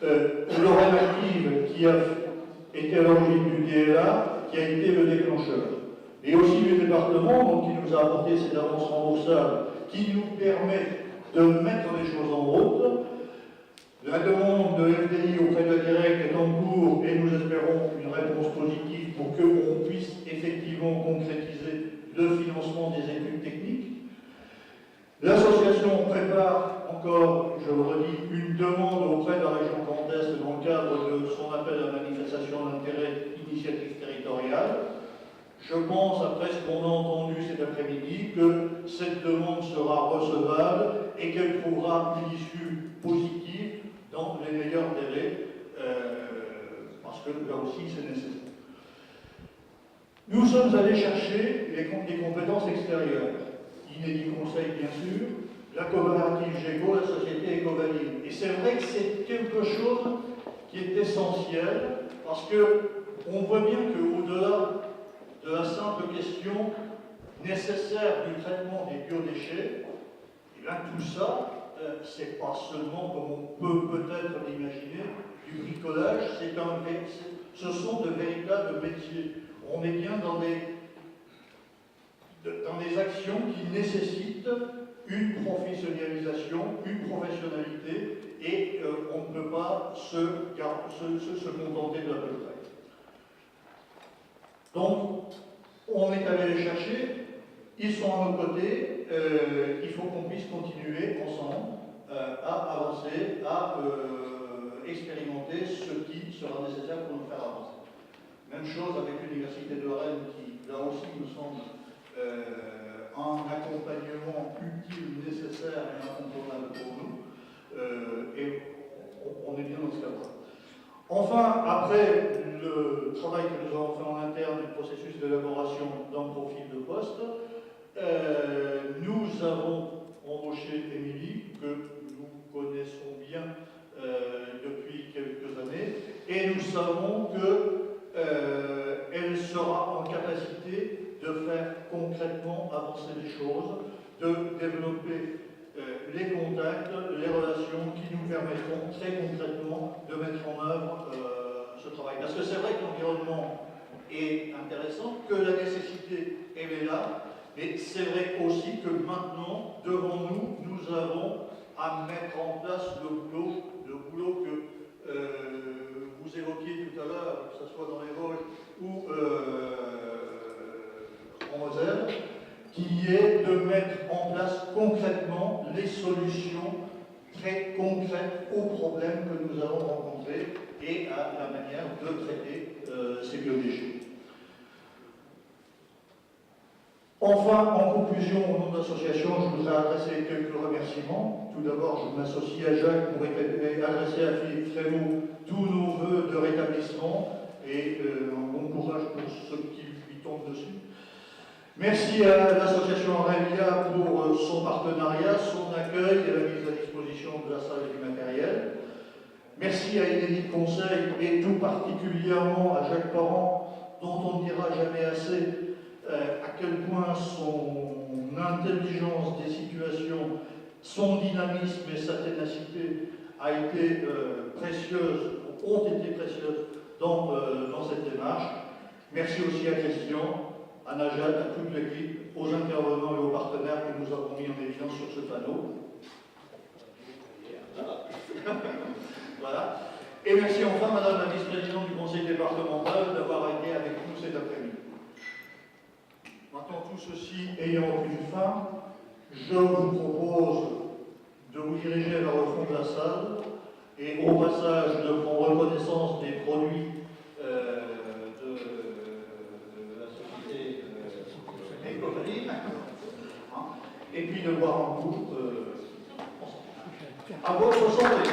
l'Oreille Active qui a été à l'origine du DLA, qui a été le déclencheur. Et aussi le département, donc, qui nous a apporté ces avances remboursables, qui nous permet de mettre les choses en route. La demande de FDI auprès de la Direct est en cours et nous espérons une réponse positive pour qu'on puisse effectivement concrétiser le financement des études techniques. L'association prépare encore, je le redis, une demande auprès de la région Grand Est dans le cadre de son appel à manifestation d'intérêt initiative territoriale. Je pense, après ce qu'on a entendu cet après-midi, que cette demande sera recevable et qu'elle trouvera une issue positive dans les meilleurs délais, parce que là aussi c'est nécessaire. Nous sommes allés chercher des compétences extérieures. Inédit Conseil, bien sûr, la coopérative GEGO, la société Ecovaline. Et c'est vrai que c'est quelque chose qui est essentiel, parce qu'on voit bien qu'au-delà de la simple question nécessaire du traitement des biodéchets, et bien tout ça, c'est pas seulement, comme on peut peut-être l'imaginer, du bricolage, ce sont de véritables métiers. On est bien dans des actions qui nécessitent une professionnalisation, une professionnalité, et on ne peut pas se contenter de la peu près. Donc, on est allé les chercher, ils sont à nos côtés, il faut qu'on puisse continuer ensemble à avancer, à expérimenter ce qui sera nécessaire pour nous faire avancer. Même chose avec l'Université de Rennes qui, là aussi, nous semble un accompagnement utile, nécessaire et incontournable pour nous. Et on est bien dans ce cadre-là. Enfin, après le travail que nous avons fait en interne du processus d'élaboration d'un profil de poste, nous avons embauché Émilie, que nous connaissons bien depuis quelques années, et nous savons qu'elle sera en capacité de faire concrètement avancer les choses, de développer les contacts, les relations qui nous permettront très concrètement de mettre en œuvre ce travail. Parce que c'est vrai que l'environnement est intéressant, que la nécessité elle est là, mais c'est vrai aussi que maintenant, devant nous, nous avons à mettre en place le boulot que vous évoquiez tout à l'heure, que ce soit dans les Vosges ou en Moselle, qui est de mettre en place concrètement les solutions très concrètes aux problèmes que nous allons rencontrer et à la manière de traiter ces biodéchets. Enfin, en conclusion, au nom de l'association, je voudrais adresser quelques remerciements. Tout d'abord, je m'associe à Jacques pour adresser à Philippe Frémaux tous nos vœux de rétablissement et un bon courage pour ceux qui lui tombent dessus. Merci à l'association Aurélia pour son partenariat, son accueil et la mise à disposition de la salle et du matériel. Merci à Inédit Conseil et tout particulièrement à Jacques Parent, dont on ne dira jamais assez à quel point son intelligence des situations, son dynamisme et sa ténacité ont été précieuses dans cette démarche. Merci aussi à Christian, à Najat, à toute l'équipe, aux intervenants et aux partenaires que nous avons mis en évidence sur ce panneau. Voilà. Et merci enfin, Madame la vice-présidente du Conseil départemental, d'avoir été avec nous cet après-midi. Maintenant, tout ceci ayant une fin, je vous propose de vous diriger vers le fond de la salle et au passage de prendre reconnaissance des produits de la société Ecovaline, et puis de boire un coup à votre santé.